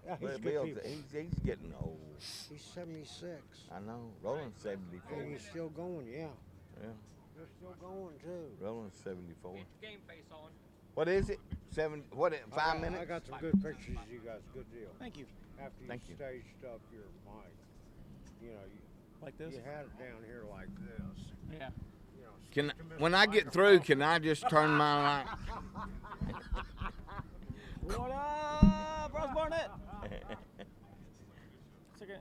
Yeah, he's But good Bill's, people. he's getting old. He's 76. I know. Roland's 74. And he's still going, yeah. Yeah. They're still going too. Roland's 74. Get the game face on. What is it? 5 minutes? I got some good pictures of you guys. Good deal. Thank you. After you Thank you. staged up your mic, you know, Like this? you had it down here like this. Yeah. You know, Can stick 'em in when the I get through, can I just turn my light? What up, Ross Barnett? Second.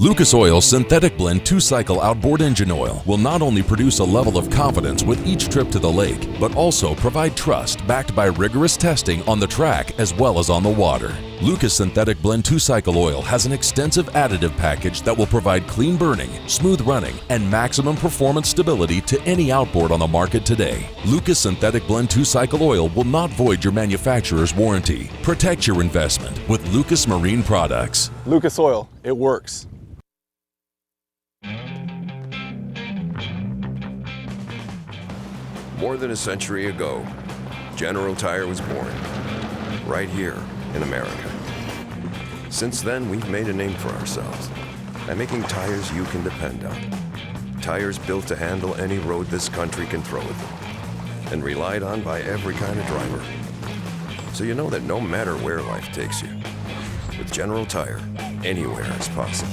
Lucas Oil's Synthetic Blend 2-Cycle Outboard Engine Oil will not only produce a level of confidence with each trip to the lake, but also provide trust backed by rigorous testing on the track as well as on the water. Lucas Synthetic Blend 2-Cycle Oil has an extensive additive package that will provide clean burning, smooth running, and maximum performance stability to any outboard on the market today. Lucas Synthetic Blend 2-Cycle Oil will not void your manufacturer's warranty. Protect your investment with Lucas Marine Products. Lucas Oil, it works. More than a century ago, General Tire was born, right here in America. Since then, we've made a name for ourselves by making tires you can depend on. Tires built to handle any road this country can throw at them, and relied on by every kind of driver. So you know that no matter where life takes you, with General Tire, anywhere is possible.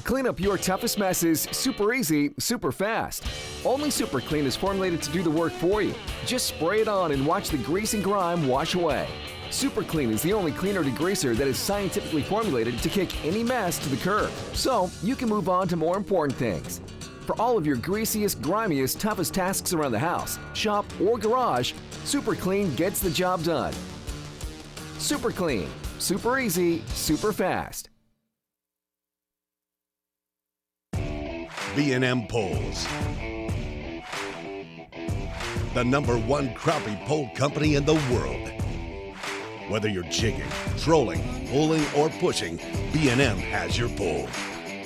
Clean up your toughest messes super easy, super fast. Only Super Clean is formulated to do the work for you. Just spray it on and watch the grease and grime wash away. Super Clean is the only cleaner degreaser that is scientifically formulated to kick any mess to the curb, so you can move on to more important things. For all of your greasiest, grimiest, toughest tasks around the house, shop, or garage, Super Clean gets the job done. Super Clean. Super easy, super fast. B&M Poles, the #1 crappie pole company in the world. Whether you're jigging, trolling, pulling, or pushing, B&M has your pole.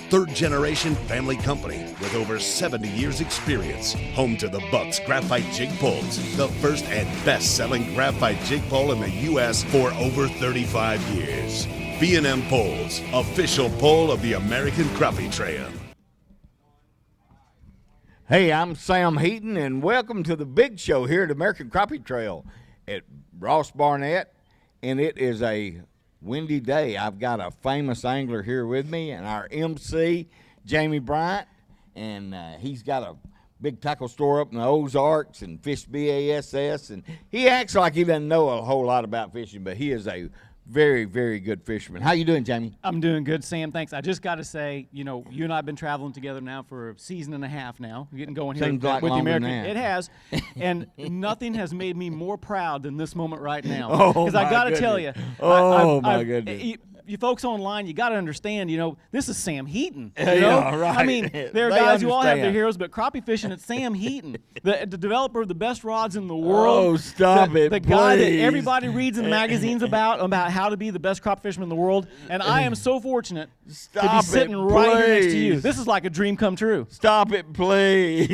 Third-generation family company with over 70 years experience. Home to the Bucks Graphite Jig Poles, the first and best-selling graphite jig pole in the U.S. for over 35 years. B&M Poles, official pole of the American Crappie Trail. Hey, I'm Sam Heaton, and welcome to the big show here at American Crappie Trail at Ross Barnett, and it is a windy day. I've got a famous angler here with me, and our MC, Jamie Bryant, and he's got a big tackle store up in the Ozarks and fish BASS, and he acts like he doesn't know a whole lot about fishing, but he is a very, very good fisherman. How you doing, Jamie? I'm doing good, Sam. Thanks. I just got to say, you know, you and I have been traveling together now for a season and a half now. We're getting going here Seems like with the longer American. than that. It has, and nothing has made me more proud than this moment right now. Oh, because I my got to tell you, goodness. Oh, my goodness. You folks online, you got to understand, you know, this is Sam Heaton. You know? Yeah, right. I mean, there are They guys who all have their understand. heroes, but crappie fishing, it's Sam Heaton, the developer of the best rods in the world. Oh, stop it, The guy that please. everybody reads in the magazines about how to be the best crappie fisherman in the world. And I am so fortunate to be Stop sitting it, right here next to you. please. This is like a dream come true. Stop it, please.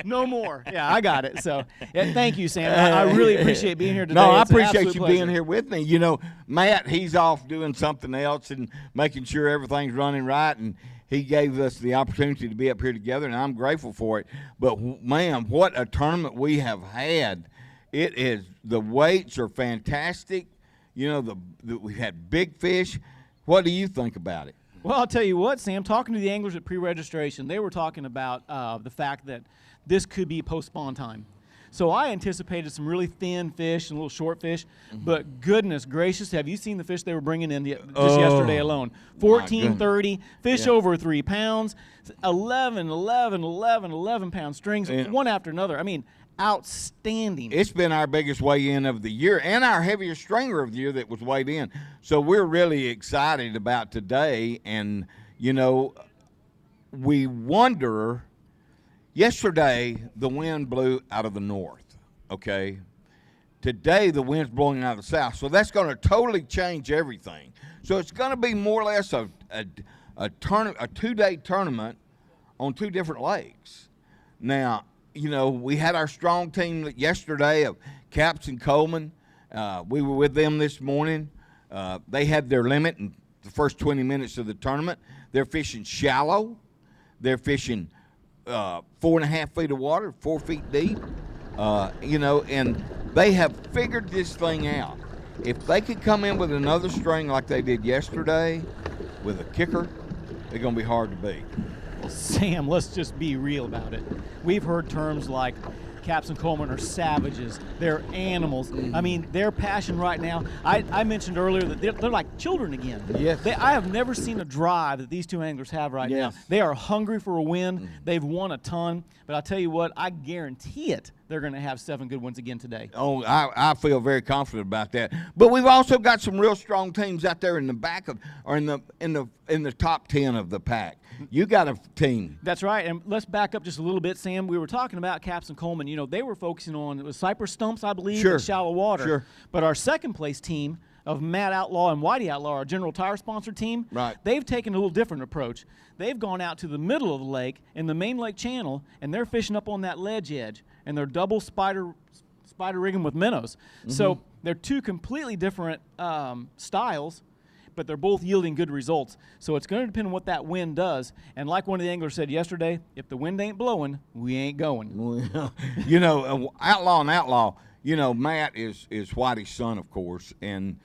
No more. Yeah, I got it. So, yeah, thank you, Sam. I really appreciate being here today. No, I It's an appreciate absolute you pleasure. being here with me. You know, Matt, he's off doing something else and making sure everything's running right, and he gave us the opportunity to be up here together, and I'm grateful for it. But, man, what a tournament we have had. It is, the weights are fantastic. You know, we've had big fish. What do you think about it? Well, I'll tell you what, Sam, talking to the anglers at pre-registration, they were talking about the fact that this could be post-spawn time. So I anticipated some really thin fish and little short fish, but goodness gracious, have you seen the fish they were bringing in just yesterday alone? 1430, fish over 3 pounds, 11 pound strings, one after another. I mean, outstanding. It's been our biggest weigh-in of the year and our heaviest stringer of the year that was weighed in. So we're really excited about today. And, you know, we wonder, yesterday the wind blew out of the north, okay? Today the wind's blowing out of the south. So that's going to totally change everything. So it's going to be more or less a 2-day tournament on 2 different lakes. Now, you know, we had our strong team yesterday of Caps and Coleman. We were with them this morning. They had their limit in the first 20 minutes of the tournament. They're fishing shallow. They're fishing 4.5 feet of water, 4 feet deep. You know, and they have figured this thing out. If they could come in with another string like they did yesterday with a kicker, they're going to be hard to beat. Well, Sam, let's just be real about it. We've heard terms like Caps and Coleman are savages. They're animals. I mean, their passion right now, I mentioned earlier that they're like children again. Yes. I have never seen a drive that these two anglers have right now. They are hungry for a win. They've won a ton. But I'll tell you what, I guarantee it, they're going to have 7 good ones again today. Oh, I feel very confident about that. But we've also got some real strong teams out there in the back of, or in the top 10 of the pack. You got a team. That's right. And let's back up just a little bit, Sam. We were talking about Caps and Coleman. You know, they were focusing on, it was cypress stumps, I believe, and shallow water. Sure. But our second place team of Matt Outlaw and Whitey Outlaw, our General Tire sponsor team, they've taken a little different approach. They've gone out to the middle of the lake in the main lake channel, and they're fishing up on that ledge edge, and they're double spider rigging with minnows. So they're two completely different styles, but they're both yielding good results. So it's going to depend on what that wind does. And like one of the anglers said yesterday, if the wind ain't blowing, we ain't going. You know, Outlaw and Outlaw, you know, Matt is Whitey's son, of course. And,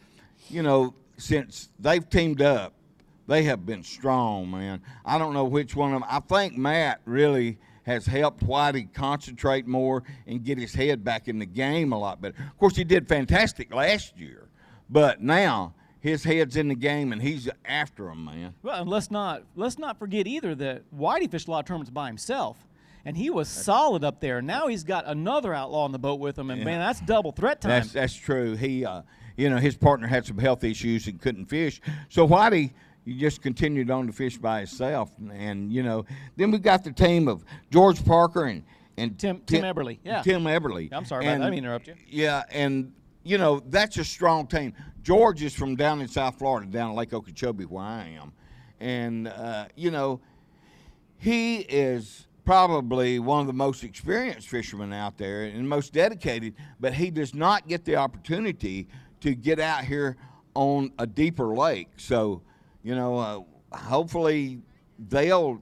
you know, since they've teamed up, they have been strong, man. I don't know which one of them. I think Matt really has helped Whitey concentrate more and get his head back in the game a lot better. Of course, he did fantastic last year, but now his head's in the game and he's after him, man. Well, and let's not forget either that Whitey fished a lot of tournaments by himself, and he was solid up there. Now he's got another outlaw on the boat with him, and man, that's double threat time. That's true. He, you know, his partner had some health issues and couldn't fish, so Whitey, he just continued on to fish by himself. And, you know, then we got the team of George Parker and Tim Eberly. Yeah. Tim Eberly. I'm sorry about that. I didn't interrupt you. Yeah, and, you know, that's a strong team. George is from down in South Florida, down in Lake Okeechobee where I am. And, you know, he is probably one of the most experienced fishermen out there and most dedicated, but he does not get the opportunity to get out here on a deeper lake. So, you know, hopefully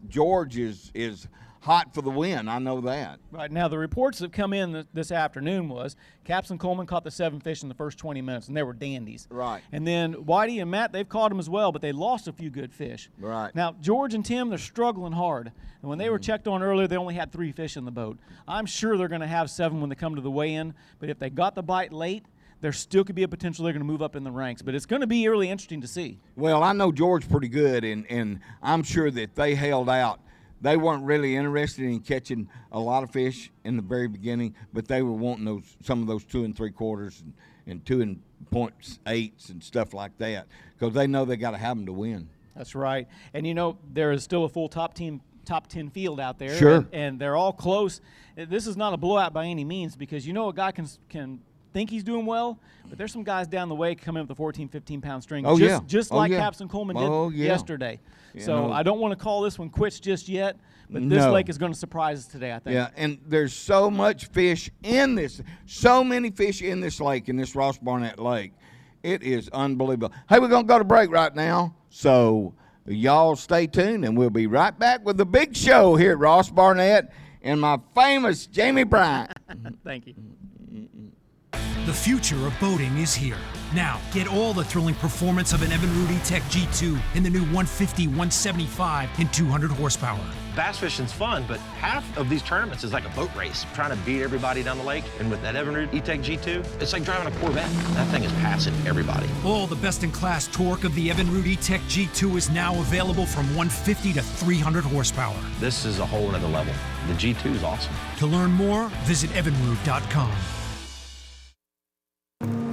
George is hot for the win. I know that. Right. Now, the reports that come in this afternoon was Caps and Coleman caught the 7 fish in the first 20 minutes, and they were dandies. Right. And then Whitey and Matt, they've caught them as well, but they lost a few good fish. Right. Now, George and Tim, they're struggling hard. And when they were checked on earlier, they only had 3 fish in the boat. I'm sure they're going to have 7 when they come to the weigh-in, but if they got the bite late, there still could be a potential they're going to move up in the ranks. But it's going to be really interesting to see. Well, I know George pretty good, and I'm sure that they held out. They weren't really interested in catching a lot of fish in the very beginning, but they were wanting some of those 2 3/4 and 2 1/8 and stuff like that because they know they got to have them to win. That's right. And, you know, there is still a full top 10 field out there. Sure. And they're all close. This is not a blowout by any means because you know a guy can think he's doing well, but there's some guys down the way coming up with a 14, 15-pound string, just like Caps and Coleman did yesterday. So I don't want to call this one quits just yet, but this lake is going to surprise us today, I think. Yeah, and there's so much fish in this, so many fish in this lake, in this Ross Barnett Lake. It is unbelievable. Hey, we're going to go to break right now, so y'all stay tuned, and we'll be right back with the big show here at Ross Barnett and my famous Jamie Bryant. Thank you. The future of boating is here. Now, get all the thrilling performance of an Evinrude e-tec G2 in the new 150, 175, and 200 horsepower. Bass fishing's fun, but half of these tournaments is like a boat race, trying to beat everybody down the lake. And with that Evinrude e-tec G2, it's like driving a Corvette. That thing is passing everybody. All the best-in-class torque of the Evinrude e-tec G2 is now available from 150 to 300 horsepower. This is a whole nother level. The G2 is awesome. To learn more, visit evinrude.com.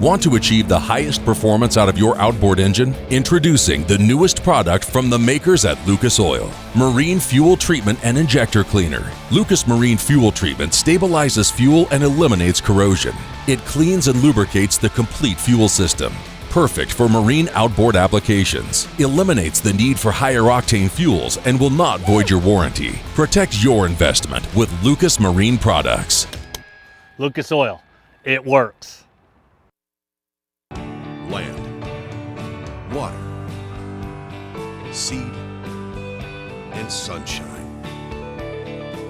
Want to achieve the highest performance out of your outboard engine? Introducing the newest product from the makers at Lucas Oil, Marine Fuel Treatment and Injector Cleaner. Lucas Marine Fuel Treatment stabilizes fuel and eliminates corrosion. It cleans and lubricates the complete fuel system. Perfect for marine outboard applications. Eliminates the need for higher octane fuels and will not void your warranty. Protect your investment with Lucas Marine products. Lucas Oil, it works. Land, water, seed, and sunshine.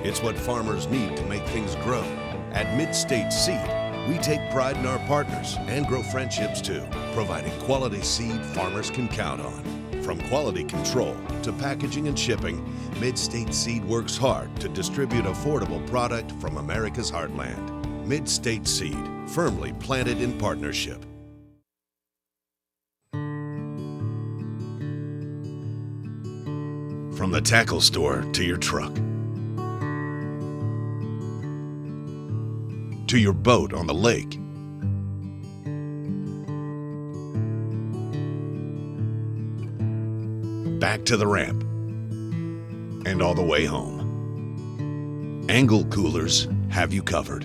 It's what farmers need to make things grow. At Midstate Seed, we take pride in our partners and grow friendships too, providing quality seed farmers can count on. From quality control to packaging and shipping, Midstate Seed works hard to distribute affordable product from America's heartland. Midstate Seed, firmly planted in partnership. From the tackle store to your truck, to your boat on the lake, back to the ramp, and all the way home. Engel Coolers have you covered.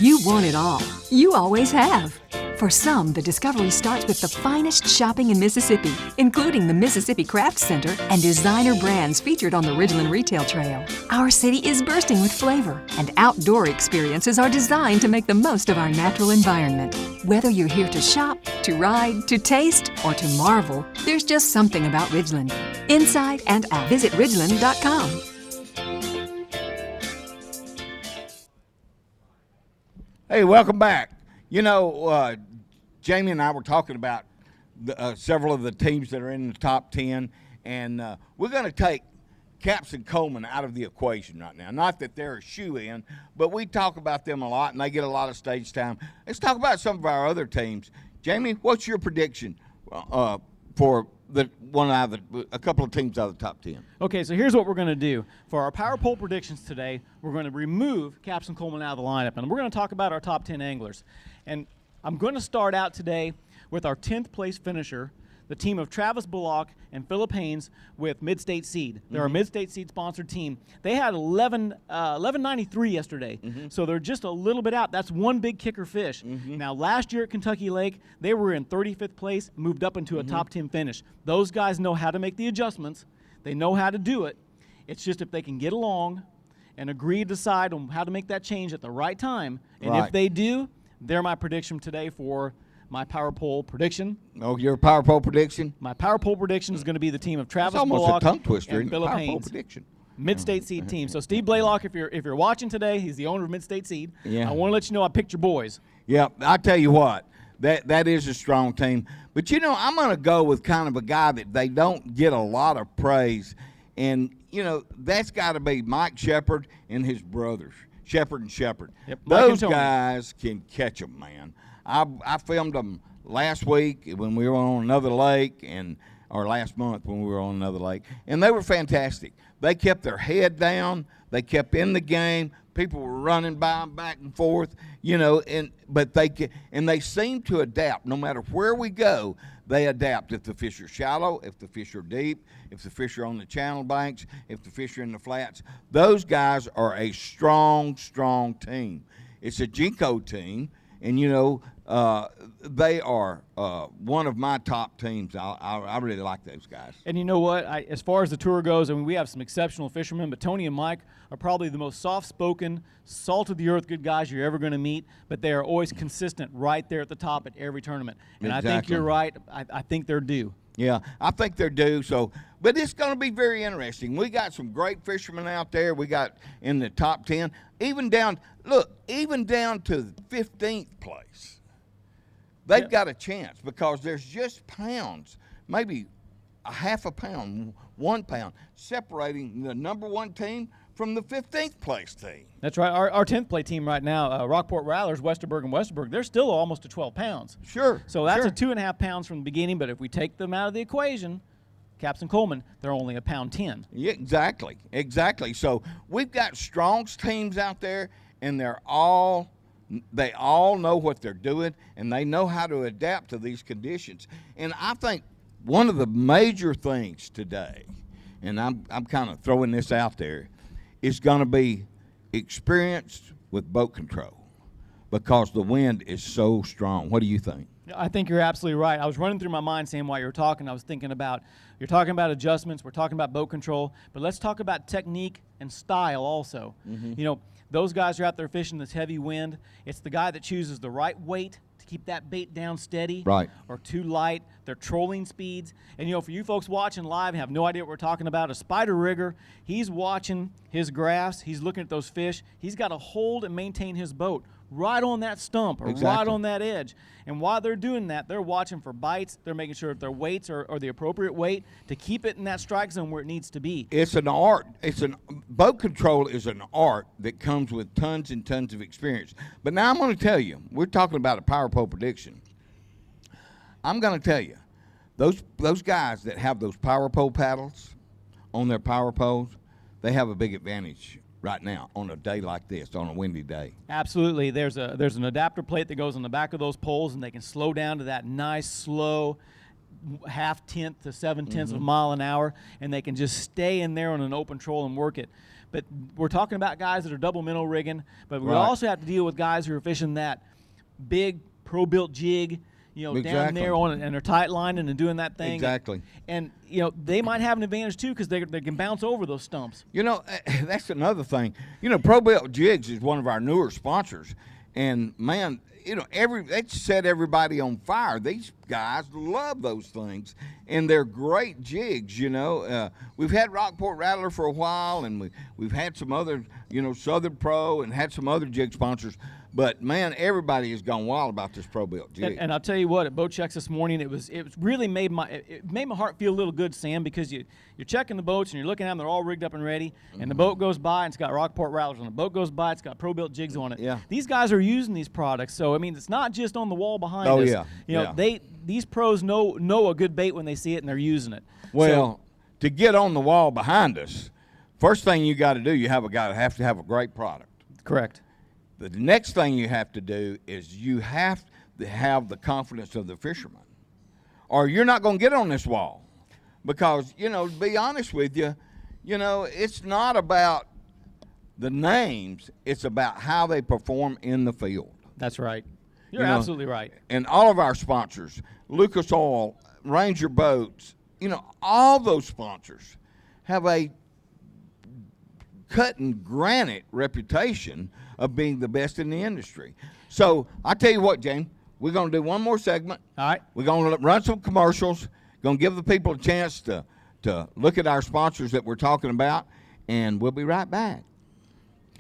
You want it all. You always have. For some, the discovery starts with the finest shopping in Mississippi, including the Mississippi Craft Center and designer brands featured on the Ridgeland Retail Trail. Our city is bursting with flavor, and outdoor experiences are designed to make the most of our natural environment. Whether you're here to shop, to ride, to taste, or to marvel, there's just something about Ridgeland. Inside and out. Visit Ridgeland.com. Hey, welcome back. You know, Jamie and I were talking about several of the teams that are in the top 10, and we're going to take Capps and Coleman out of the equation right now. Not that they're a shoe-in, but we talk about them a lot, and they get a lot of stage time. Let's talk about some of our other teams. Jamie, what's your prediction for a couple of teams out of the top 10? Okay, so here's what we're going to do. For our power poll predictions today, we're going to remove Capps and Coleman out of the lineup, and we're going to talk about our top 10 anglers. And I'm going to start out today with our 10th place finisher, the team of Travis Bullock and Philip Haynes with Midstate Seed. They're a Midstate Seed sponsored team. They had 1193 yesterday, so they're just a little bit out. That's one big kicker fish. Now, last year at Kentucky Lake, they were in 35th place, moved up into a top 10 finish. Those guys know how to make the adjustments. They know how to do it. It's just if they can get along and agree to decide on how to make that change at the right time, and if they do, they're my prediction today for my power poll prediction. Oh, your power poll prediction? My power poll prediction is going to be the team of Travis Bullock Bullock a tongue twister and Philip Haynes. Prediction. Midstate Seed team. So Steve Blaylock, if you're watching today, he's the owner of Midstate Seed. Yeah. I want to let you know I picked your boys. Yeah, I tell you what, that is a strong team. But you know, I'm going to go with kind of a guy that they don't get a lot of praise, and you know that's got to be Mike Shepard and his brothers, Shepard and Shepard. Yep, those guys can catch them, man. I filmed them last week when we were on another lake, or last month when we were on another lake, and they were fantastic. They kept their head down. They kept in the game. People were running by them back and forth, you know, but they seem to adapt. No matter where we go, they adapt. If the fish are shallow, if the fish are deep, if the fish are on the channel banks, if the fish are in the flats, those guys are a strong, strong team. It's a JNCO team, and you know they are one of my top teams. I really like those guys. And you know what? As far as the tour goes, I mean, we have some exceptional fishermen, but Tony and Mike are probably the most soft-spoken, salt-of-the-earth good guys you're ever going to meet, but they are always consistent right there at the top at every tournament. And Exactly. I think you're right. I think they're due. Yeah, I think they're due. So, but it's going to be very interesting. We got some great fishermen out there. We got in the top 10, even down to the 15th place. They've got a chance because there's just pounds, maybe a half a pound, 1 pound, separating the number one team from the 15th place team. That's right. Our 10th place team right now, Rockport Rattlers, Westerberg and Westerberg, they're still almost to 12 pounds. Sure. So that's a 2.5 pounds from the beginning, but if we take them out of the equation, Capps and Coleman, they're only a pound 10. Yeah, exactly. So we've got strong teams out there, and they all know what they're doing, and they know how to adapt to these conditions. And I think one of the major things today, and I'm kind of throwing this out there, is going to be experience with boat control because the wind is so strong. What do you think? I think you're absolutely right. I was running through my mind, Sam, while you were talking. I was thinking about, you're talking about adjustments, we're talking about boat control, but let's talk about technique and style also. You know, those guys are out there fishing this heavy wind. It's the guy that chooses the right weight to keep that bait down steady, or too light. Their trolling speeds. And, you know, for you folks watching live and have no idea what we're talking about, a spider rigger, he's watching his graphs. He's looking at those fish. He's got to hold and maintain his boat right on that stump or right Exactly. on that edge. And while they're doing that, they're watching for bites. They're making sure that their weights are the appropriate weight to keep it in that strike zone where it needs to be. It's an art. Boat control is an art that comes with tons and tons of experience. But now I'm going to tell you, we're talking about a power pole prediction. I'm going to tell you, those guys that have those power pole paddles on their power poles, they have a big advantage right now on a day like this, on a windy day. Absolutely. There's an adapter plate that goes on the back of those poles, and they can slow down to that nice, slow 0.5 to 0.7 of a mile an hour, and they can just stay in there on an open troll and work it. But we're talking about guys that are double minnow rigging, but we also have to deal with guys who are fishing that big pro-built jig, down Exactly. there and they're tight lining and doing that thing. Exactly. And they might have an advantage too because they can bounce over those stumps. That's another thing. Pro-built jigs is one of our newer sponsors, and man, they set everybody on fire. These guys love those things, and they're great jigs. We've had Rockport Rattler for a while, and we've had some other, Southern Pro, and had some other jig sponsors. But man, everybody has gone wild about this pro-built jig. And I'll tell you what, at boat checks this morning, it really made my heart feel a little good, Sam, because you're checking the boats and you're looking at them, they're all rigged up and ready, and the boat goes by and it's got Rockport Rattlers on it. The boat goes by, it's got pro-built jigs on it. Yeah. These guys are using these products, so it's not just on the wall behind us. These pros know a good bait when they see it and they're using it. Well, to get on the wall behind us, first thing you got to do, you have to have a great product. Correct. The next thing you have to do is you have to have the confidence of the fisherman, or you're not going to get on this wall. Because, to be honest with you, it's not about the names, it's about how they perform in the field. That's right. You're absolutely right. And all of our sponsors, Lucas Oil, Ranger Boats, all those sponsors have a cut and granite reputation of being the best in the industry. So I tell you what, Jane, we're going to do one more segment. All right. We're going to run some commercials. Going to give the people a chance to look at our sponsors that we're talking about, and we'll be right back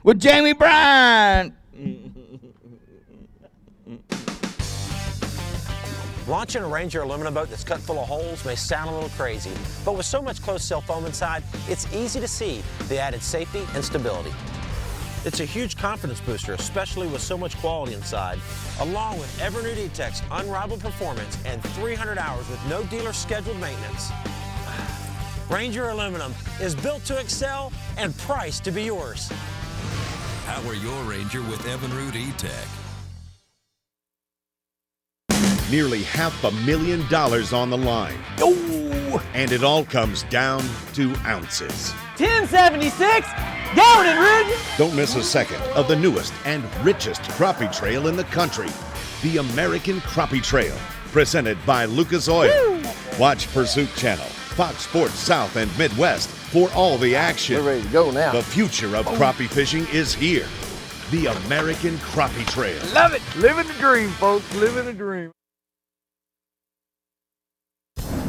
with Jamie Bryant. Launching a Ranger aluminum boat that's cut full of holes may sound a little crazy, but with so much closed-cell foam inside, it's easy to see the added safety and stability. It's a huge confidence booster, especially with so much quality inside, along with Evinrude e-tec's unrivaled performance and 300 hours with no dealer scheduled maintenance. Ranger aluminum is built to excel and priced to be yours. Power your Ranger with Evinrude e-tec. Nearly $500,000 on the line. And it all comes down to ounces. 1076, going in Ridge. Don't miss a second of the newest and richest crappie trail in the country, the American Crappie Trail, presented by Lucas Oil. Watch Pursuit Channel, Fox Sports South and Midwest for all the action. We're ready to go now. The future of crappie fishing is here. The American Crappie Trail. Love it. Living the dream, folks. Living the dream.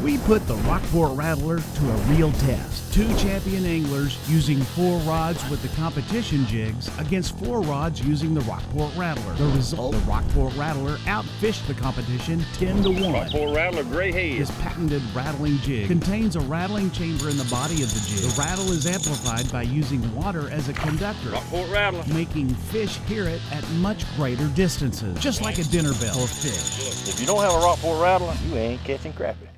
We put the Rockport Rattler to a real test. 2 champion anglers using 4 rods with the competition jigs against 4 rods using the Rockport Rattler. The result, the Rockport Rattler outfished the competition 10-1. Rockport Rattler, gray head. This patented rattling jig contains a rattling chamber in the body of the jig. The rattle is amplified by using water as a conductor, Rockport Rattler. making fish hear it at much greater distances, just like a dinner bell for fish. If you don't have a Rockport Rattler, you ain't catching crappie.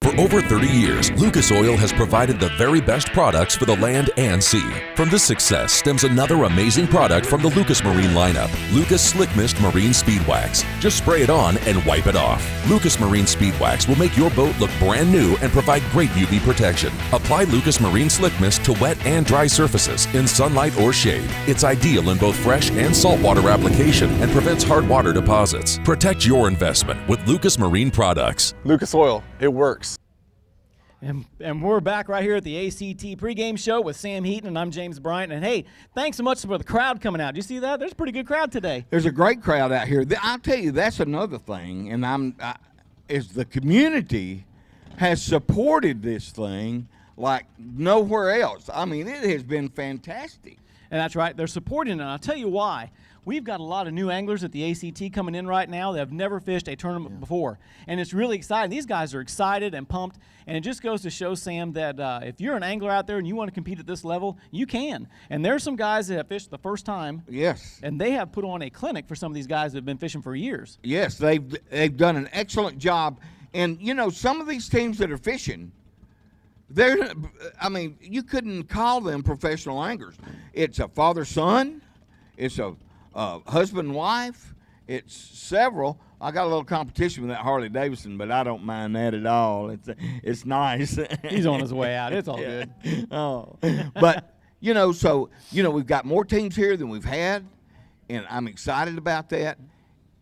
For over 30 years, Lucas Oil has provided the very best products for the land and sea. From this success stems another amazing product from the Lucas Marine lineup, Lucas Slick Mist Marine Speed Wax. Just spray it on and wipe it off. Lucas Marine Speed Wax will make your boat look brand new and provide great UV protection. Apply Lucas Marine Slick Mist to wet and dry surfaces in sunlight or shade. It's ideal in both fresh and saltwater application and prevents hard water deposits. Protect your investment with Lucas Marine products. Lucas Oil, it works. And we're back right here at the ACT pregame show with Sam Heaton, and I'm James Bryant. And hey, thanks so much for the crowd coming out. Did you see that? There's a pretty good crowd today. There's a great crowd out here. I'll tell you, that's another thing, and is the community has supported this thing like nowhere else. I mean, it has been fantastic. And that's right. They're supporting it. And I'll tell you why. we've got a lot of new anglers at the ACT coming in right now that have never fished a tournament before. And it's really exciting. These guys are excited and pumped. And it just goes to show, Sam, that if you're an angler out there and you want to compete at this level, you can. And there's some guys that have fished the first time. Yes. And they have put on a clinic for some of these guys that have been fishing for years. Yes, they've done an excellent job. And, you know, some of these teams that are fishing, you couldn't call them professional anglers. It's a father-son. It's a husband-wife. It's several. I got a little competition with that Harley Davidson, but I don't mind that at all. It's nice. He's on his way out. It's all good. Oh, but you know, so you know, we've got more teams here than we've had, and I'm excited about that.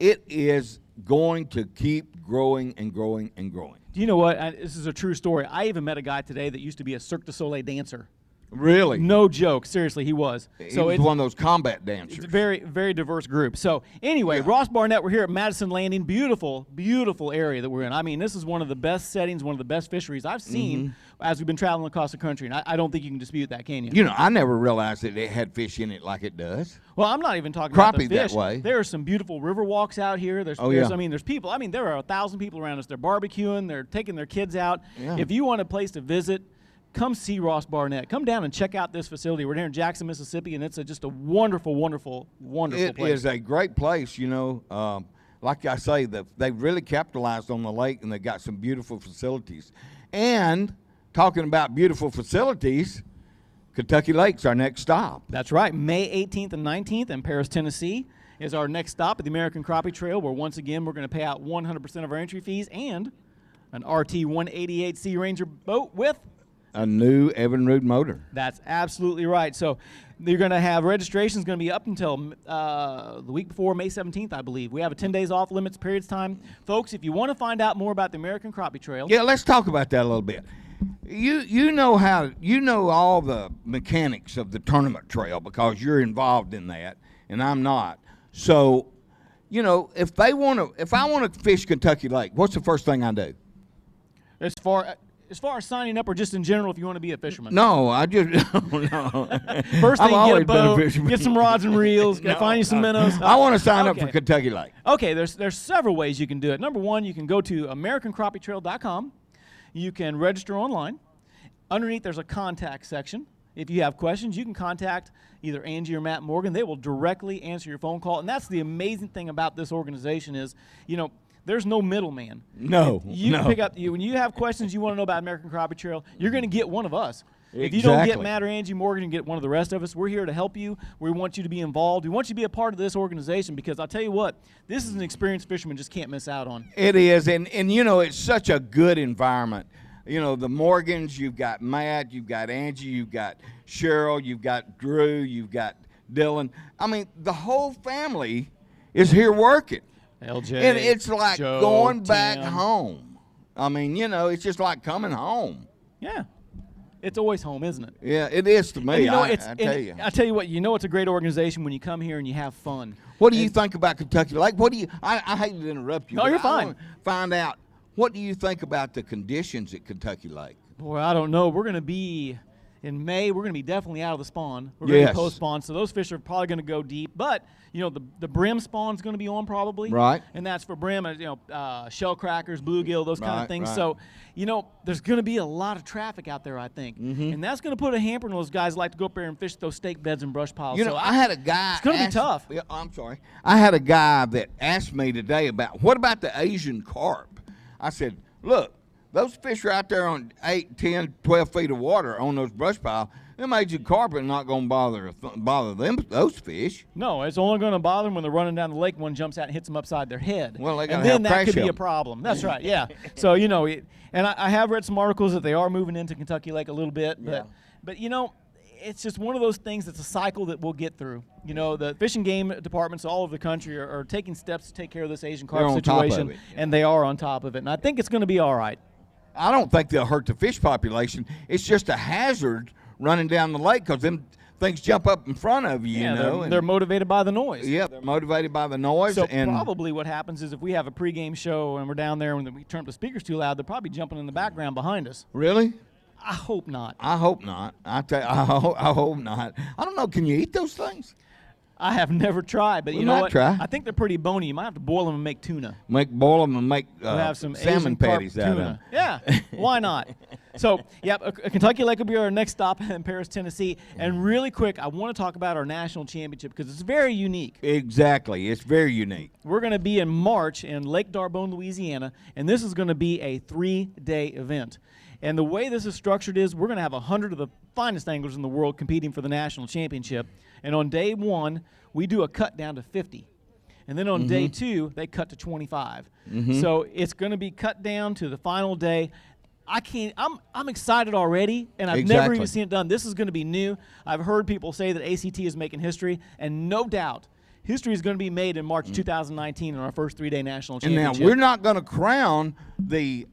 It is going to keep growing and growing and growing. Do you know what? This is a true story. I even met a guy today that used to be a Cirque du Soleil dancer. Really? No joke. Seriously, he was. He was one of those combat dancers. It's a very, very diverse group. So anyway, Ross Barnett, we're here at Madison Landing. Beautiful, beautiful area that we're in. I mean, this is one of the best settings, one of the best fisheries I've seen as we've been traveling across the country. And I don't think you can dispute that, can you? You know, I never realized that it had fish in it like it does. Well, I'm not even talking about the Crappie fish. that way. There are some beautiful river walks out here. There's people. I mean, there are 1,000 people around us. They're barbecuing. They're taking their kids out. Yeah. If you want a place to visit, come see Ross Barnett. Come down and check out this facility. We're here in Jackson, Mississippi, and it's just a wonderful, wonderful, wonderful place. It is a great place, you know. Like I say, they've really capitalized on the lake, and they've got some beautiful facilities. And talking about beautiful facilities, Kentucky Lake's our next stop. That's right. May 18th and 19th in Paris, Tennessee is our next stop at the American Crappie Trail, where once again we're going to pay out 100% of our entry fees and an RT188C Ranger boat with a new Evinrude motor. That's absolutely right. So you're going to have registration's going to be up until the week before May 17th, I believe. We have a 10 days off limits periods time. Folks, if you want to find out more about the American Crappie Trail. Yeah, let's talk about that a little bit. You know all the mechanics of the tournament trail because you're involved in that, and I'm not. So, you know, if I want to fish Kentucky Lake, what's the first thing I do? As far as signing up, or just in general, if you want to be a fisherman? No, I just no. First thing, get a boat, get some rods and reels, find you some minnows. I want to sign up for Kentucky Lake. Okay, there's several ways you can do it. Number one, you can go to AmericanCrappieTrail.com. You can register online. Underneath, there's a contact section. If you have questions, you can contact either Angie or Matt Morgan. They will directly answer your phone call. And that's the amazing thing about this organization is, you know, there's no middleman. No, you can pick up when you have questions you want to know about American Crappie Trail, you're going to get one of us. If you don't get Matt or Angie Morgan, you get one of the rest of us. We're here to help you. We want you to be involved. We want you to be a part of this organization because I'll tell you what, this is an experienced fisherman just can't miss out on. It is, and you know, it's such a good environment. You know, the Morgans, you've got Matt, you've got Angie, you've got Cheryl, you've got Drew, you've got Dylan. I mean, the whole family is here working. LJ, and it's like Joe, going back Tim. home. I mean, you know, it's just like coming home. Yeah. It's always home, isn't it? Yeah, it is to me. And you know, I tell you. I tell you what, you know it's a great organization when you come here and you have fun. What do you think about Kentucky Lake? What do you I hate to interrupt you. No, but you're I fine. wanna find out, what do you think about the conditions at Kentucky Lake? Boy, I don't know. We're going to be, in May, we're going to be definitely out of the spawn. We're going to be post-spawn, so those fish are probably going to go deep. But, you know, the brim spawn's going to be on probably. Right. And that's for brim, you know, shell crackers, bluegill, those kind of things. Right. So, you know, there's going to be a lot of traffic out there, I think. And that's going to put a hamper on those guys that like to go up there and fish those stake beds and brush piles. You know, so I had a guy. It's going to be tough. Yeah, I'm sorry. I had a guy that asked me today about, what about the Asian carp? I said, look, those fish are out there on 8, 10, 12 feet of water on those brush piles. Them Asian carp are not going to bother those fish. No, it's only going to bother them when they're running down the lake. One jumps out and hits them upside their head. Well, they got and to then have that could crash be a help. problem. That's right. Yeah. So you know, and I have read some articles that they are moving into Kentucky Lake a little bit, but you know, it's just one of those things that's a cycle that we'll get through. You know, the fish and game departments all over the country are taking steps to take care of this Asian carp situation, and they are on top of it. And I think it's going to be all right. I don't think they'll hurt the fish population. It's just a hazard running down the lake because them things jump up in front of you, Yeah, you know. they're motivated by the noise. Yeah, they're motivated by the noise. So and probably what happens is if we have a pregame show and we're down there and we turn up the speakers too loud, they're probably jumping in the background behind us. Really? I hope not. I hope not. I hope not. I don't know. Can you eat those things? I have never tried, but We you know might what? try. I think they're pretty bony. You might have to boil them and make tuna. Boil them and make We'll have some salmon Asian carp patties out of them. tuna. Yeah, why not? So, Kentucky Lake will be our next stop in Paris, Tennessee. And really quick, I want to talk about our national championship because it's very unique. Exactly. It's very unique. We're going to be in March in Lake D'Arbonne, Louisiana, and this is going to be a 3-day event. And the way this is structured is we're going to have 100 of the finest anglers in the world competing for the national championship. And on day 1, we do a cut down to 50. And then on day 2, they cut to 25. So it's going to be cut down to the final day. I'm excited already, and I've never even seen it done. This is going to be new. I've heard people say that ACT is making history, and no doubt, history is going to be made in March 2019 in our first 3-day national championship. And now we're not going to crown the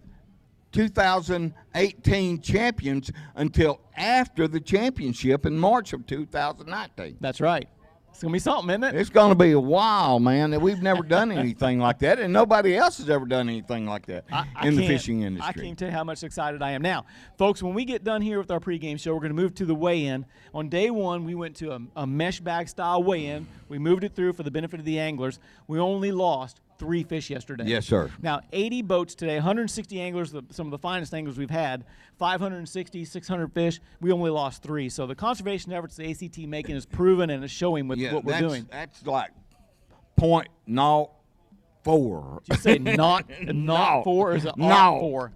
2018 champions until after the championship in March of 2019. That's right. It's going to be something, isn't it? It's going to be a while, man. We've never done anything like that, and nobody else has ever done anything like that in the fishing industry. I can't tell you how much excited I am. Now, folks, when we get done here with our pregame show, we're going to move to the weigh-in. On day 1, we went to a mesh bag style weigh-in. We moved it through for the benefit of the anglers. We only lost 3 fish yesterday. Yes, sir. Now, 80 boats today, 160 anglers, some of the finest anglers we've had, 560, 600 fish. We only lost 3. So the conservation efforts the ACT making is proven and is showing with what we're doing. That's like .04. Did you say not 4 or is it No. 4?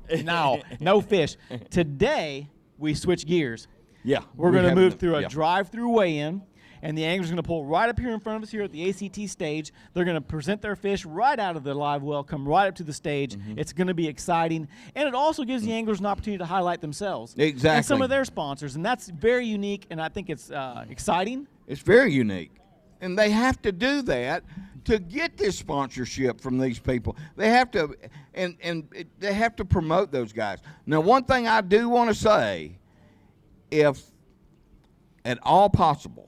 No fish. Today, we switch gears. Yeah. We're going to move through a drive-through weigh-in. And the anglers are going to pull right up here in front of us here at the ACT stage. They're going to present their fish right out of the live well, come right up to the stage. It's going to be exciting. And it also gives the anglers an opportunity to highlight themselves. Exactly. And some of their sponsors. And that's very unique, and I think it's exciting. It's very unique. And they have to do that to get this sponsorship from these people. They have to, they have to promote those guys. Now, one thing I do want to say, if at all possible,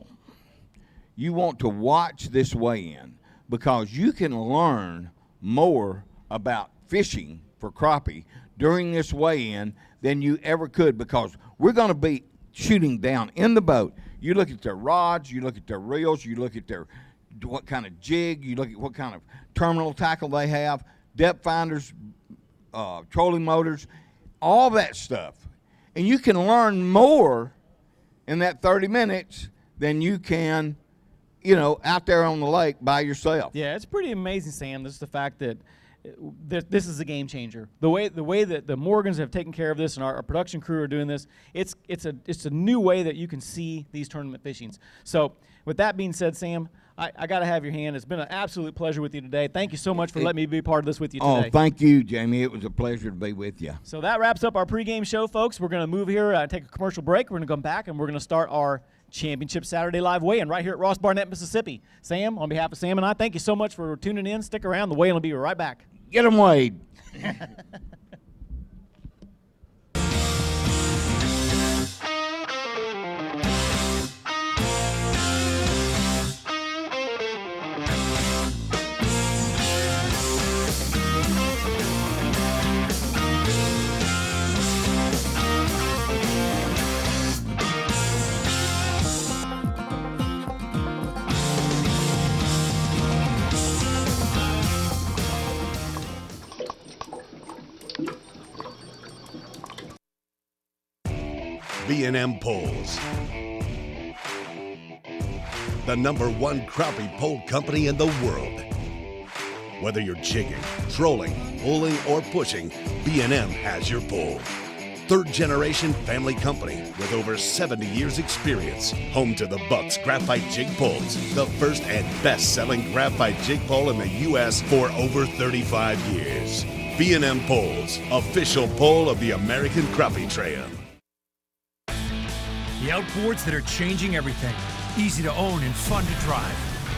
you want to watch this weigh-in because you can learn more about fishing for crappie during this weigh-in than you ever could, because we're going to be shooting down in the boat. You look at their rods, you look at their reels, you look at their what kind of jig, you look at what kind of terminal tackle they have, depth finders, trolling motors, all that stuff. And you can learn more in that 30 minutes than you can, out there on the lake by yourself. Yeah, it's pretty amazing, Sam. This is the fact that this is a game changer. The way that the Morgans have taken care of this and our production crew are doing this, it's a new way that you can see these tournament fishings. So with that being said, Sam, I got to have your hand. It's been an absolute pleasure with you today. Thank you so much for letting me be part of this with you today. Oh, thank you, Jamie. It was a pleasure to be with you. So that wraps up our pregame show, folks. We're going to move here, take a commercial break. We're going to come back, and we're going to start our Championship Saturday live weigh-in right here at Barnett, Mississippi. Sam, on behalf of Sam and I, thank you so much for tuning in. Stick around. The weigh-in will be right back. Get them weighed. B&M Poles, the #1 crappie pole company in the world. Whether you're jigging, trolling, pulling, or pushing, B&M has your pole. 3rd-generation family company with over 70 years experience. Home to the Bucks Graphite Jig Poles, the first and best-selling graphite jig pole in the U.S. for over 35 years. B&M Poles, official pole of the American Crappie Trail. The outboards that are changing everything. Easy to own and fun to drive.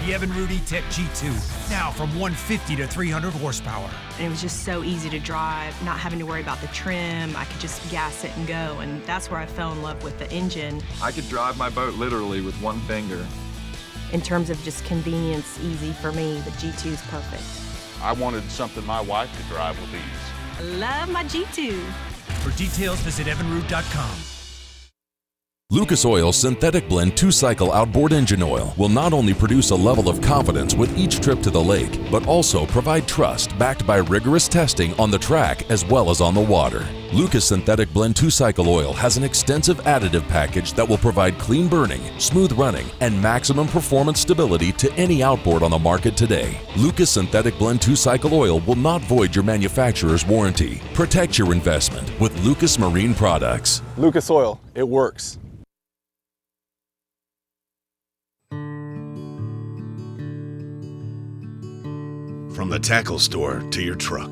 The Evinrude e-tec G2, now from 150 to 300 horsepower. And it was just so easy to drive, not having to worry about the trim. I could just gas it and go, and that's where I fell in love with the engine. I could drive my boat literally with one finger. In terms of just convenience, easy for me, the G2 is perfect. I wanted something my wife could drive with ease. I love my G2. For details, visit Evinrude.com. Lucas Oil's Synthetic Blend 2-Cycle Outboard Engine Oil will not only produce a level of confidence with each trip to the lake, but also provide trust backed by rigorous testing on the track as well as on the water. Lucas Synthetic Blend 2-Cycle Oil has an extensive additive package that will provide clean burning, smooth running, and maximum performance stability to any outboard on the market today. Lucas Synthetic Blend 2-Cycle Oil will not void your manufacturer's warranty. Protect your investment with Lucas Marine Products. Lucas Oil, it works. From the tackle store to your truck,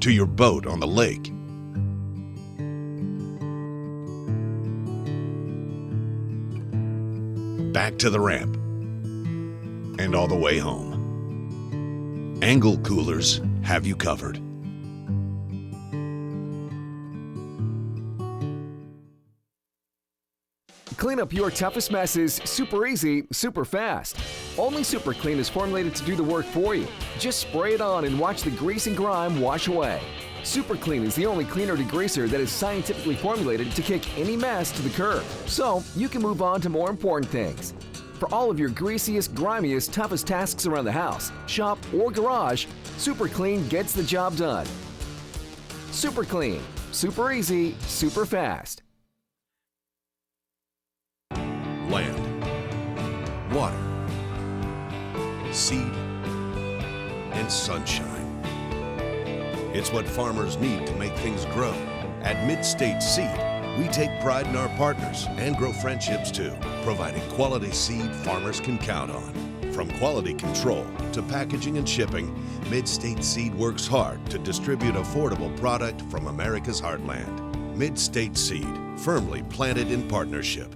to your boat on the lake, back to the ramp, and all the way home, Engel Coolers have you covered. Clean up your toughest messes super easy, super fast. Only Super Clean is formulated to do the work for you. Just spray it on and watch the grease and grime wash away. Super Clean is the only cleaner degreaser that is scientifically formulated to kick any mess to the curb, so you can move on to more important things. For all of your greasiest, grimiest, toughest tasks around the house, shop, or garage, Super Clean gets the job done. Super Clean, super easy, super fast. Land, water, seed, and sunshine. It's what farmers need to make things grow. At Midstate Seed, we take pride in our partners and grow friendships too, providing quality seed farmers can count on. From quality control to packaging and shipping, Midstate Seed works hard to distribute affordable product from America's heartland. Midstate Seed, firmly planted in partnership.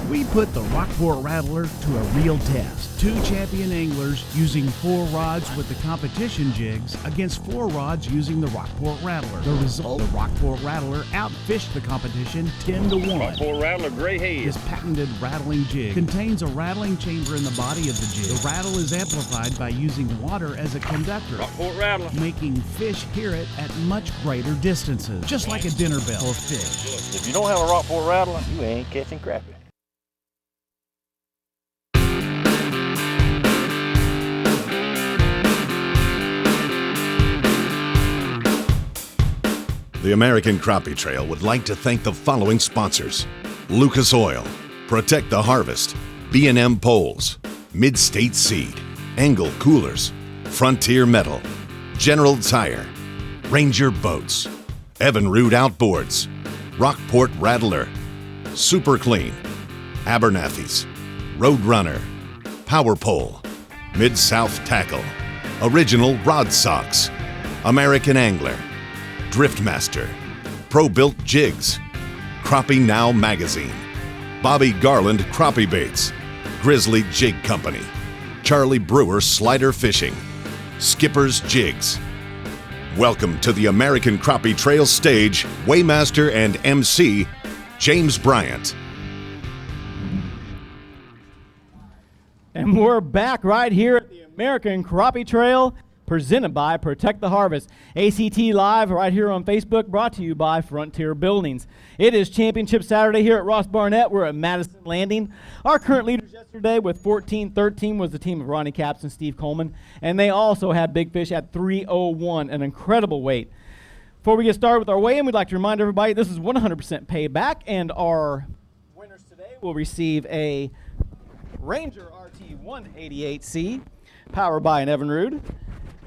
We put the Rockport Rattler to a real test. 2 champion anglers using 4 rods with the competition jigs against 4 rods using the Rockport Rattler. The result, the Rockport Rattler outfished the competition 10-1. Rockport Rattler, gray head. This patented rattling jig contains a rattling chamber in the body of the jig. The rattle is amplified by using water as a conductor, Rockport Rattler, making fish hear it at much greater distances, just like a dinner bell for fish. If you don't have a Rockport Rattler, you ain't catching crappie. The American Crappie Trail would like to thank the following sponsors: Lucas Oil, Protect the Harvest, B&M Poles, Midstate Seed, Engel Coolers, Frontier Metal, General Tire, Ranger Boats, Evinrude Outboards, Rockport Rattler, Super Clean, Abernathy's, Roadrunner, Power Pole, Mid-South Tackle, Original Rod Socks, American Angler, Driftmaster, Pro-Built Jigs, Crappie Now Magazine, Bobby Garland Crappie Baits, Grizzly Jig Company, Charlie Brewer Slider Fishing, Skipper's Jigs. Welcome to the American Crappie Trail stage, Waymaster and MC, James Bryant. And we're back right here at the American Crappie Trail, presented by Protect the Harvest. ACT Live right here on Facebook, brought to you by Frontier Buildings. It is Championship Saturday here at Ross Barnett. We're at Madison Landing. Our current leaders yesterday with 14-13 was the team of Ronnie Capps and Steve Coleman, and they also had big fish at 301, an incredible weight. Before we get started with our weigh-in, we'd like to remind everybody this is 100% payback, and our winners today will receive a Ranger RT188C, powered by an Evinrude.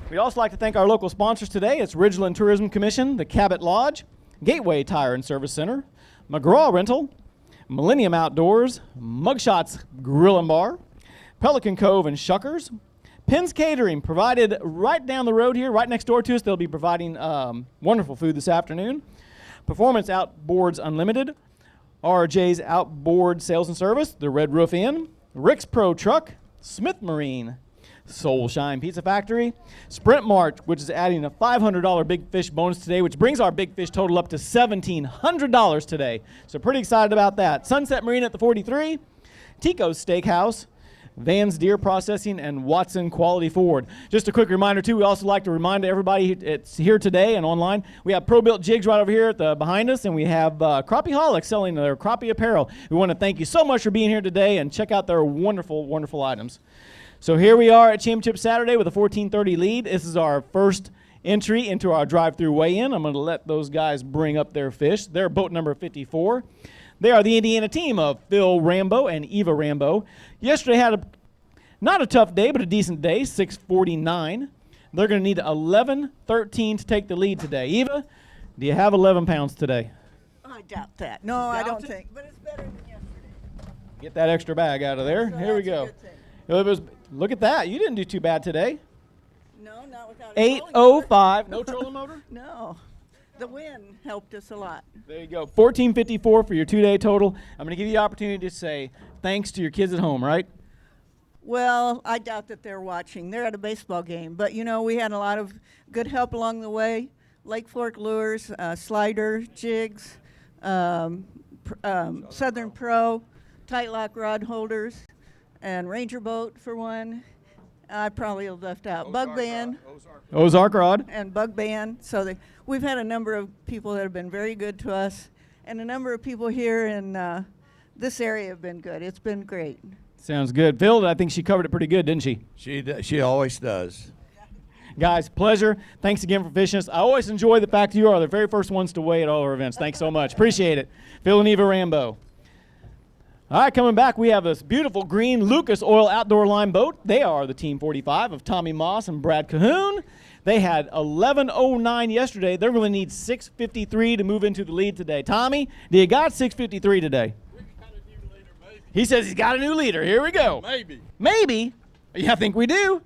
We'd also like to thank our local sponsors today. It's Ridgeland Tourism Commission, the Cabot Lodge, Gateway Tire and Service Center, McGraw Rental, Millennium Outdoors, Mugshots Grill and Bar, Pelican Cove and Shuckers, Penn's Catering, provided right down the road here, right next door to us. They'll be providing wonderful food this afternoon. Performance Outboards Unlimited, RJ's Outboard Sales and Service, the Red Roof Inn, Rick's Pro Truck, Smith Marine, Soul Shine Pizza Factory, Sprint March, which is adding a $500 big fish bonus today, which brings our big fish total up to $1,700 today. So pretty excited about that. Sunset Marine at the 43, Tico's Steakhouse, Vans Deer Processing, and Watson Quality Ford. Just a quick reminder, too, we also like to remind everybody it's here today and online. We have Pro-Built Jigs right over here behind us, and we have Crappie-holics selling their Crappie apparel. We want to thank you so much for being here today and check out their wonderful, wonderful items. So here we are at Championship Saturday with a 14:30 lead. This is our first entry into our drive-through weigh-in. I'm going to let those guys bring up their fish. They're boat number 54. They are the Indiana team of Phil Rambo and Eva Rambo. Yesterday had not a tough day, but a decent day, 649. They're going to need 11-13 to take the lead today. Eva, do you have 11 pounds today? I doubt that. No, I don't think. But it's better than yesterday. Get that extra bag out of there. So Here we go. Look at that. You didn't do too bad today. No, not without 805. No trolling motor? No. The wind helped us a lot. There you go. 1454 for your 2-day total. I'm going to give you the opportunity to say thanks to your kids at home, right? Well, I doubt that they're watching. They're at a baseball game. But, you know, we had a lot of good help along the way. Lake Fork Lures, Slider, Jigs, Southern Pro, Tight Lock Rod Holders, and Ranger Boat for one. I probably have left out Bug Band. Ozark Rod. And Bug Band. So we've had a number of people that have been very good to us. And a number of people here in this area have been good. It's been great. Sounds good. Phil, I think she covered it pretty good, didn't she? She always does. Guys, pleasure. Thanks again for fishing us. I always enjoy the fact that you are the very first ones to weigh at all our events. Thanks so much. Appreciate it. Phil and Eva Rambo. All right, coming back, we have this beautiful green Lucas Oil Outdoor Line boat. They are the Team 45 of Tommy Moss and Brad Cahoon. They had 11:09 yesterday. They're going to need 6:53 to move into the lead today. Tommy, do you got 6:53 today? He says he's got a new leader. Here we go. Maybe. Maybe? Yeah, I think we do.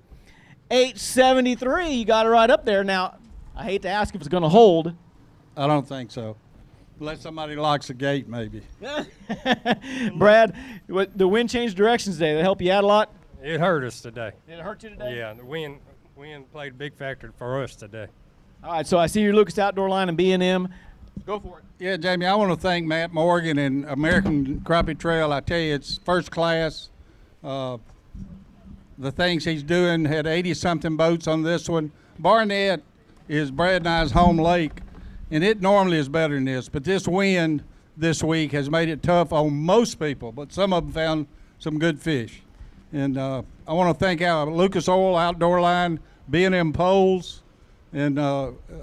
873, you got it right up there. Now, I hate to ask if it's going to hold. I don't think so. Unless somebody locks the gate, maybe. Brad, the wind changed directions today. Did that help you out a lot? It hurt us today. Did it hurt you today? Yeah, the wind played a big factor for us today. All right, so I see your Lucas Outdoor Line and B&M. Go for it. Yeah, Jamie, I want to thank Matt Morgan and American Crappie Trail. I tell you, it's first class. The things he's doing, had 80-something boats on this one. Barnett is Brad and I's home lake, and it normally is better than this. But this wind this week has made it tough on most people, but some of them found some good fish. And I want to thank our Lucas Oil Outdoor Line, B&M Poles, and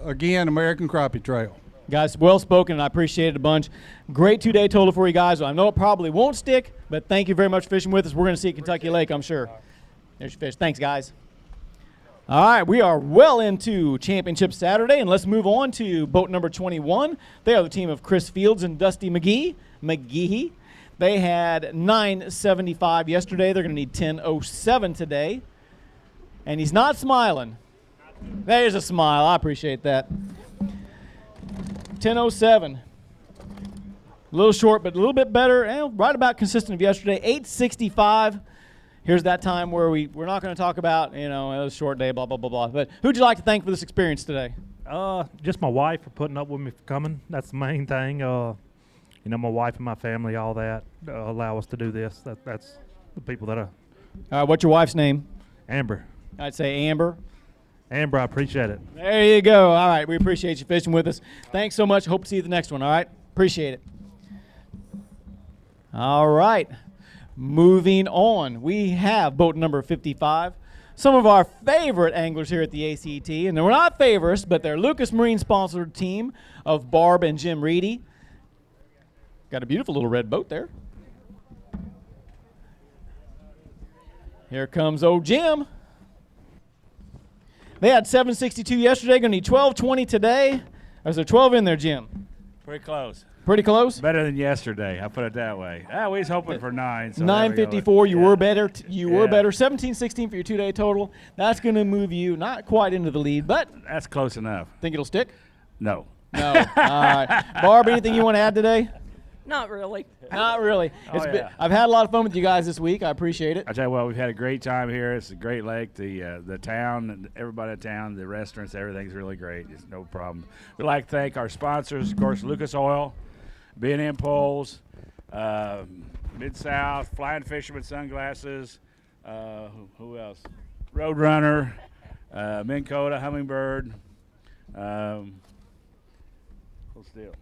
again, American Crappie Trail. Guys, well spoken, and I appreciate it a bunch. Great 2-day total for you guys. I know it probably won't stick, but thank you very much for fishing with us. We're going to see you at Kentucky Lake, I'm sure. There's your fish. Thanks, guys. All right, we are well into Championship Saturday, and let's move on to boat number 21. They are the team of Chris Fields and Dusty McGehee. They had 975 yesterday. They're going to need 1007 today. And he's not smiling. There's a smile. I appreciate that. 1007. A little short, but a little bit better. Right about consistent of yesterday. 865. Here's that time where we're not going to talk about, it was a short day, blah, blah, blah, blah. But who'd you like to thank for this experience today? Just my wife for putting up with me for coming. That's the main thing. My wife and my family, all that, allow us to do this. That's the people that what's your wife's name? Amber. I'd say Amber. Amber, I appreciate it. There you go. All right, we appreciate you fishing with us. Thanks so much. Hope to see you at the next one, all right? Appreciate it. All right. Moving on, we have boat number 55. Some of our favorite anglers here at the ACT, and they're not favorites, but they're Lucas Marine sponsored team of Barb and Jim Reedy. Got a beautiful little red boat there. Here comes old Jim. They had 762 yesterday, going to need 1220 today. Is there 12 in there, Jim? Pretty close. Pretty close? Better than yesterday, I'll put it that way. We was hoping for 9. So 954, you were better. You were better. 1716 for your 2-day total. That's going to move you not quite into the lead, but that's close enough. Think it'll stick? No. No. All right. Barb, anything you want to add today? Not really. Not really. I've had a lot of fun with you guys this week. I appreciate it. I tell you what, we've had a great time here. It's a great lake. The town, and everybody in town, the restaurants, everything's really great. It's no problem. We'd like to thank our sponsors, of course, Lucas Oil, B&M Poles, Mid-South, Flying Fisherman Sunglasses, Who else? Roadrunner, Minn Kota, Hummingbird. Hold still.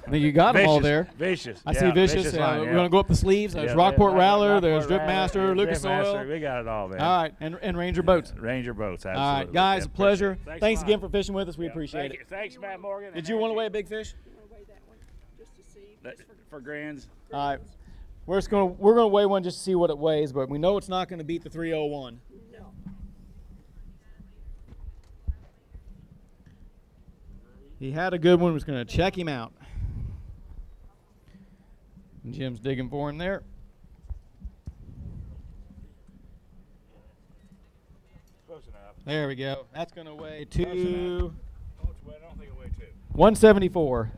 I think you got them all there. Vicious. I see Vicious. We're going to go up the sleeves. There's Rockport Rattler. There's Dripmaster, Lucas Oil. We got it all, man. All right, and Ranger Boats. Ranger Boats, absolutely. All right, guys, Yeah, pleasure. appreciate it. Thanks again for fishing with us. We appreciate it. Thanks, Matt Morgan. Did you want to weigh a big fish? For grands? All right. We're gonna weigh one just to see what it weighs, but we know it's not going to beat the 301. No. He had a good one. Was going to check him out. And Jim's digging for him there. Close enough. There we go. That's going to weigh I don't think it'll weigh 2. 174.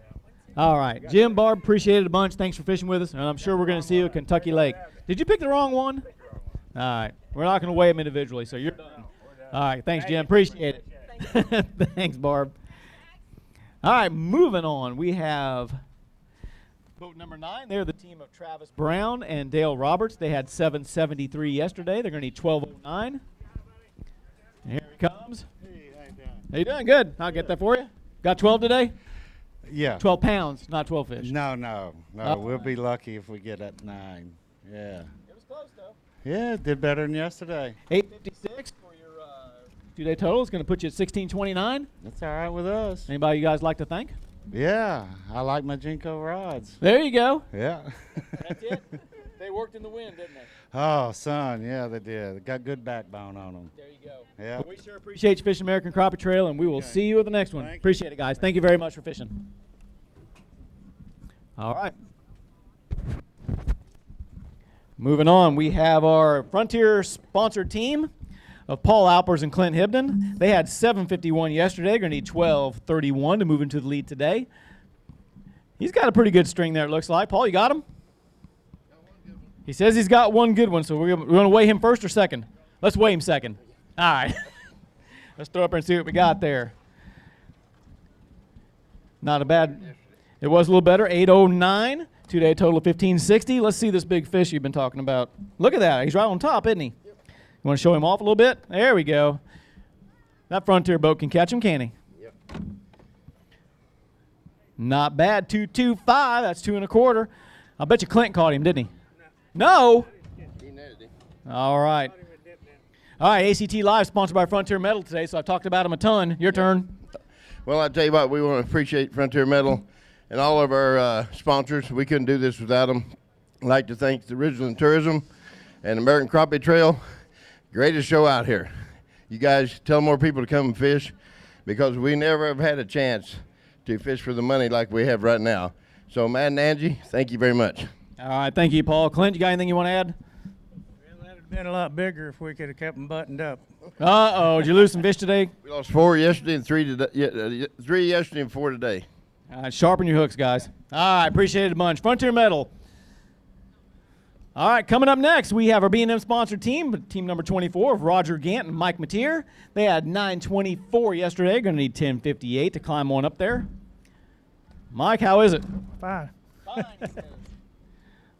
All right. Jim, Barb, appreciate it a bunch. Thanks for fishing with us. And I'm sure we're going to see you at Kentucky Lake. Did you pick the wrong one? All right. We're not going to weigh them individually, so you're done. All right. Thanks, Jim. Appreciate it. Thanks, Barb. All right. Moving on. We have boat number 9. They're the team of Travis Brown and Dale Roberts. They had 773 yesterday. They're going to need 1209. Here he comes. Hey, how you doing? How you doing? Good. I'll get that for you. Got 12 today? Yeah. 12 pounds, not 12 fish. No. We'll be lucky if we get at 9. Yeah. It was close, though. Yeah, did better than yesterday. 856 for your 2-day total. It's going to put you at 1629. That's all right with us. Anybody you guys like to thank? Yeah, I like my Jinko rods. There you go. Yeah. That's it. They worked in the wind, didn't they? Oh, son, yeah, they did. They got good backbone on them. There you go. Yeah. Well, we sure appreciate you fishing American Crappie Trail, and we will see you at the next one. Appreciate it, guys. Thank you very much for fishing. All right. Moving on, we have our Frontier sponsored team of Paul Alpers and Clint Hibden. They had 751 yesterday. Going to need 1231 to move into the lead today. He's got a pretty good string there, it looks like. Paul, you got him? He says he's got one good one, so we're going to weigh him first or second? Let's weigh him second. All right. Let's throw up there and see what we got there. Not a bad. It was a little better. 809. 2-day total of 1560. Let's see this big fish you've been talking about. Look at that. He's right on top, isn't he? You want to show him off a little bit? There we go. That Frontier boat can catch him, can he? Yep. Not bad. 225. That's 2 1/4. I bet you Clint caught him, didn't he? No? He netted him. All right. All right, ACT Live sponsored by Frontier Metal today, so I've talked about him a ton. Your turn. Well, I tell you what, we want to appreciate Frontier Metal and all of our sponsors. We couldn't do this without them. I'd like to thank the Ridgeland Tourism and American Crappie Trail. Greatest show out here. You guys tell more people to come and fish because we never have had a chance to fish for the money like we have right now. So, Matt and Angie, thank you very much. All right, thank you, Paul. Clint, you got anything you want to add? Well, that would have been a lot bigger if we could have kept them buttoned up. Uh-oh, did you lose some fish today? We lost 4 yesterday and 3 today. 3 yesterday and 4 today. All right, sharpen your hooks, guys. All right, appreciate it a bunch. Frontier Metal. All right, coming up next, we have our B&M sponsored team, team number 24 of Roger Gant and Mike Mateer. They had 924 yesterday. Going to need 1058 to climb on up there. Mike, how is it? Fine. Fine.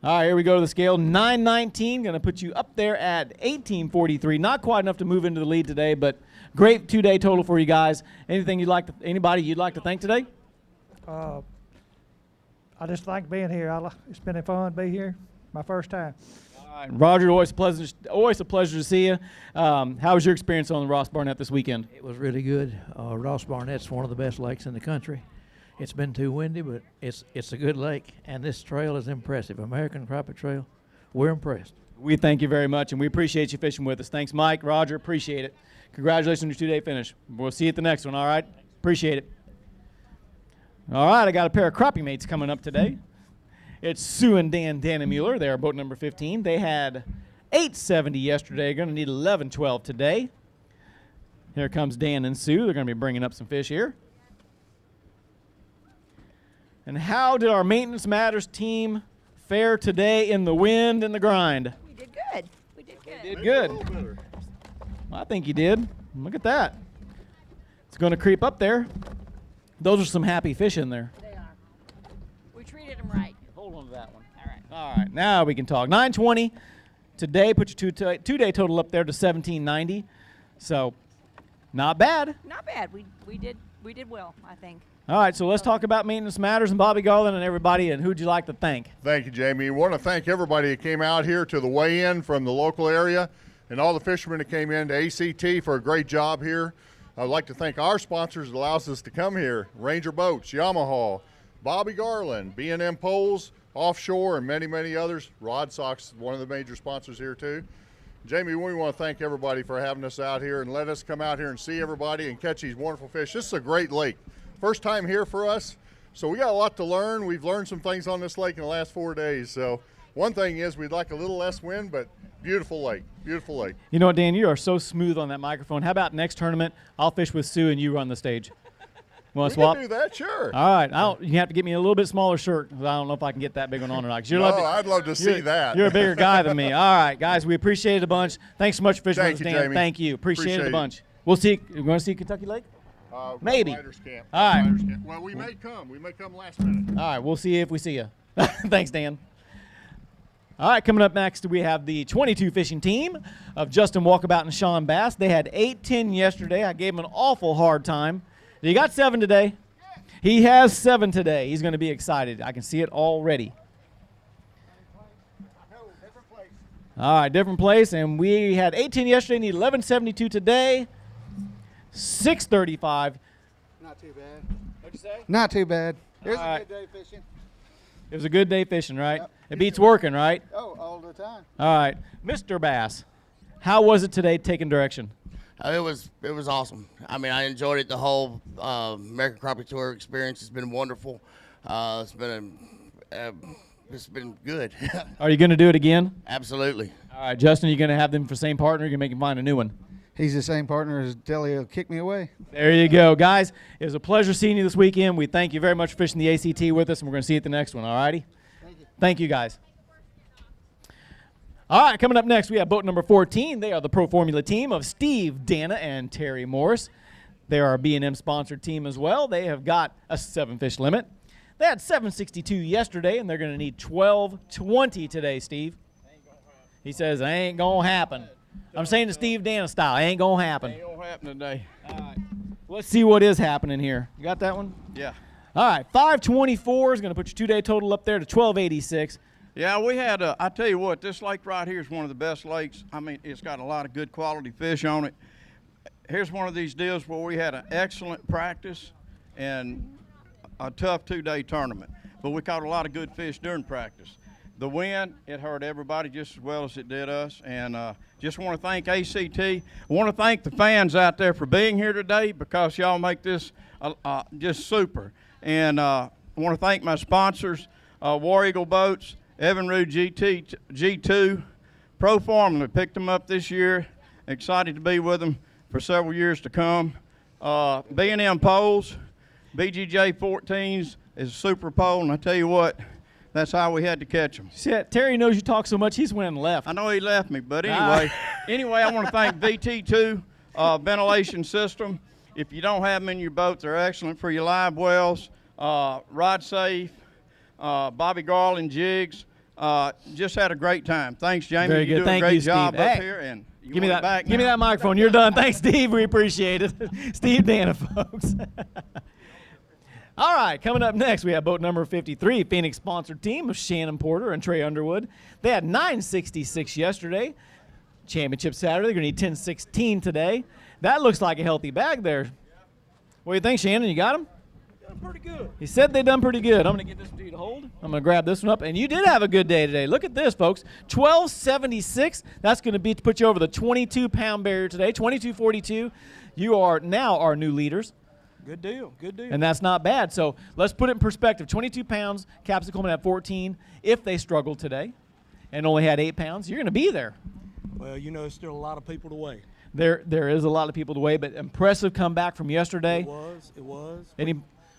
All right, here we go to the scale. 919, going to put you up there at 1843. Not quite enough to move into the lead today, but great 2-day total for you guys. Anybody you'd like to thank today? I just like being here. It's been fun to be here. My first time. All right, Roger, always a pleasure to see you. How was your experience on the Ross Barnett this weekend? It was really good. Ross Barnett's one of the best lakes in the country. It's been too windy, but it's a good lake, and this trail is impressive. American Crappie Trail, we're impressed. We thank you very much, and we appreciate you fishing with us. Thanks, Mike, Roger, appreciate it. Congratulations on your 2-day finish. We'll see you at the next one, all right? Appreciate it. All right, I got a pair of crappie mates coming up today. It's Sue and Dan Dannemuller. They are boat number 15. They had 870 yesterday. Going to need 1112 today. Here comes Dan and Sue. They're going to be bringing up some fish here. And how did our Maintenance Matters team fare today in the wind and the grind? We did good. We did good. Did good. Well, I think you did. Look at that. It's going to creep up there. Those are some happy fish in there. They are. We treated them right. Hold on to that one. All right. All right, now we can talk. 920. today. Put your two-day total up there to 1790. So, not bad. Not bad. We did well, I think. All right, so let's talk about maintenance matters and Bobby Garland and everybody, and who'd you like to thank? Thank you, Jamie. We want to thank everybody that came out here to the weigh-in from the local area and all the fishermen that came in to ACT for a great job here. I'd like to thank our sponsors that allows us to come here, Ranger Boats, Yamaha, Bobby Garland, B&M Poles, Offshore, and many, many others. Rod Sox, one of the major sponsors here too. Jamie, we want to thank everybody for having us out here and let us come out here and see everybody and catch these wonderful fish. This is a great lake. First time here for us, so we got a lot to learn. We've learned some things on this lake in the last 4 days. So one thing is we'd like a little less wind, but beautiful lake, beautiful lake. You know what, Dan, you are so smooth on that microphone. How about next tournament, I'll fish with Sue and you run the stage? Want to swap? We can do that, sure. All right, you have to get me a little bit smaller shirt because I don't know if I can get that big one on or not. I'd love to see that. You're a bigger guy than me. All right, guys, we appreciate it a bunch. Thanks so much for fishing with us, Thank you, Dan. Jamie. Thank you. Appreciate it a bunch. We'll see. You want to see Kentucky Lake? Maybe. Riders Camp. All right. Riders Camp. Well, we may come. We may come last minute. All right, we'll see if we see you. Thanks, Dan. All right, coming up next, we have the 22 fishing team of Justin Walkabout and Sean Bass. They had 8-10 yesterday. I gave them an awful hard time. You got 7 today. He has 7 today. He's going to be excited. I can see it already. All right, different place. And we had 18 yesterday, need 1172 today. 635. Not too bad. What'd you say? Not too bad. It was All a good day fishing. It was a good day fishing, right? Yep. It beats working, right? Oh, all the time. All right. Mr. Bass, how was it today taking direction? It was awesome. I mean, I enjoyed it. The whole American Crappie Tour experience has been wonderful. It's been good. Are you going to do it again? Absolutely. All right, Justin, you going to have them for the same partner? Or you going to make him find a new one? He's the same partner as Telly will kick me away. There you go. Guys, it was a pleasure seeing you this weekend. We thank you very much for fishing the ACT with us, and we're going to see you at the next one, all righty? Thank you, guys. All right, coming up next, we have boat number 14. They are the Pro Formula team of Steve, Dana, and Terry Morris. They are a B&M sponsored team as well. They have got a 7-fish limit. They had 762 yesterday, and they're going to need 1220 today, Steve. He says, it ain't going to happen. I'm saying the Steve Dana style. It ain't going to happen. Ain't going to happen today. All right. Let's see what is happening here. You got that one? Yeah. All right. 524 is going to put your 2-day total up there to 1286. Yeah, we had I tell you what, this lake right here is one of the best lakes. I mean, it's got a lot of good quality fish on it. Here's one of these deals where we had an excellent practice and a tough 2-day tournament. But we caught a lot of good fish during practice. The wind, it hurt everybody just as well as it did us. And just want to thank ACT. I want to thank the fans out there for being here today because y'all make this just super. And I want to thank my sponsors, War Eagle Boats, Evinrude G2, Pro Formula. Picked them up this year. Excited to be with them for several years to come. B&M Poles, BGJ 14s is a super pole. And I tell you what, that's how we had to catch them. Shit, Terry knows you talk so much, he's went and left. I know he left me, but anyway. Anyway, I want to thank VT2 ventilation system. If you don't have them in your boat, they're excellent for your live wells. Rod Safe, Bobby Garland jigs. Just had a great time. Thanks, Jamie. Very good. You do Thank a great you, job Steve. up Hey, here. And you give me want that. it back Give me now? that microphone. You're done. Thanks, Steve. We appreciate it. Steve Dana, folks. All right, coming up next, we have boat number 53, Phoenix-sponsored team of Shannon Porter and Trey Underwood. They had 966 yesterday. Championship Saturday. They're going to need 1016 today. That looks like a healthy bag there. What do you think, Shannon? You got them? Done pretty good. He said they done pretty good. I'm going to get this one to you to hold. I'm going to grab this one up. And you did have a good day today. Look at this, folks. 1276. That's going to put you over the 22-pound barrier today. 2242. You are now our new leaders. Good deal. Good deal. And that's not bad. So let's put it in perspective. 22 pounds, Captain Coleman had 14. If they struggled today and only had 8 pounds, you're going to be there. Well, you know, there's still a lot of people to weigh. There is a lot of people to weigh, but impressive comeback from yesterday. It was.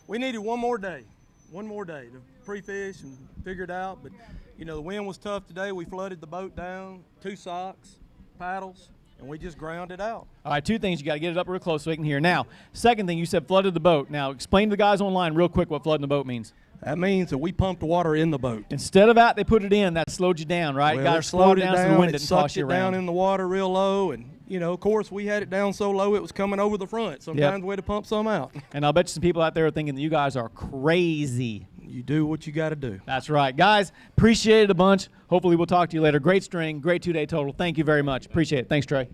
We needed one more day to pre-fish and figure it out. But, you know, the wind was tough today. We flooded the boat down, 2 socks, paddles, and we just ground it out. All right, 2 things. You got to get it up real close so they can hear. Now, second thing, you said flooded the boat. Now, explain to the guys online real quick what flooding the boat means. That means that we pumped water in the boat. Instead of out, they put it in. That slowed you down, right? Well, Got it her slowed down so the wind it didn't toss sucked you it down around. in the water real low, and of course, we had it down so low it was coming over the front. Sometimes we had to pump some out. And I'll bet you some people out there are thinking that you guys are crazy. You do what you got to do. That's right. Guys, appreciate it a bunch. Hopefully we'll talk to you later. Great string, great 2-day total. Thank you very much. Appreciate it. Thanks, Trey.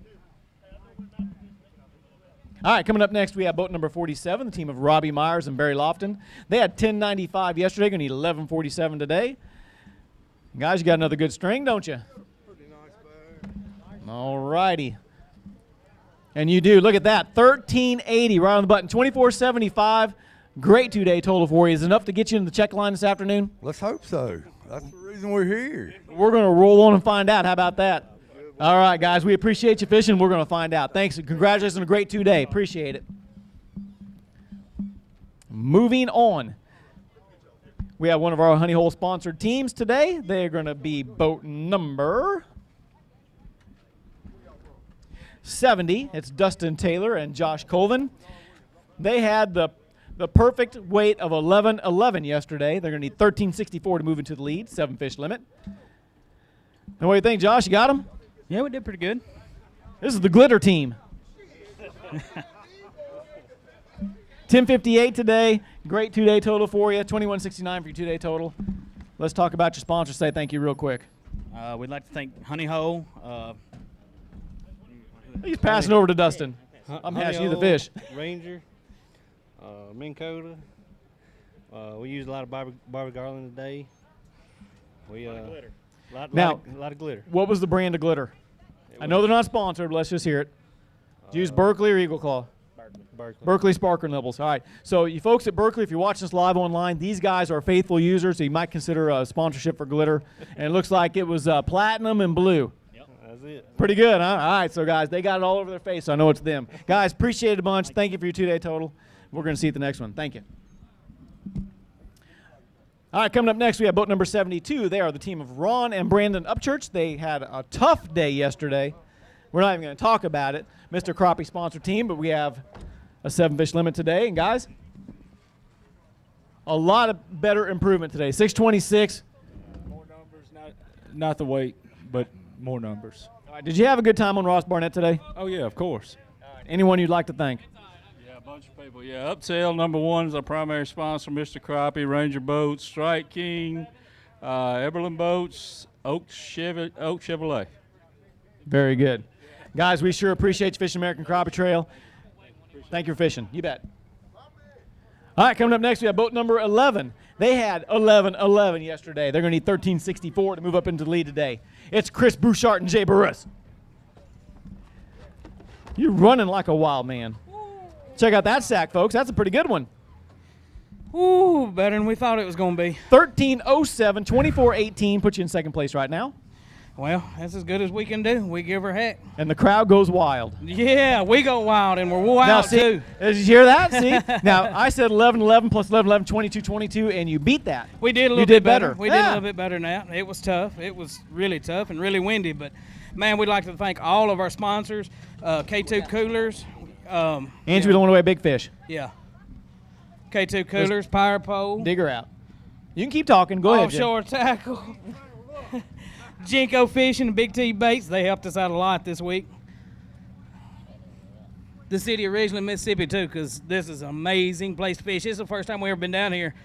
All right, coming up next, we have boat number 47, the team of Robbie Myers and Barry Lofton. They had 1095 yesterday, going to need 1147 today. Guys, you got another good string, don't you? Pretty nice bag. All righty. And you do. Look at that. 1380 right on the button. 2475. Great 2-day total for you. Is it enough to get you in the check line this afternoon? Let's hope so. That's the reason we're here. We're going to roll on and find out. How about that? All right, guys. We appreciate you fishing. We're going to find out. Thanks. Congratulations on a great 2-day. Appreciate it. Moving on. We have one of our Honey Hole sponsored teams today. They're going to be boat number 70. It's Dustin Taylor and Josh Colvin. They had the perfect weight of 1111 yesterday. They're going to need 1364 to move into the lead, 7-fish limit. And what do you think, Josh? You got them? Yeah, we did pretty good. This is the glitter team. 1058 today. Great 2-day total for you. 2169 for your 2-day total. Let's talk about your sponsors. Say thank you real quick. We'd like to thank Honey Hole. He's passing over to Dustin. I'm passing you the fish. Ranger, Minn Kota. We used a lot of Barbie Garland today. We a lot of glitter. What was the brand of glitter? I know they're not sponsored, but let's just hear it. Did you use Berkeley or Eagle Claw? Berkeley Sparkling Nibbles. All right. So you folks at Berkeley, if you're watching this live online, these guys are faithful users, so you might consider a sponsorship for glitter. And it looks like it was platinum and blue. Yep, that's it. Pretty good, huh? All right, so guys, they got it all over their face, so I know it's them. Guys, appreciate it a bunch. Thank you for your 2-day total. We're going to see you at the next one. Thank you. All right, coming up next, we have boat number 72. They are the team of Ron and Brandon Upchurch. They had a tough day yesterday. We're not even going to talk about it. Mr. Crappie sponsored team, but we have a 7-fish limit today. And, guys, a lot of better improvement today. 626. More numbers, not the weight, but more numbers. All right, did you have a good time on Ross Barnett today? Oh, yeah, of course. All right, anyone you'd like to thank? Yeah, a bunch of people. Yeah, Upsell number 1 is our primary sponsor, Mr. Crappie, Ranger Boats, Strike King, Eberlin Boats, Oak Chevrolet. Very good. Guys, we sure appreciate you fishing American Crappie Trail. Thank you for fishing. You bet. All right, coming up next, we have boat number 11. They had 1111 yesterday. They're going to need 1364 to move up into the lead today. It's Chris Bouchard and Jay Burris. You're running like a wild man. Check out that sack, folks. That's a pretty good one. Ooh, better than we thought it was going to be. 1307, 2418, put you in second place right now. Well, that's as good as we can do. We give her heck. And the crowd goes wild. Yeah, we go wild, and we're wild, too. Did you hear that? See? Now, I said 1111 plus 1111, 2222, and you beat that. We did a little you bit did better. We did a little bit better than that. It was tough. It was really tough and really windy. But, man, we'd like to thank all of our sponsors, K2 Coolers. Andrew, we don't want to weigh big fish. Yeah. K2 Coolers, Power Pole. Dig her out. You can keep talking. Go ahead, Jim. Offshore Tackle. Jinko Fishing and Big T Baits, they helped us out a lot this week. The city of Ridgeland, Mississippi, too, because this is an amazing place to fish. This is the first time we've ever been down here,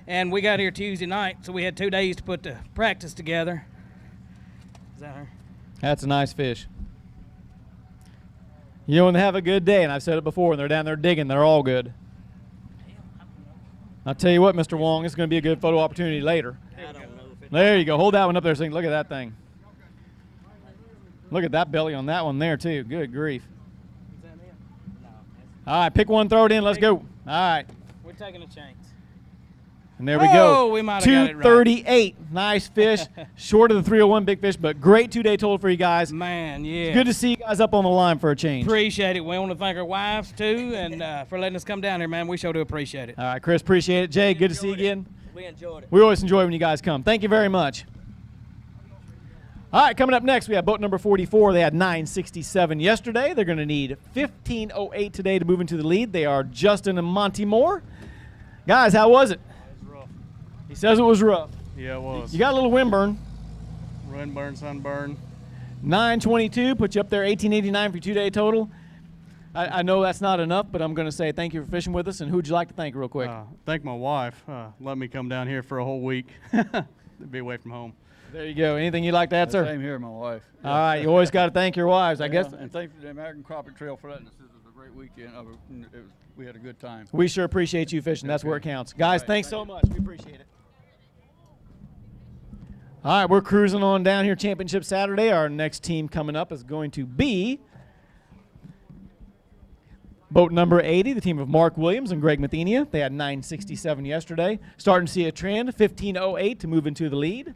and we got here Tuesday night, so we had 2 days to put the practice together. Is that her? That's a nice fish. You know, when they have a good day, and I've said it before, and they're down there digging, they're all good. I'll tell you what, Mr. Wong, it's going to be a good photo opportunity later. There you go. Hold that one up there. Look at that thing. Look at that belly on that one there, too. Good grief. All right, pick one, throw it in. Let's go. All right. We're taking a chance. And there we go. Oh, we might have got it right. 238. Nice fish. Short of the 301 big fish, but great 2-day total for you guys. Man, yeah. Good to see you guys up on the line for a change. Appreciate it. We want to thank our wives, too, and for letting us come down here, man. We sure do appreciate it. All right, Chris, appreciate it. Jay, good to see you again. We enjoyed it. We always enjoy when you guys come. Thank you very much. All right, coming up next, we have boat number 44. They had 967 yesterday. They're going to need 1508 today to move into the lead. They are Justin and Monty Moore. Guys, how was it? says it was rough. Yeah, it was. You got a little windburn. Windburn, sunburn. 922 put you up there, 1889 for your 2-day total. I know that's not enough, but I'm going to say thank you for fishing with us. And who would you like to thank real quick? Thank my wife. Let me come down here for a whole week. To be away from home. There you go. Anything you'd like to add, sir? Same here, my wife. All right, you always got to thank your wives, I guess. And thank the American Crappie Trail for letting us. This was a great weekend. We had a good time. We sure appreciate you fishing. That's where it counts. Guys, thanks so much. We appreciate it. All right, we're cruising on down here, Championship Saturday. Our next team coming up is going to be boat number 80, the team of Mark Williams and Greg Mathenia. They had 967 yesterday. Starting to see a trend, 1508 to move into the lead.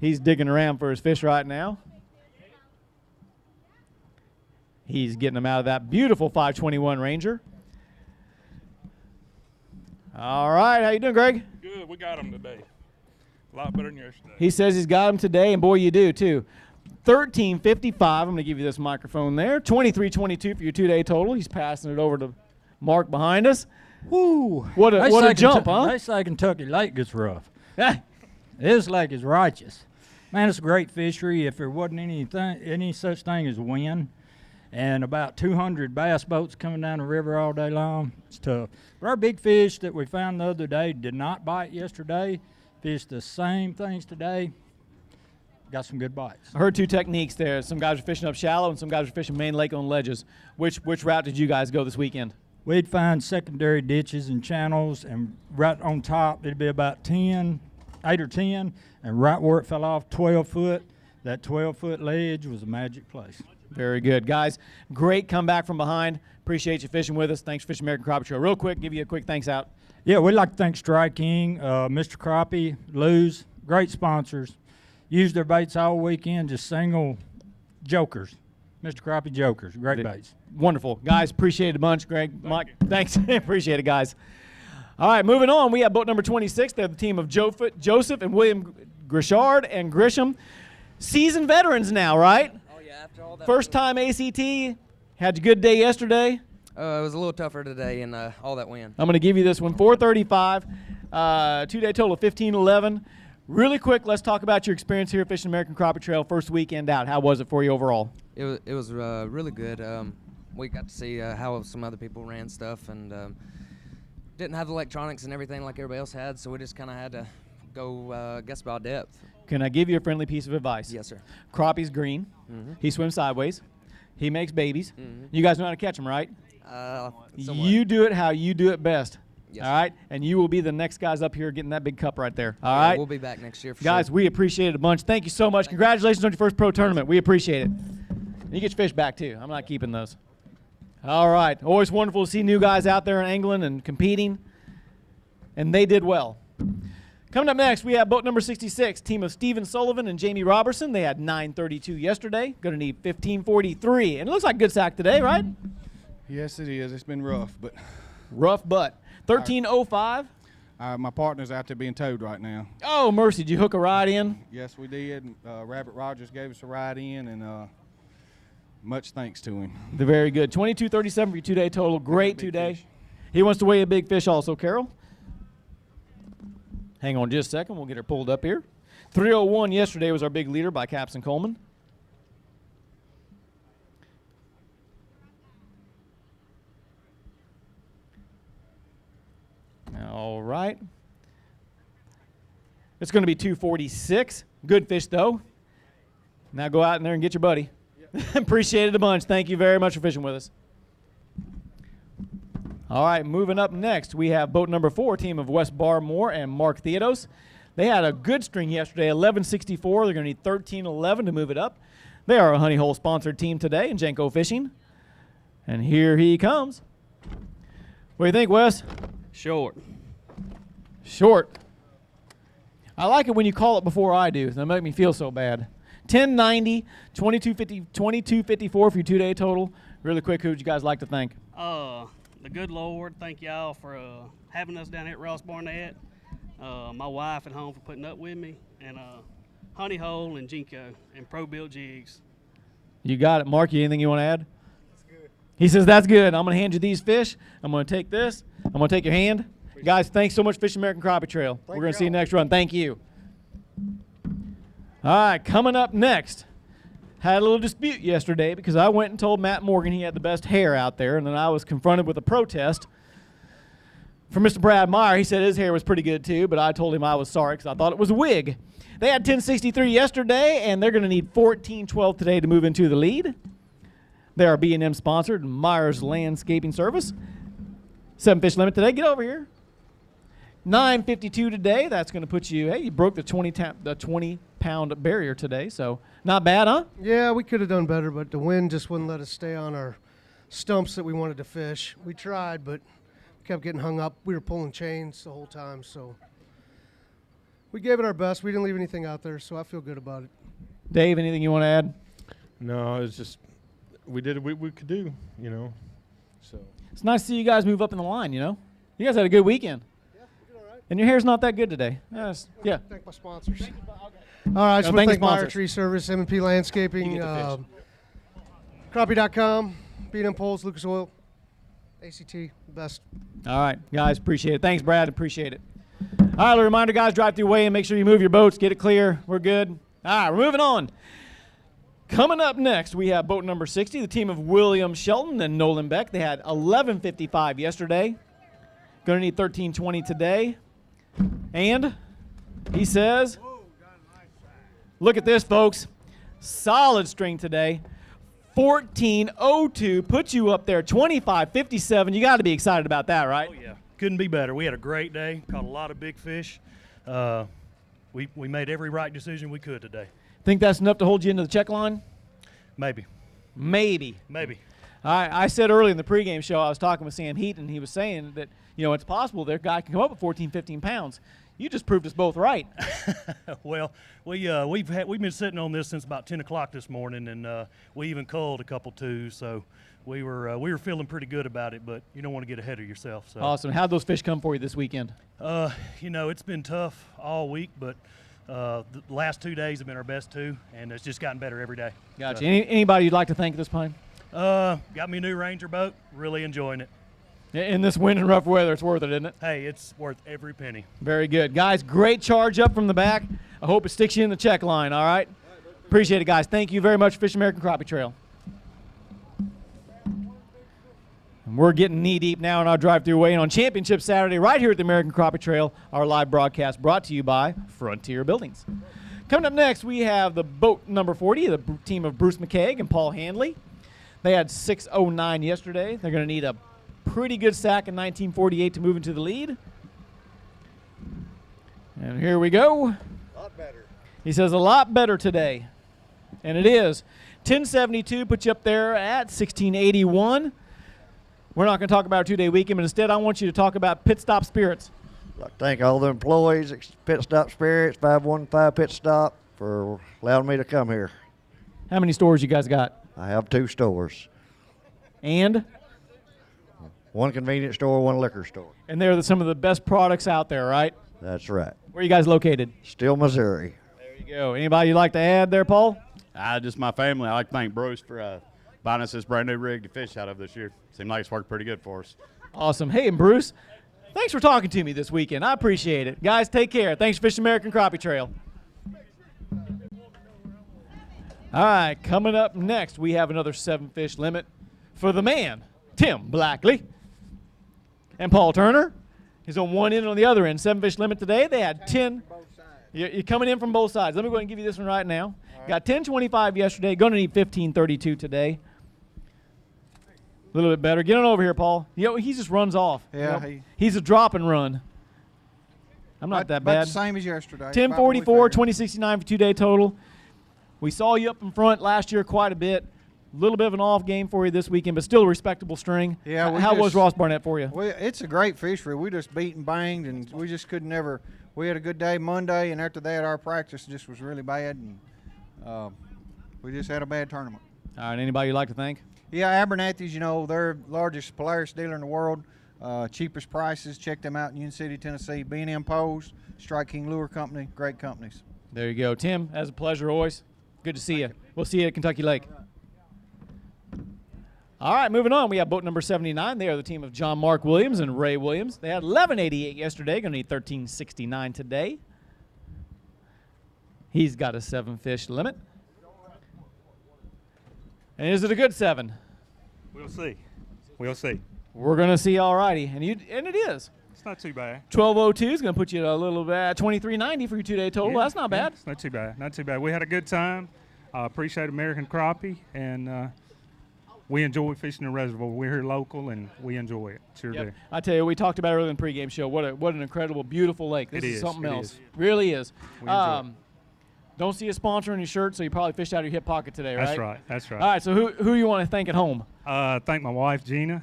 He's digging around for his fish right now. He's getting them out of that beautiful 521 Ranger. All right, how you doing, Greg? Good, we got them today. A lot better than yesterday. He says he's got them today, and boy, you do, too. 1355, I'm going to give you this microphone there. 2322 for your 2-day total. He's passing it over to Mark behind us. Woo! What a jump, huh? They say Kentucky Lake gets rough. This lake is righteous. Man, it's a great fishery. If there wasn't any such thing as wind and about 200 bass boats coming down the river all day long, it's tough. But our big fish that we found the other day did not bite yesterday. Fished the same things today. Got some good bites. I heard two techniques there. Some guys are fishing up shallow and some guys are fishing main lake on ledges. Which route did you guys go this weekend? We'd find secondary ditches and channels, and right on top it'd be about 8 or 10, and right where it fell off, 12 foot, that 12-foot ledge was a magic place. Very good. Guys, great comeback from behind. Appreciate you fishing with us. Thanks for fishing American Crappie Trail. Real quick, give you a quick thanks out. Yeah, we'd like to thank Strike King, Mr. Crappie, Lou's, great sponsors. Used their baits all weekend, just single jokers. Mr. Crappie jokers, great baits. Wonderful. Guys, appreciate it a bunch. Greg, Mike, thanks. Appreciate it, guys. All right, moving on. We have boat number 26. They're the team of Joseph and William Grishard and Grisham. Seasoned veterans now, right? Oh, yeah, after all that. First time ACT. Had a good day yesterday. It was a little tougher today and all that wind. I'm going to give you this one, 435, 2-day total of 1511. Really quick, let's talk about your experience here fishing American Crappie Trail first weekend out. How was it for you overall? It was really good. We got to see how some other people ran stuff and didn't have the electronics and everything like everybody else had, so we just kind of had to go guess about depth. Can I give you a friendly piece of advice? Yes, sir. Crappie's green. He swims sideways. He makes babies. You guys know how to catch them, right? You do it how you do it best. Yes. All right? And you will be the next guys up here getting that big cup right there. All right? We'll be back next year for guys, sure. we appreciate it a bunch. Thank you so much. Congratulations on your first pro tournament. We appreciate it. You get your fish back, too. I'm not keeping those. All right. Always wonderful to see new guys out there in angling and competing. And they did well. Coming up next, we have boat number 66, team of Stephen Sullivan and Jamie Robertson. They had 932 yesterday. Going to need 1543. And it looks like a good sack today, right? Yes, it is. It's been rough, but rough, but 1305. My partner's out there being towed right now. Oh, mercy. Did you hook a ride in? Yes, we did. Rabbit Rogers gave us a ride in, and much thanks to him. They're very good. 2237 for your 2-day total. Great 2-day. He wants to weigh a big fish also, Carol. Hang on just a second. We'll get her pulled up here. 301 yesterday was our big leader by Capson Coleman. All right. It's going to be 246. Good fish, though. Now go out in there and get your buddy. Yep. Appreciate it a bunch. Thank you very much for fishing with us. All right, moving up next, we have boat number 4, team of Wes Barmore and Mark Theodos. They had a good string yesterday, 1164. They're going to need 1311 to move it up. They are a Honey Hole sponsored team today in Jenko Fishing. And here he comes. What do you think, Wes? Short. Short. I like it when you call it before I do. That'll make me feel so bad. 1090, 2254 for your 2-day total. Really quick, who would you guys like to thank? The good Lord, thank y'all for having us down here at Ross Barnett. My wife at home for putting up with me, and Honey Hole and Jinko and Pro Built Jigs. You got it. Mark, anything you want to add? That's good. He says, that's good. I'm going to hand you these fish. I'm going to take this. I'm going to take your hand. Guys, thanks so much, Fish American Crappie Trail. We're going to see you next run. Thank you. All right, coming up next. Had a little dispute yesterday because I went and told Matt Morgan he had the best hair out there, and then I was confronted with a protest from Mr. Brad Meyer. He said his hair was pretty good too, but I told him I was sorry because I thought it was a wig. They had 1063 yesterday, and they're going to need 1412 today to move into the lead. They are B&M sponsored, Myers Landscaping Service. 7 fish limit today. Get over here. 952 today. That's going to put you, hey, you broke the 20-pound barrier today, so not bad, huh? Yeah, we could have done better, but the wind just wouldn't let us stay on our stumps that we wanted to fish. We tried, but kept getting hung up. We were pulling chains the whole time, so we gave it our best. We didn't leave anything out there, so I feel good about it. Dave, anything you want to add? No, it's just we did what we could do, you know. So it's nice to see you guys move up in the line, you know. You guys had a good weekend. Yeah, we did all right. And your hair's not that good today. Yes. Yeah. Thank my sponsors. All right, I just want to thank Meyer Tree Service, M&P Landscaping, Crappie.com, B&M Poles, Lucas Oil, ACT, best. All right, guys, appreciate it. Thanks, Brad, appreciate it. All right, a reminder, guys, drive through way and make sure you move your boats, get it clear. We're good. All right, we're moving on. Coming up next, we have boat number 60, the team of William Shelton and Nolan Beck. They had 1155 yesterday. Going to need 1320 today. And he says, look at this, folks. Solid string today. 1402 puts you up there, 2557. You got to be excited about that, right? Oh, yeah. Couldn't be better. We had a great day, caught a lot of big fish. We made every right decision we could today. Think that's enough to hold you into the check line? Maybe. Maybe. Maybe. I said early in the pregame show, I was talking with Sam Heaton, and he was saying that, you know, it's possible their guy can come up with 14, 15 pounds. You just proved us both right. Well, we've been sitting on this since about 10 o'clock this morning, and we even culled a couple too. So we were feeling pretty good about it, but you don't want to get ahead of yourself. So. Awesome. How'd those fish come for you this weekend? You know, it's been tough all week, but the last 2 days have been our best two, and it's just gotten better every day. Gotcha. Anybody you'd like to thank at this point? Got me a new Ranger boat. Really enjoying it. In this wind and rough weather, it's worth it, isn't it? Hey, it's worth every penny. Very good. Guys, great charge up from the back. I hope it sticks you in the check line, all right? Appreciate it, guys. Thank you very much, Fish American Crappie Trail. And we're getting knee-deep now in our drive-through weigh-in on Championship Saturday right here at the American Crappie Trail. Our live broadcast brought to you by Frontier Buildings. Coming up next, we have the boat number 40, the team of Bruce McKeag and Paul Handley. They had 609 yesterday. They're going to need a pretty good sack in 1948 to move into the lead. And here we go. A lot better. He says a lot better today. And it is. 1072 puts you up there at 1681. We're not going to talk about our two-day weekend, but instead I want you to talk about Pit Stop Spirits. I'd like to thank all the employees at Pit Stop Spirits, 515 Pit Stop, for allowing me to come here. How many stores you guys got? I have 2 stores. And? 1 convenience store, 1 liquor store. And they're some of the best products out there, right? That's right. Where are you guys located? Still, Missouri. There you go. Anybody you'd like to add there, Paul? Just my family. I'd like to thank Bruce for buying us this brand new rig to fish out of this year. Seemed like it's worked pretty good for us. Awesome. Hey, and Bruce, thanks for talking to me this weekend. I appreciate it. Guys, take care. Thanks for Fish American Crappie Trail. All right, coming up next, we have another 7-fish limit for the man, Tim Blackley. And Paul Turner. He's on one end and on the other end. 7-fish limit today. They had 10. You're coming in from both sides. Let me go ahead and give you this one right now. Got 1025 yesterday. Going to need 1532 today. A little bit better. Get on over here, Paul. You know, he just runs off. Yeah. You know, he's a drop and run. I'm not that bad. About the same as yesterday. 1044, 2069 for 2-day total. We saw you up in front last year quite a bit. A little bit of an off game for you this weekend, but still a respectable string. Yeah. How was Ross Barnett for you? It's a great fishery. We just beat and banged, and we just could never. We had a good day Monday, and after that, our practice just was really bad, and we just had a bad tournament. All right. Anybody you'd like to thank? Yeah, Abernathy's, you know, they're largest Polaris dealer in the world. Cheapest prices. Check them out in Union City, Tennessee. B&M Poles, Strike King Lure Company, great companies. There you go. Tim, as a pleasure always. Good to see you. We'll see you at Kentucky Lake. All right, moving on. We have boat number 79. They are the team of John Mark Williams and Ray Williams. They had 1188 yesterday. Going to need 1369 today. He's got a 7-fish limit. And is it a good 7? We'll see. We'll see. We're going to see, all righty. And it is. It's not too bad. 1202 is going to put you at a little bit, 2390 for your 2-day total. Yeah, That's not bad. It's not too bad. Not too bad. We had a good time. Appreciate American Crappie, and we enjoy fishing the reservoir. We're here local, and we enjoy it. Sure do. I tell you, we talked about it earlier in the pregame show. What an incredible, beautiful lake. This is something else. Is. Really is. We enjoy it. Don't see a sponsor on your shirt, so you probably fished out of your hip pocket today, right? That's right. That's right. All right, so who you want to thank at home? Thank my wife, Gina.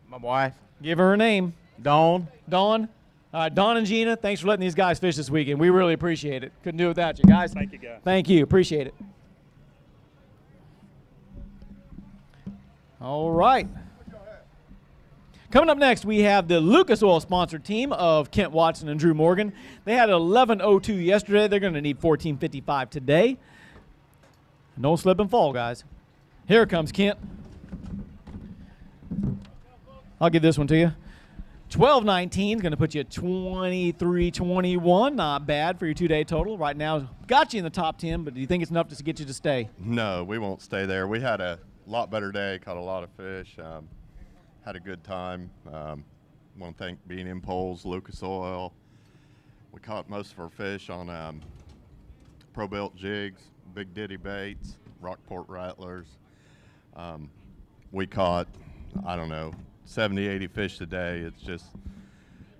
My wife. Give her a name. Dawn. Dawn. All right, Dawn and Gina, thanks for letting these guys fish this weekend. We really appreciate it. Couldn't do it without you guys. Thank you, guys. Thank you. Appreciate it. All right. Coming up next, we have the Lucas Oil sponsored team of Kent Watson and Drew Morgan. They had 11:02 yesterday. They're going to need 14:55 today. Don't slip and fall, guys. Here comes Kent. I'll give this one to you. 12:19 is going to put you at 23:21. Not bad for your 2-day total. Right now, got you in the top 10, but do you think it's enough to get you to stay? No, we won't stay there. We had a lot better day, caught a lot of fish, had a good time. Want to thank Bean Impulse, Lucas Oil. We caught most of our fish on pro-built jigs, Big Diddy baits, Rockport Rattlers. We caught, I don't know, 70, 80 fish today. It's just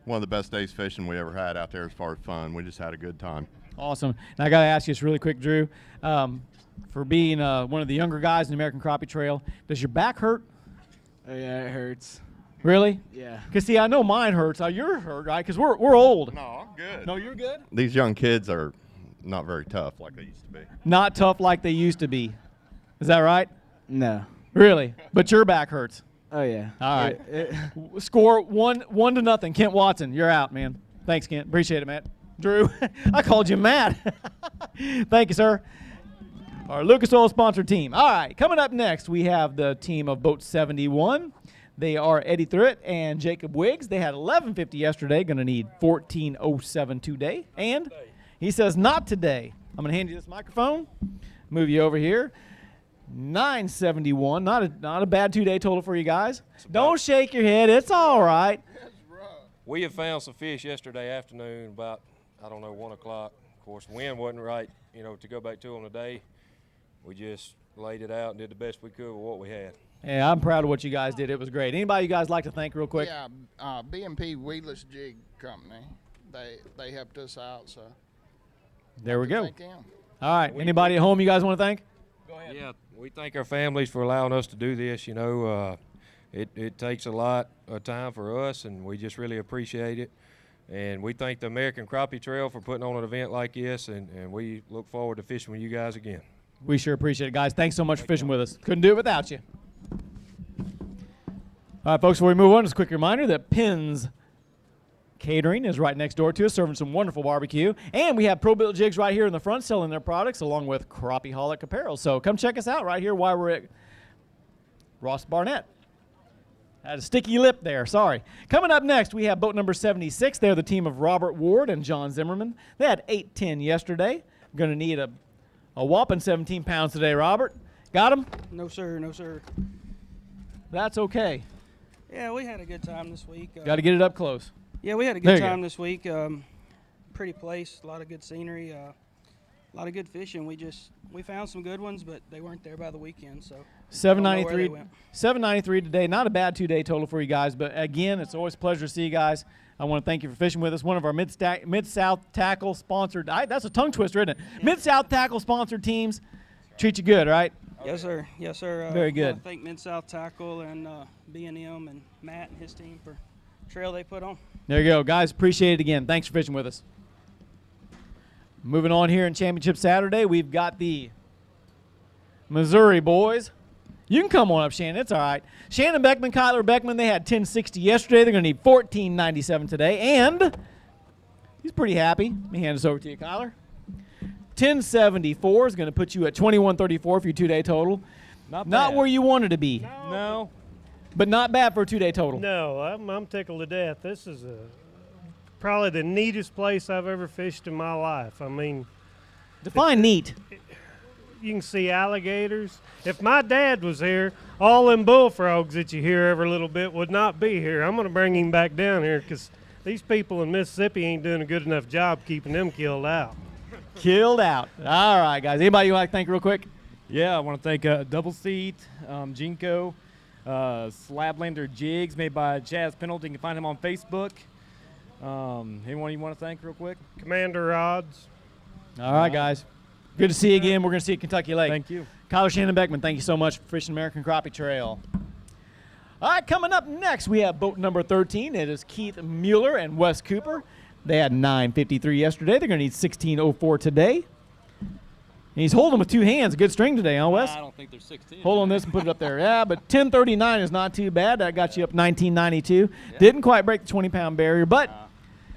one of the best days fishing we ever had out there as far as fun. We just had a good time. Awesome. And I got to ask you this really quick, Drew. For being one of the younger guys in the American Crappie Trail, does your back hurt? Oh, yeah, it hurts. Really? Yeah. Because, see, I know mine hurts. Yours hurt, right? Because we're old. No, I'm good. No, you're good? These young kids are not very tough like they used to be. Not tough like they used to be. Is that right? No. Really? But your back hurts. Oh, yeah. All right. Score 1-0. Kent Watson, you're out, man. Thanks, Kent. Appreciate it, Matt. Drew, I called you Matt. Thank you, sir. Our Lucas Oil sponsored team. All right, coming up next, we have the team of Boat 71. They are Eddie Thritt and Jacob Wiggs. They had 11:50 yesterday, going to need 14:07 today. And he says, not today. I'm going to hand you this microphone, move you over here. 971, not a bad 2-day total for you guys. Don't shake your head, it's all right. We have found some fish yesterday afternoon about, 1 o'clock. Of course, the wind wasn't right, to go back to them today. We just laid it out and did the best we could with what we had. Yeah, I'm proud of what you guys did. It was great. Anybody you guys like to thank real quick? Yeah, B&P Weedless Jig Company. They helped us out, so. There we go. Thank them. All right, anybody at home you guys want to thank? Go ahead. Yeah, we thank our families for allowing us to do this. It takes a lot of time for us, and we just really appreciate it. And we thank the American Crappie Trail for putting on an event like this, and we look forward to fishing with you guys again. We sure appreciate it, guys. Thanks so much for fishing with us. Couldn't do it without you. All right, folks, before we move on, just a quick reminder that Pins Catering is right next door to us, serving some wonderful barbecue. And we have Pro-Built Jigs right here in the front selling their products, along with Crappie-holic apparel. So come check us out right here while we're at Ross Barnett. Had a sticky lip there, sorry. Coming up next, we have boat number 76. They're the team of Robert Ward and John Zimmerman. They had 8:10 yesterday. Going to need a whopping 17 pounds today, Robert. Got them? No, sir. No, sir. That's okay. Yeah, we had a good time this week. Got to get it up close. Yeah, we had a good time this week. Pretty place, a lot of good scenery, a lot of good fishing. We found some good ones, but they weren't there by the weekend. So 793 today. Not a bad 2-day total for you guys, but again, it's always a pleasure to see you guys. I want to thank you for fishing with us. One of our Mid-South Tackle sponsored. That's a tongue twister, isn't it? Yeah. Mid-South Tackle sponsored teams treat you good, right? Yes, sir. Yes, sir. Very good. I want to thank Mid-South Tackle and B&M and Matt and his team for the trail they put on. There you go, guys. Appreciate it again. Thanks for fishing with us. Moving on here in Championship Saturday, we've got the Missouri boys. You can come on up, Shannon. It's all right. Shannon Beckman, Kyler Beckman, they had 1060 yesterday. They're going to need 1497 today. And he's pretty happy. Let me hand this over to you, Kyler. 1074 is going to put you at 2134 for your 2-day total. Not Not bad. where you wanted to be. No. But not bad for a 2-day total. No, I'm tickled to death. This is probably the neatest place I've ever fished in my life. I mean, define neat. You can see alligators. If my dad was here, all them bullfrogs that you hear every little bit would not be here. I'm going to bring him back down here because these people in Mississippi ain't doing a good enough job keeping them killed out. Killed out. All right, guys. Anybody you like to thank real quick? Yeah, I want to thank Double Seat, Jinko, Slablander Jigs made by Chaz Pendleton. You can find him on Facebook. Anyone you want to thank real quick? Commander Rods. All right, guys. Good to see you again. We're going to see you at Kentucky Lake. Thank you. Kyler Shannon Beckman, thank you so much for fishing American Crappie Trail. All right, coming up next, we have boat number 13. It is Keith Mueller and Wes Cooper. They had 9:53 yesterday. They're going to need 16:04 today. And he's holding with two hands. A good string today, huh, Wes? I don't think there's 16. Hold on this and put it up there. Yeah, but 10:39 is not too bad. That got you up 19.92. Didn't quite break the 20-pound barrier, but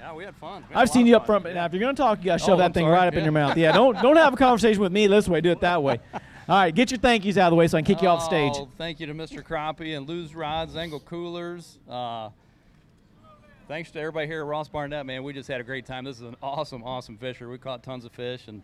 Yeah, we had fun. I've seen you up front. But now, if you're going to talk, you got to shove that I'm thing sorry. right up in your mouth. Yeah, don't have a conversation with me this way. Do it that way. All right, get your thank yous out of the way so I can kick you off the stage. Thank you to Mr. Crappie and Lou's Rods, Engel Coolers. Thanks to everybody here at Ross Barnett, man. We just had a great time. This is an awesome, awesome fisher. We caught tons of fish and.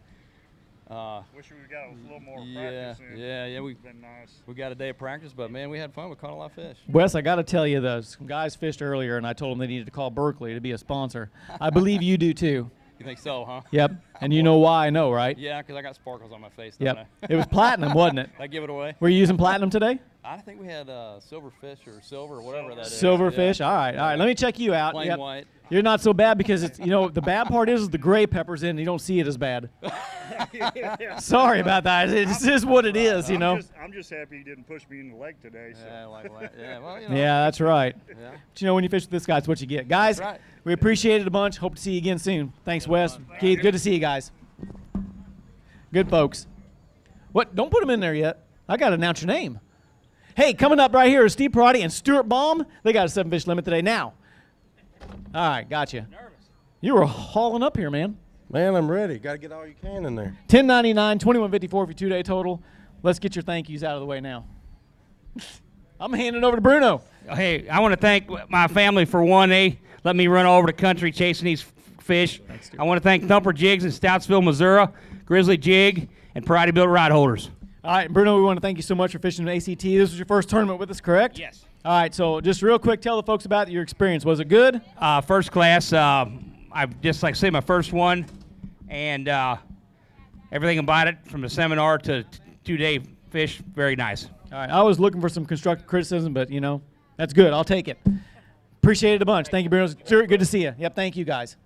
Wish we got a little more Yeah, practice in. yeah. It's been nice. We got a day of practice, but man, we had fun. We caught a lot of fish. Wes, I got to tell you, some guys fished earlier, and I told them they needed to call Berkeley to be a sponsor. I believe you do too. You think so, huh? Yep, and you know why I know, right? Yeah, because I got sparkles on my face. Don't Yep. I? It was platinum, wasn't it? I give it away. Were you using platinum today? I think we had silverfish or silver or whatever that is. Silverfish. Yeah. All right. Let me check you out. Plain Yep. white. You're not so bad because it's the bad part is the gray pepper's in. And you don't see it as bad. Sorry about that. It's just what it is, you know. I'm just happy he didn't push me in the lake today. So. Yeah, well, you know. Yeah, that's right. Yeah. But when you fish with this guy, it's what you get. Guys, That's right. we appreciate it a bunch. Hope to see you again soon. Thanks, Wes. Keith, good to see you guys. Good folks. What? Don't put them in there yet. I got to announce your name. Hey, coming up right here is Steve Perotti and Stuart Baum. They got a 7-fish limit today. Now. All right, gotcha. You were hauling up here, man. Man, I'm ready. Got to get all you can in there. 10.99, 21.54 for your 2-day total. Let's get your thank yous out of the way now. I'm handing it over to Bruno. Hey, I want to thank my family for one. They let me run all over the country chasing these fish. I want to thank Thumper Jigs in Stoutsville, Missouri, Grizzly Jig, and Perotti Built Rod Holders. All right, Bruno, we want to thank you so much for fishing the ACT. This was your first tournament with us, correct? Yes. All right, so just real quick, tell the folks about your experience. Was it good? First class. I just like to say my first one, and everything about it from the seminar to 2-day fish, very nice. All right, I was looking for some constructive criticism, but, that's good. I'll take it. Appreciate it a bunch. Thank you, Bruno. Stuart, good to see you. Yep, thank you, guys.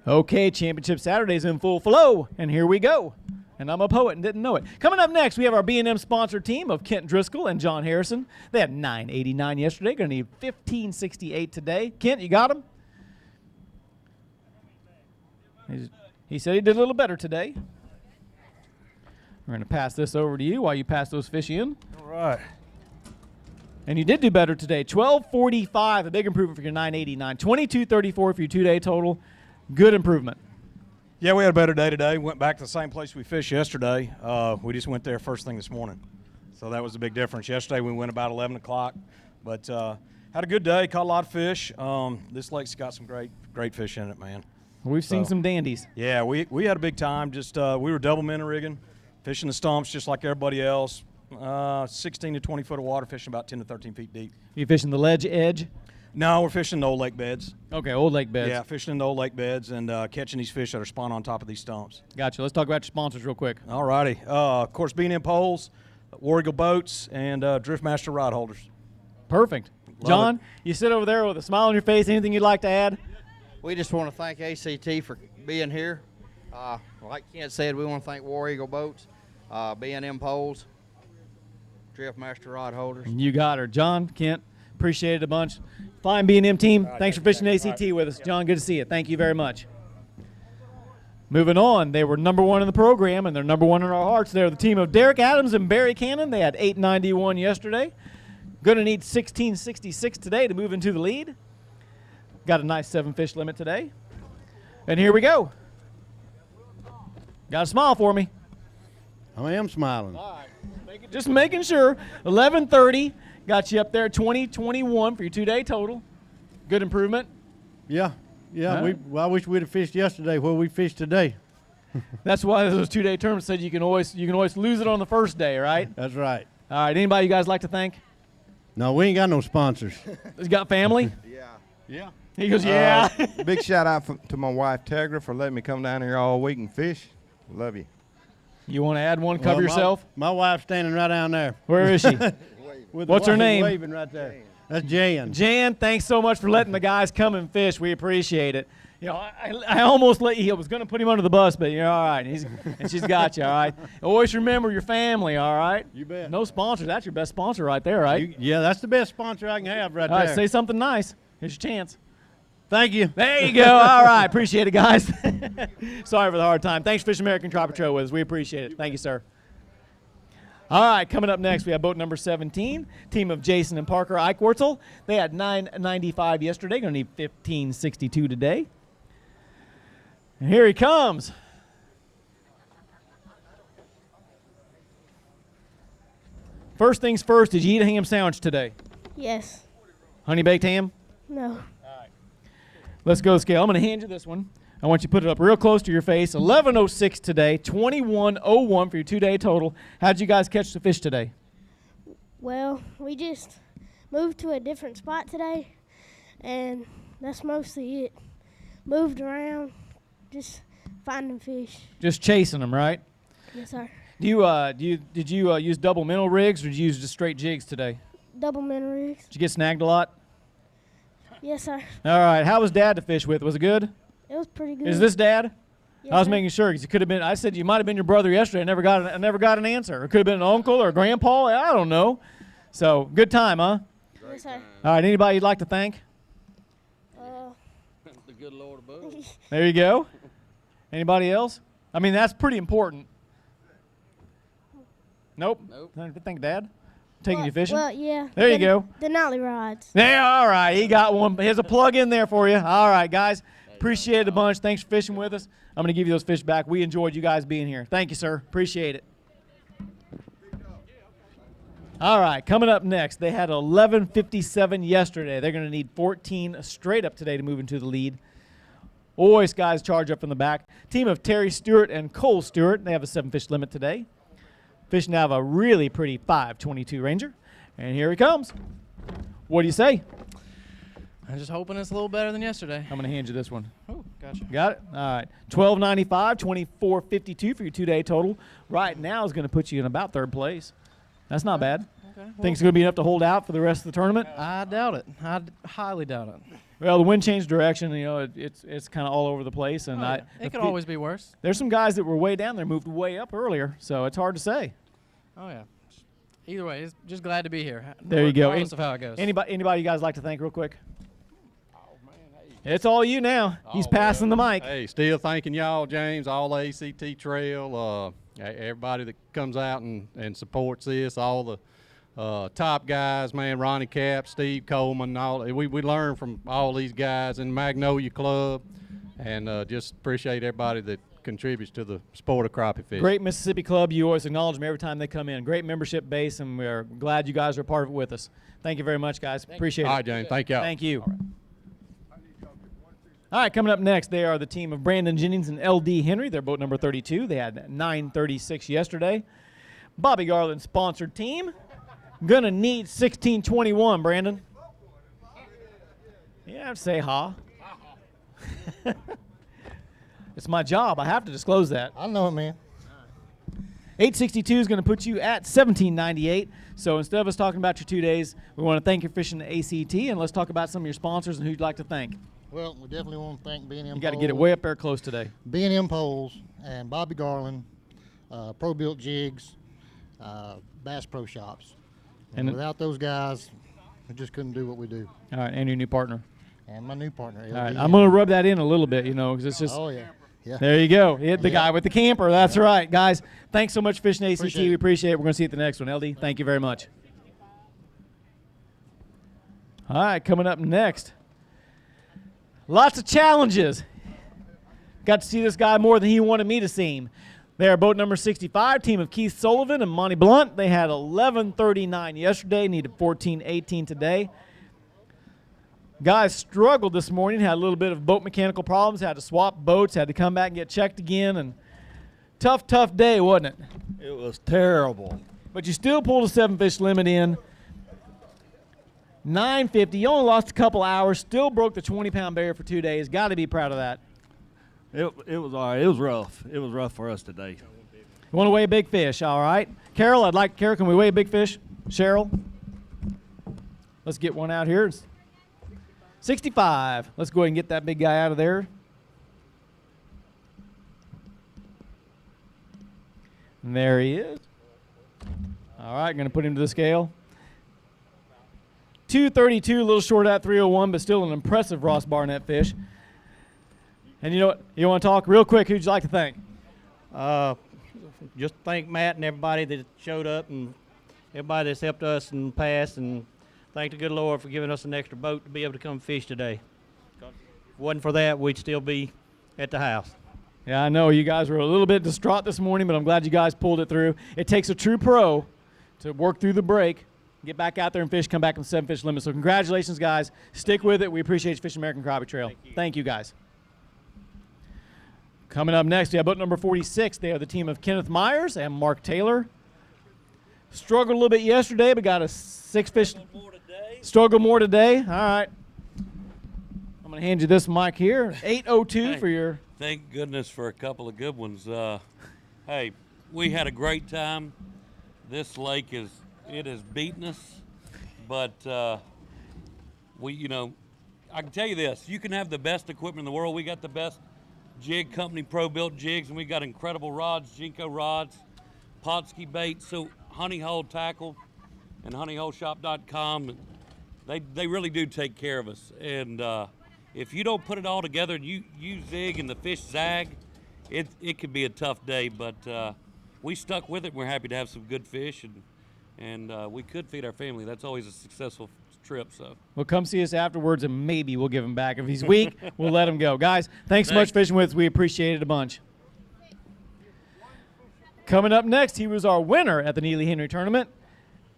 Okay, Championship Saturday's in full flow, and here we go. And I'm a poet and didn't know it. Coming up next, we have our B&M sponsored team of Kent Driscoll and John Harrison. They had 9.89 yesterday. Going to need 15.68 today. Kent, you got him? He said he did a little better today. We're going to pass this over to you while you pass those fish in. All right. And you did do better today. 12.45, a big improvement for your 9.89. 22.34 for your 2-day total. Good improvement. Yeah, we had a better day today. Went back to the same place we fished yesterday. We just went there first thing this morning. So that was a big difference. Yesterday we went about 11 o'clock. But had a good day, caught a lot of fish. This lake's got some great fish in it, man. We've seen some dandies. Yeah, we had a big time. Just we were double minnow rigging, fishing the stumps just like everybody else. 16 to 20 foot of water, fishing about 10 to 13 feet deep. You fishing the ledge edge? No, we're fishing the old lake beds. Okay, old lake beds. Yeah, fishing in the old lake beds and catching these fish that are spawned on top of these stumps. Gotcha. Let's talk about your sponsors real quick. All righty. Of course, B&M Poles, War Eagle Boats, and Driftmaster Rod Holders. Perfect. Love John, you sit over there with a smile on your face. Anything you'd like to add? We just want to thank ACT for being here. Like Kent said, we want to thank War Eagle Boats, B&M Poles, Driftmaster Rod Holders. You got her. John, Kent, appreciate it a bunch. Fine B&M team. Thanks for fishing ACT with us. John, good to see you. Thank you very much. Moving on, they were number one in the program, and they're number one in our hearts. They're the team of Derek Adams and Barry Cannon. They had 8.91 yesterday. Going to need 16.66 today to move into the lead. Got a nice 7-fish limit today. And here we go. Got a smile for me. I am smiling. All right. Just making sure. 11:30 got you up there. 2021 for your 2-day total. Good improvement. Yeah. All right. I wish we'd have fished yesterday where we fished today. That's why those 2-day terms said you can always lose it on the first day, right? That's right. All right. Anybody you guys like to thank? No, we ain't got no sponsors. You got family? Yeah. He goes, yeah. Big shout out to my wife, Tegra, for letting me come down here all week and fish. Love you. You want to add one? Cover yourself. My wife's standing right down there. Where is she? What's her name? Waving right there. That's Jan. Jan, thanks so much for letting the guys come and fish. We appreciate it. You know, I almost let you. I was going to put him under the bus, but you're all right. And she's got you, all right. Always remember your family, all right? You bet. No sponsors. That's your best sponsor right there, right? Yeah, that's the best sponsor I can have right all there. right, say something nice. Here's your chance. Thank you. There you go. All right. Appreciate it, guys. Sorry for the hard time. Thanks for fishing American Crappie Trail with us. We appreciate it. Thank you, sir. All right, coming up next, we have boat number 17, team of Jason and Parker Eichwurzel. They had 995 yesterday. Going to need 1562 today. And here he comes. First things first, did you eat a ham sandwich today? Yes. Honey baked ham? No. Let's go scale. I'm going to hand you this one. I want you to put it up real close to your face. 11:06 today, 21:01 for your 2-day total. How'd you guys catch the fish today? Well, we just moved to a different spot today, and that's mostly it. Moved around, just finding fish. Just chasing them, right? Yes, sir. Did you use double minnow rigs, or did you use just straight jigs today? Double minnow rigs. Did you get snagged a lot? Yes, sir. All right. How was Dad to fish with? Was it good? It was pretty good. Is this Dad? Yes, I was sir. making sure because it could have been. I said you might have been your brother yesterday. I never got an answer. It could have been an uncle or a grandpa. I don't know. So good time, huh? Yes, sir. All right. Anybody you'd like to thank? The good Lord above. There you go. Anybody else? I mean, that's pretty important. Nope. Thank Dad. Taking you fishing? Well, yeah. There you go. The nollie rods. There, all right. He got one. Here's a plug in there for you. All right, guys. Appreciate it a bunch. Thanks for fishing with us. I'm going to give you those fish back. We enjoyed you guys being here. Thank you, sir. Appreciate it. All right, coming up next, they had 11:57 yesterday. They're going to need 14 straight up today to move into the lead. Always guys charge up from the back. Team of Terry Stewart and Cole Stewart. They have a 7-fish limit today. Fishing out of a really pretty 522 Ranger. And here he comes. What do you say? I'm just hoping it's a little better than yesterday. I'm going to hand you this one. Oh, gotcha. Got it? All right. $12.95, $24.52 for your 2-day total. Right now is going to put you in about third place. That's not bad. Okay. Think it's going to be enough to hold out for the rest of the tournament? I doubt it. I highly doubt it. Well, the wind changed direction. You know, it's kind of all over the place, and It could always be worse. There's some guys that were way down there, moved way up earlier, so it's hard to say. Oh yeah. Either way, it's just glad to be here. There you go. Regardless of how it goes. Anybody you guys like to thank real quick? It's all you now. He's passing the mic. Hey, still thanking y'all, James, all the ACT Trail, everybody that comes out and supports this, all the top guys, man, Ronnie Cap, Steve Coleman, all we learn from all these guys in Magnolia Club, and just appreciate everybody that contributes to the sport of crappie fishing. Great Mississippi Club. You always acknowledge them every time they come in. Great membership base, and we're glad you guys are a part of it with us. Thank you very much, guys. Appreciate it. All right, James. Thank y'all. Thank you. All right, coming up next, they are the team of Brandon Jennings and L.D. Henry. They're boat number 32. They had 936 yesterday. Bobby Garland sponsored team. Gonna need 1621, Brandon. Yeah, I'd say ha. It's my job. I have to disclose that. I know it, man. 862 is going to put you at 1798. So instead of us talking about your 2 days, we want to thank you for fishing the ACT, and let's talk about some of your sponsors and who you'd like to thank. Well, we definitely want to thank B&M. You got to get it way up there close today. B&M Poles and Bobby Garland, Pro Built Jigs, Bass Pro Shops. And without those guys, we just couldn't do what we do. All right, and your new partner. And my new partner. All right, I'm going to rub that in a little bit, because it's just. Oh, yeah. Yeah. There you go. Hit the guy with the camper. That's right. Guys, thanks so much for fishing ACT. Appreciate it. We appreciate it. We're going to see you at the next one. LD, thank you very much. All right, coming up next. Lots of challenges. Got to see this guy more than he wanted me to see him. They are boat number 65, team of Keith Sullivan and Monty Blunt. They had 11:39 yesterday, needed 14:18 today. Guys struggled this morning, had a little bit of boat mechanical problems, had to swap boats, had to come back and get checked again, and tough day, wasn't it? It was terrible. But you still pulled a 7-fish limit in. 950. You only lost a couple hours, still broke the 20-pound barrier for 2 days. Got to be proud of that. It was all right. It was rough. It was rough for us today. You want to weigh a big fish, all right? Carol, Carol, can we weigh a big fish? Cheryl? Let's get one out here. 65. Let's go ahead and get that big guy out of there. And there he is. All right, going to put him to the scale. 232, a little short at 301, but still an impressive Ross Barnett fish. And you know what? You want to talk real quick? Who'd you like to thank? Just thank Matt and everybody that showed up and everybody that's helped us in the past, and thank the good Lord for giving us an extra boat to be able to come fish today. If it wasn't for that, we'd still be at the house. Yeah, I know you guys were a little bit distraught this morning, but I'm glad you guys pulled it through. It takes a true pro to work through the break, get back out there and fish, come back with 7-fish limit. So congratulations, guys. Stick with it. We appreciate you fishing American Crappie Trail. Thank you, guys. Coming up next, we have boat number 46. They are the team of Kenneth Myers and Mark Taylor. Struggled a little bit yesterday, but got a 6-fish. Struggle more today. All right. I'm going to hand you this mic here. 802 for your. Thank goodness for a couple of good ones. Hey, we had a great time. This lake has beaten us, but I can tell you this: you can have the best equipment in the world. We got the best jig company, pro-built jigs, and we got incredible rods, Jinko rods, Potski bait. So Honey Hole Tackle and honeyholeshop.com, they really do take care of us. And if you don't put it all together and you zig and the fish zag, it could be a tough day. But we stuck with it. We're happy to have some good fish, and we could feed our family. That's always a successful trip. So Well, come see us afterwards, and maybe we'll give him back. If he's weak, we'll let him go. Guys, thanks so much for fishing with us. We appreciate it a bunch. Coming up next, he was our winner at the Neely Henry Tournament.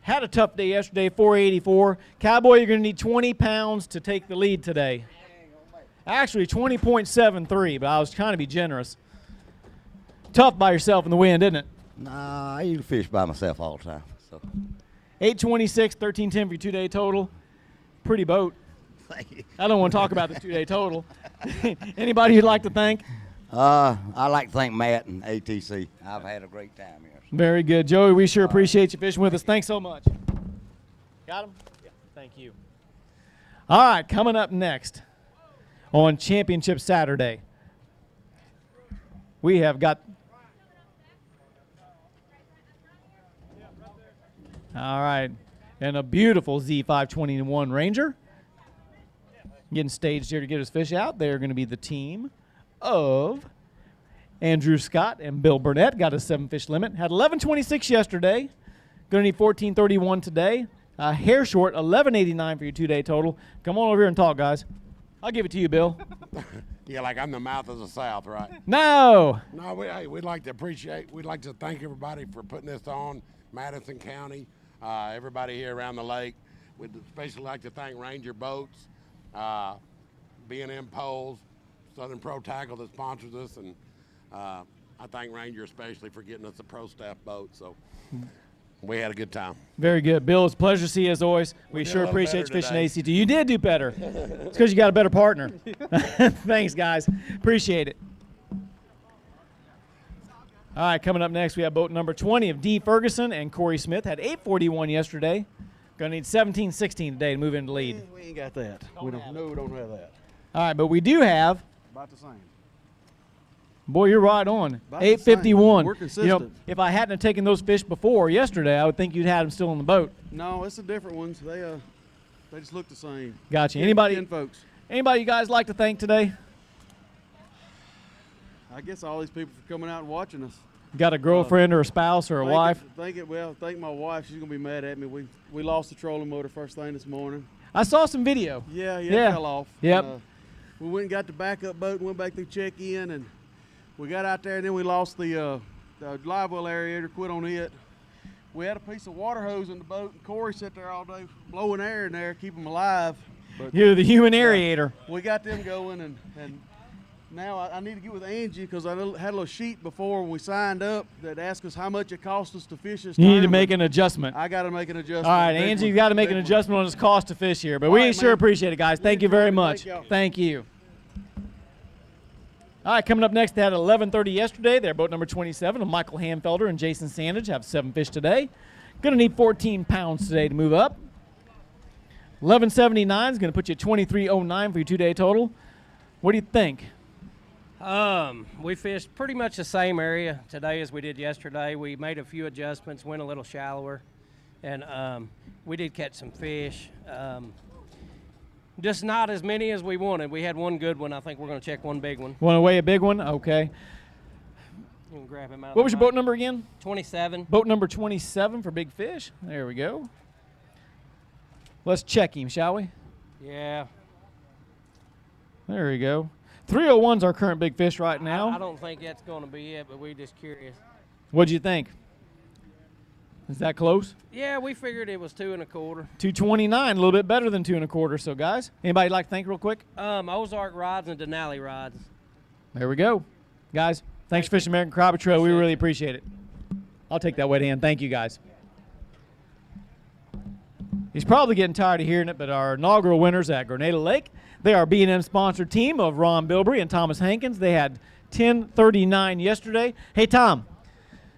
Had a tough day yesterday, 484. Cowboy, you're going to need 20 pounds to take the lead today. Actually, 20.73, but I was trying to be generous. Tough by yourself in the wind, isn't it? Nah, I usually fish by myself all the time. So 826, 1310 for your 2-day total. Pretty boat. Thank you. I don't want to talk about the 2-day total. Anybody you'd like to thank? I'd like to thank Matt and ATC. I've had a great time here. Very good. Joey, we sure appreciate you fishing with us. Thanks so much. Got him? Yeah. Thank you. All right, coming up next on Championship Saturday, we have got. All right, and a beautiful Z521 Ranger. Getting staged here to get his fish out. They're going to be the team of Andrew Scott and Bill Barnett. Got a 7-fish limit. Had 1126 yesterday. Going to need 1431 today. Hair short, 1189 for your 2-day total. Come on over here and talk, guys. I'll give it to you, Bill. Yeah, like I'm the mouth of the South, right? No. No, we'd like to thank everybody for putting this on, Madison County, everybody here around the lake. We'd especially like to thank Ranger Boats, B&M Poles, Southern Pro Tackle that sponsors us, and I thank Ranger especially for getting us a pro staff boat. So we had a good time. Very good. Bill, it's a pleasure to see you as always. We sure appreciate you fishing ACT. You did do better. It's because you got a better partner. Thanks, guys. Appreciate it. All right, coming up next, we have boat number 20 of D. Ferguson and Corey Smith. Had 841 yesterday. Going to need 1716 today to move into lead. We ain't got that. We don't have that. All right, but we do have. About the same. Boy, you're right on. About the 851. same. We're consistent. You know, if I hadn't have taken those fish before yesterday, I would think you'd had them still on the boat. No, it's the different ones. They just look the same. Gotcha. Anybody? 10 folks. Anybody you guys like to thank today? I guess all these people for coming out and watching us. Got a girlfriend or a spouse or a wife? Thank my wife. She's gonna be mad at me. We lost the trolling motor first thing this morning. I saw some video. Yeah, it fell off. Yep. We went and got the backup boat and went back to check in, and we got out there, and then we lost the the live well aerator, quit on it. We had a piece of water hose in the boat, and Corey sat there all day blowing air in there, keep them alive. But You're the human aerator. we got them going, and now I need to get with Angie because I had a little sheet before when we signed up that asked us how much it cost us to fish this You need to tournament. make an adjustment. I got to make an adjustment. All right, Big Angie, one. you got to make Big an one. adjustment on his cost to fish here, but All we right, sure man. appreciate it, guys. Thank you very much. y'all. Thank you. All right, coming up next, they had 11:30 yesterday. They're boat number 27 of Michael Hamfelder and Jason Sandage have 7 fish today. Going to need 14 pounds today to move up. 1179 is going to put you at 2309 for your 2-day total. What do you think? We fished pretty much the same area today as we did yesterday. We made a few adjustments, went a little shallower, and we did catch some fish. Just not as many as we wanted. We had one good one. I think we're going to check one big one. Want to weigh a big one? Okay. You can grab him out. What was your boat number again? 27. Boat number 27 for big fish. There we go. Let's check him, shall we? Yeah. There we go. 301's our current big fish right now. I don't think that's going to be it, but we're just curious. What'd you think? Is that close? Yeah, we figured it was 2 1/4. 229, a little bit better than 2 1/4. So, guys, anybody like to think real quick? Ozark rods and Denali rods. There we go. Guys, thanks for fishing American Crappie Trail. We really appreciate it. I'll take that wet hand. Thank you, guys. He's probably getting tired of hearing it, but our inaugural winners at Grenada Lake, they are B&M sponsored team of Ron Bilbrey and Thomas Hankins. They had 10:39 yesterday. Hey, Tom,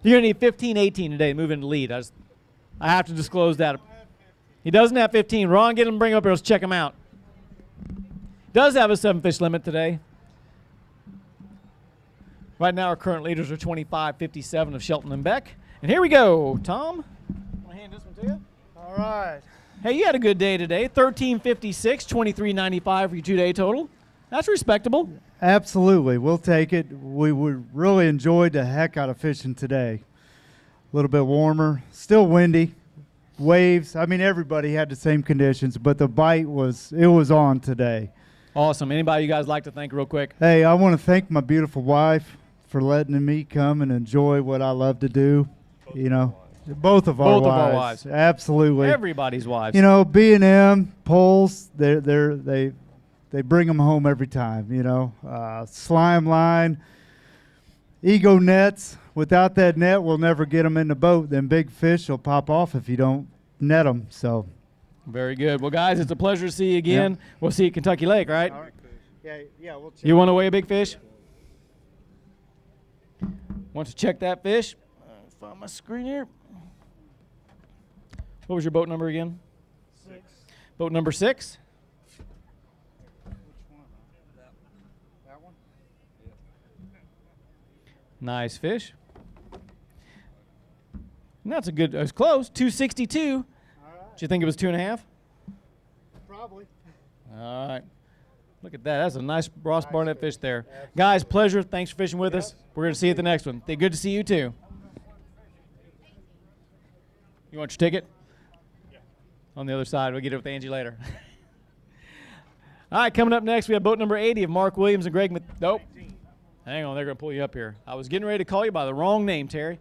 you're going to need 15-18 today to move into lead. I have to disclose that. He doesn't have 15. Ron, get him, bring him up here. Let's check him out. Does have a 7-fish limit today. Right now, our current leaders are 25-57 of Shelton and Beck. And here we go. Tom, want to hand this one to you? All right. Hey, you had a good day today. 1356, 2395 for your 2-day total. That's respectable. Absolutely. We'll take it. We really enjoyed the heck out of fishing today. A little bit warmer, still windy, waves. I mean, everybody had the same conditions, but the bite was on today. Awesome. Anybody you guys like to thank real quick? Hey, I want to thank my beautiful wife for letting me come and enjoy what I love to do. You know, both of our wives. Absolutely. Everybody's wives. You know, B&M, poles, they bring them home every time, you know. Slime line, ego nets. Without that net, we'll never get them in the boat. Then big fish will pop off if you don't net them. So, very good. Well, guys, it's a pleasure to see you again. Yeah. We'll see you at Kentucky Lake, right? All right. Yeah, we'll check. You want to weigh a big fish? Want to check that fish? Find my screen here. What was your boat number again? 6. Boat number 6? That one? Nice fish. And that's a good, it was close, 262. All right. Did you think it was 2.5? Probably. All right. Look at that. That's a nice Ross Barnett fish there. Guys, pleasure. Thanks for fishing with us. We're going to see you at the next one. Good to see you, too. You want your ticket? Yeah. On the other side. We'll get it with Angie later. All right, coming up next, we have boat number 80 of Mark Williams and Greg. Nope. Hang on. They're going to pull you up here. I was getting ready to call you by the wrong name, Terry.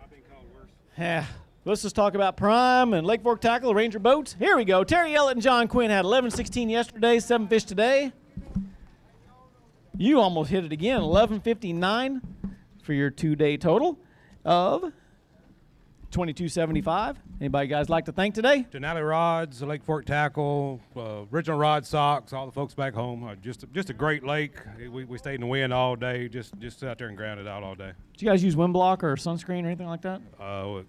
I've been called worse. Yeah. Let's just talk about Prime and Lake Fork Tackle, Ranger Boats. Here we go. Terry Ellett and John Quinn had 11-16 yesterday, 7 fish today. You almost hit it again, 11:59 for your 2-day total of 22.75. Anybody guys like to thank today? Denali Rods, Lake Fork Tackle, Original Rod Socks, all the folks back home. Just a great lake. We stayed in the wind all day, just out there and grounded out all day. Did you guys use wind block or sunscreen or anything like that?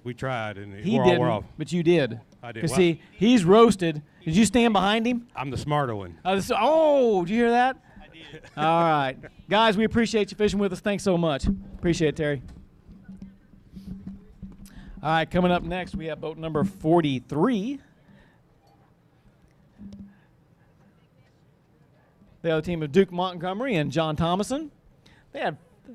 We tried, and He we're didn't, off. but you did. I did. Because see, he's roasted. Did you stand behind him? I'm the smarter one. Oh, did you hear that? I did. All right. Guys, we appreciate you fishing with us. Thanks so much. Appreciate it, Terry. All right, coming up next, we have boat number 43. The other team of Duke Montgomery and John Thomason. They had a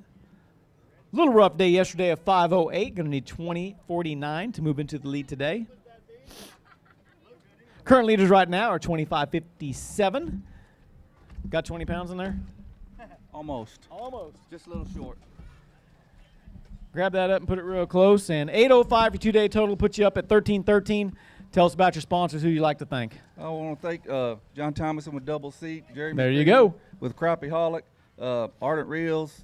little rough day yesterday of 5:08. Going to need 20:49 to move into the lead today. Current leaders right now are 25:57. Got 20 pounds in there? Almost. Almost. Just a little short. Grab that up and put it real close. And 805 your 2-day total puts you up at 1313. Tell us about your sponsors, who you like to thank. I want to thank John Thomason with Double Seat, Jeremy There you Freeman go. with Crappie Holic, Ardent Reels,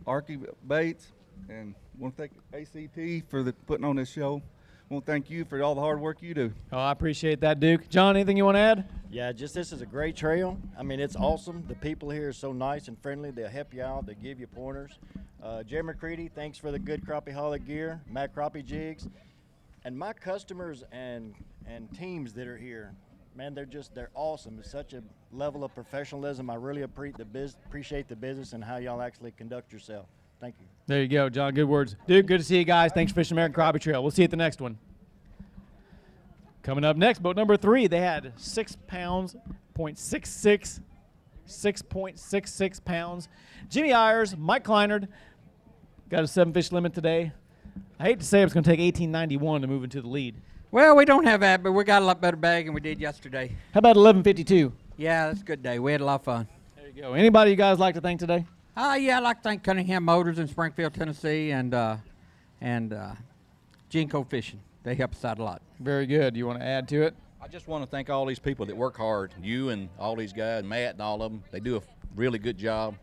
Arky Bates, and want to thank ACT for putting on this show. I want to thank you for all the hard work you do. Oh, I appreciate that, Duke. John, anything you want to add? Yeah, just this is a great trail. I mean, it's awesome. The people here are so nice and friendly. They'll help you out. They give you pointers. Jay McCready, thanks for the good Crappie Holic gear. Matt Crappie jigs. And my customers and teams that are here, man, they're awesome. It's such a level of professionalism. I really appreciate the business and how y'all actually conduct yourself. Thank you. There you go, John. Good words. Duke, good to see you guys. Thanks for fishing American Crappie Trail. We'll see you at the next one. Coming up next, boat number 3, they had 6 pounds, 6.66 pounds. Jimmy Ayers, Mike Kleinard, got a 7-fish limit today. I hate to say it's going to take 1891 to move into the lead. Well, we don't have that, but we got a lot better bag than we did yesterday. How about 1152? Yeah, that's a good day. We had a lot of fun. There you go. Anybody you guys like to thank today? Yeah, I'd like to thank Cunningham Motors in Springfield, Tennessee, and Jinko Fishing. They help us out a lot. Very good. You want to add to it? I just want to thank all these people that work hard. You and all these guys, Matt and all of them. They do a really good job.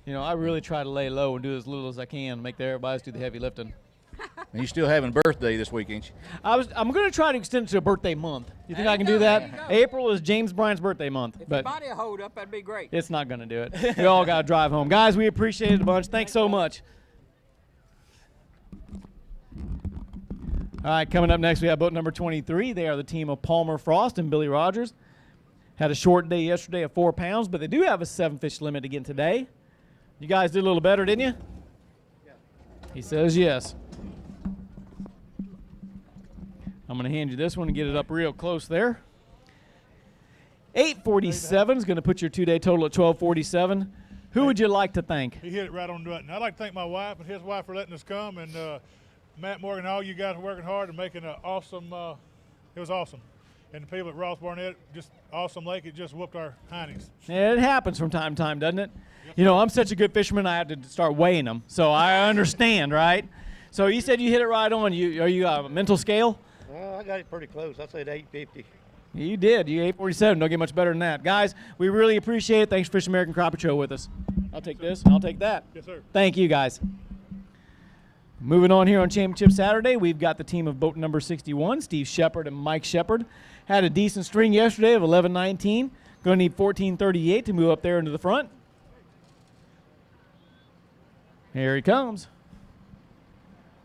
You know, I really try to lay low and do as little as I can, make everybody do the heavy lifting. And you're still having a birthday this week, ain't you? I'm going to try to extend it to a birthday month. You think I can do that? April is James Bryant's birthday month. If But your body will hold up, that'd be great. it's not going to do it. We all got to drive home. Guys, we appreciate it a bunch. Thanks so much. All right, coming up next, we have boat number 23. They are the team of Palmer Frost and Billy Rogers. Had a short day yesterday of 4 pounds, but they do have a 7-fish limit again today. You guys did a little better, didn't you? Yeah. He says yes. I'm going to hand you this one and get it up real close there. 847 is going to put your 2-day total at 1247. Who would you like to thank? He hit it right on the button. I'd like to thank my wife and his wife for letting us come, and Matt Morgan, all you guys are working hard and making an awesome, it was awesome. And the people at Ross Barnett, just awesome lake. It just whooped our hinds. Yeah, it happens from time to time, doesn't it? You know, I'm such a good fisherman, I have to start weighing them. So I understand, right? So you said you hit it right on. Are you a mental scale? Well, I got it pretty close. I said 850. You did. You 847. Don't get much better than that. Guys, we really appreciate it. Thanks for Fishing American Crappie Trail with us. I'll take this, and I'll take that. Yes, sir. Thank you, guys. Moving on here on Championship Saturday, we've got the team of boat number 61, Steve Shepard and Mike Shepard. Had a decent string yesterday of 11-19. Going to need 14-38 to move up there into the front. Here he comes.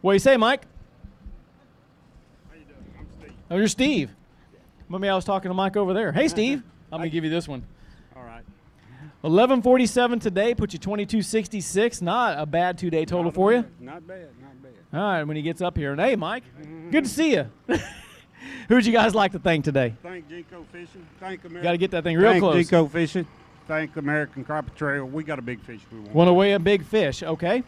What do you say, Mike? How you doing? I'm Steve. Oh, you're Steve. Maybe I was talking to Mike over there. Hey, Steve. I'm going to give you this one. All right. 11:47 today, put you 22.66. Not a bad 2-day total for you. Not bad, not bad. All right, when he gets up here. And hey, Mike, good to see you. Who'd you guys like to thank today? Thank Jinko Fishing. Thank American. Got to get that thing real close. Thank Jinko Fishing. Thank American Crappie Trail. We got a big fish we want. Want to weigh a big fish, okay.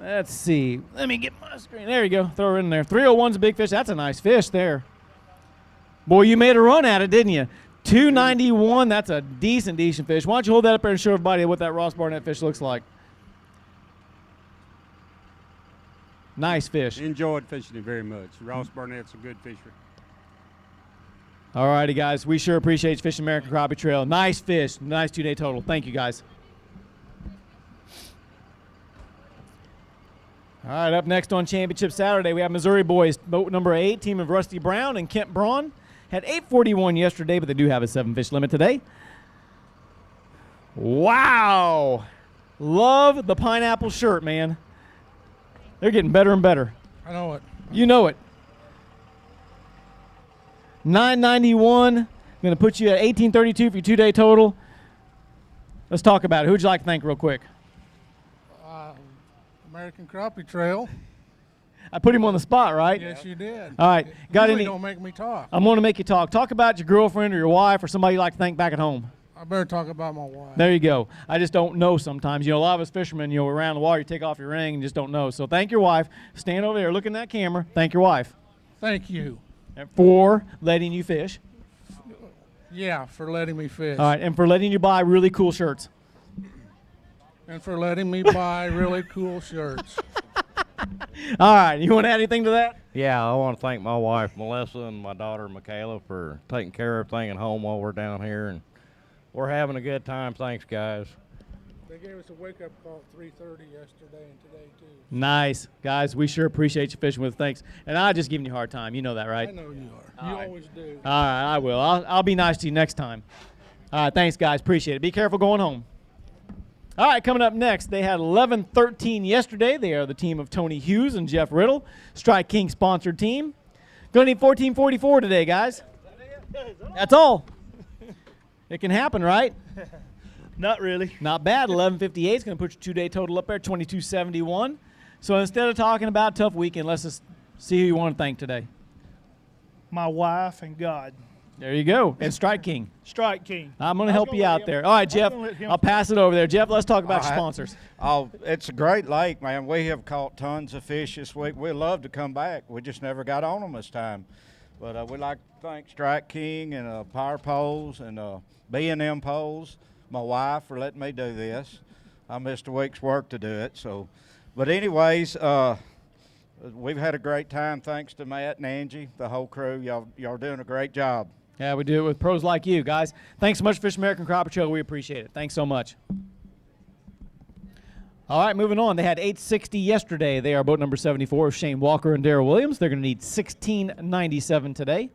Let's see. Let me get my screen. There you go. Throw her in there. 301's a big fish. That's a nice fish there. Boy, you made a run at it, didn't you? 291. That's a decent fish. Why don't you hold that up there and show everybody what that Ross Barnett fish looks like? Nice fish. Enjoyed fishing it very much. Ross Barnett's a good fisher. All righty, guys. We sure appreciate you fishing American Crappie Trail. Nice fish. Nice 2-day total. Thank you, guys. All right, up next on Championship Saturday, we have Missouri boys, boat number 8, team of Rusty Brown and Kent Braun. Had 841 yesterday, but they do have a 7-fish limit today. Wow. Love the pineapple shirt, man. They're getting better and better. I know it. You know it. 991. Going to put you at 1832 for your 2-day total. Let's talk about it. Who'd you like to thank real quick? American Crappie Trail. I put him on the spot, right? Yes, you did. All right. Got any? Don't make me talk. I'm going to make you talk. Talk about your girlfriend or your wife or somebody you like to thank back at home. I better talk about my wife. There you go. I just don't know sometimes. You know, a lot of us fishermen, you know, around the water, you take off your ring and just don't know. So thank your wife. Stand over there, look in that camera. Thank your wife. Thank you. For letting you fish. Yeah, for letting me fish. All right, and for letting you buy really cool shirts. and for letting me buy really cool shirts. All right, you want to add anything to that? Yeah, I want to thank my wife, Melissa, and my daughter, Michaela, for taking care of everything at home while we're down here. And we're having a good time. Thanks, guys. They gave us a wake-up call at 3:30 yesterday and today, too. Nice. Guys, we sure appreciate you fishing with us. Thanks. And I'm just giving you a hard time. You know that, right? I know you are. You always do. All right, I will. I'll be nice to you next time. All right, thanks, guys. Appreciate it. Be careful going home. All right, coming up next, they had 11-13 yesterday. They are the team of Tony Hughes and Jeff Riddle, Strike King sponsored team. Going to need 1444 today, guys. That's all. It can happen, right? Not really. Not bad. 1158 is going to put your two-day total up there, 2271. So instead of talking about a tough weekend, let's just see who you want to thank today. My wife and God. There you go. And Strike King. Strike King. I'm going to help you out there. All right, Jeff, I'll pass it over there. Jeff, let's talk about your sponsors. Oh, it's a great lake, man. We have caught tons of fish this week. We'd love to come back. We just never got on them this time. But we'd like to thank Strike King and Power Poles and B&M Poles, my wife, for letting me do this. I missed a week's work to do it. So, but anyways, we've had a great time thanks to Matt and Angie, the whole crew. Y'all doing a great job. Yeah, we do it with pros like you, guys. Thanks so much, Fish American Crappie Trail. We appreciate it. Thanks so much. All right, moving on. They had 860 yesterday. They are boat number 74, Shane Walker and Darrell Williams. They're going to need 1697 today.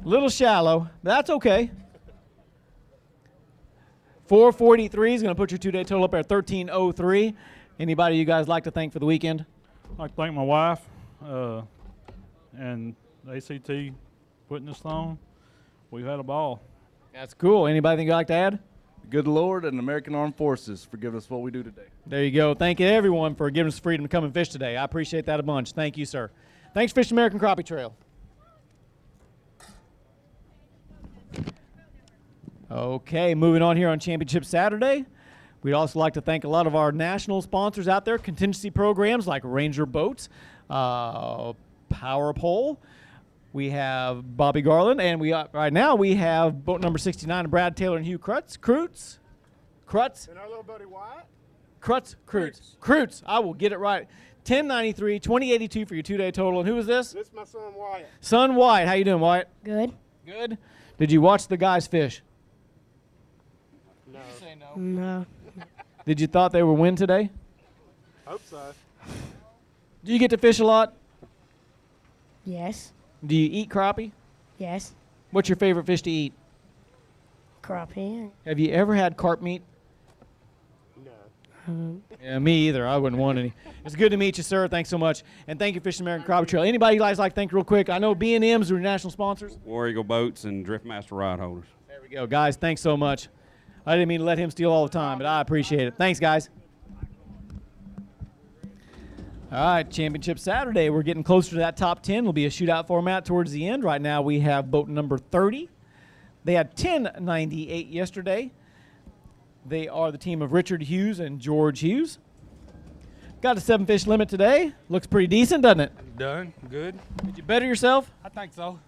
Little shallow. That's okay. 443 is going to put your two-day total up at 1303. Anybody you guys like to thank for the weekend? I'd like to thank my wife and ACT putting this on. We've had a ball. That's cool. Anybody think you'd like to add? Good Lord and American Armed Forces for giving us what we do today. There you go. Thank you, everyone, for giving us the freedom to come and fish today. I appreciate that a bunch. Thank you, sir. Thanks, Fish American Crappie Trail. Okay, moving on here on Championship Saturday. We'd also like to thank a lot of our national sponsors out there, contingency programs like Ranger Boats, Power Pole. We have Bobby Garland, and right now we have boat number 69, Brad Taylor and Hugh Krutz. And our little buddy Wyatt. Krutz. I will get it right. 1093, 2082 for your two-day total. And who is this? This is my son Wyatt. Son Wyatt. How you doing, Wyatt? Good. Good. Did you watch the guys fish? No. You say no. No. Did you thought they would win today? Hope so. Do you get to fish a lot? Yes. Do you eat crappie? Yes. What's your favorite fish to eat? Crappie. Have you ever had carp meat? No. Yeah, me either. I wouldn't want any. It's good to meet you, sir. Thanks so much. And thank you, Fish American Crappie Trail. Anybody you guys like to thank real quick? I know B&M's are national sponsors. War Eagle Boats and Driftmaster Ride Holders. There we go. Guys, thanks so much. I didn't mean to let him steal all the time, but I appreciate it. Thanks, guys. All right, Championship Saturday. We're getting closer to that top 10. It'll be a shootout format towards the end. Right now we have boat number 30. They had 1098 yesterday. They are the team of Richard Hughes and George Hughes. Got a 7-fish limit today. Looks pretty decent, doesn't it? Done. Good. Did you better yourself? I think so.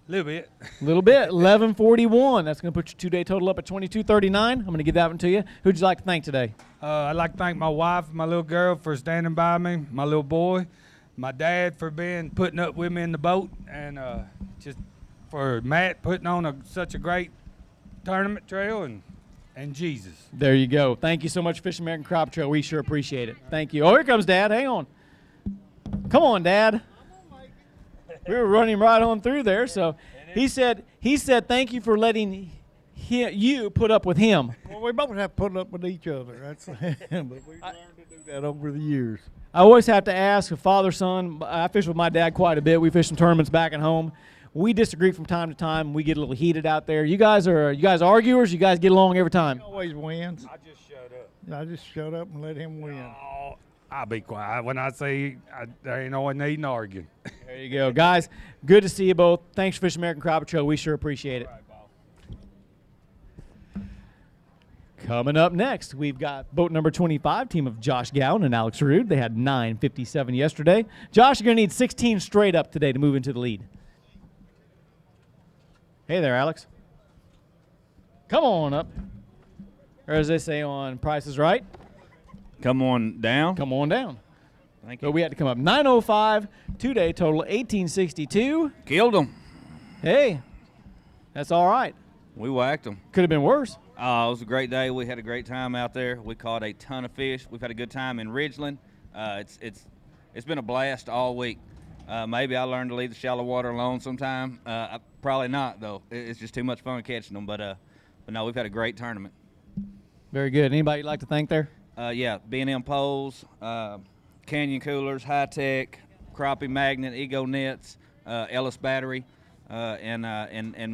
A little bit. A little bit. 1141. That's going to put your two-day total up at 2239. I'm going to give that one to you. Who'd you like to thank today? I'd like to thank my wife, my little girl for standing by me, my little boy, my dad for putting up with me in the boat, and just for Matt putting on such a great tournament trail, and Jesus. There you go. Thank you so much, Fish American Crappie Trail. We sure appreciate it. Thank you. Oh, here comes Dad. Hang on. Come on, Dad. We were running right on through there. So he said thank you for letting you put up with him. Well, we both have to put up with each other. That's but we've learned to do that over the years. I always have to ask a father-son. I fish with my dad quite a bit. We fish some tournaments back at home. We disagree from time to time. We get a little heated out there. You guys arguers? You guys get along every time? He always wins. I just shut up. I just shut up and let him win. Oh, I'll be quiet. When I say there ain't no one needing arguing. There you go. Guys, good to see you both. Thanks for Fish American Crappie Trail. We sure appreciate it. Coming up next, we've got boat number 25, team of Josh Gowan and Alex Rude. They had 957 yesterday. Josh, you're going to need 16 straight up today to move into the lead. Hey there, Alex. Come on up. Or as they say on Price is Right, Come on down. come on down. Thank So you. we had to come up 905, 2-day total 1862. Killed them. Hey, that's all right. We whacked them. Could have been worse. It was a great day. We had a great time out there. We caught a ton of fish. We've had a good time in Ridgeland. It's been a blast all week. Maybe I learned to leave the shallow water alone sometime. Probably not though. It's just too much fun catching them. But no, we've had a great tournament. Very good. Anybody you'd like to thank there? Yeah, B&M poles, Canyon Coolers, High Tech, Crappie Magnet, Ego Nets, Ellis Battery, and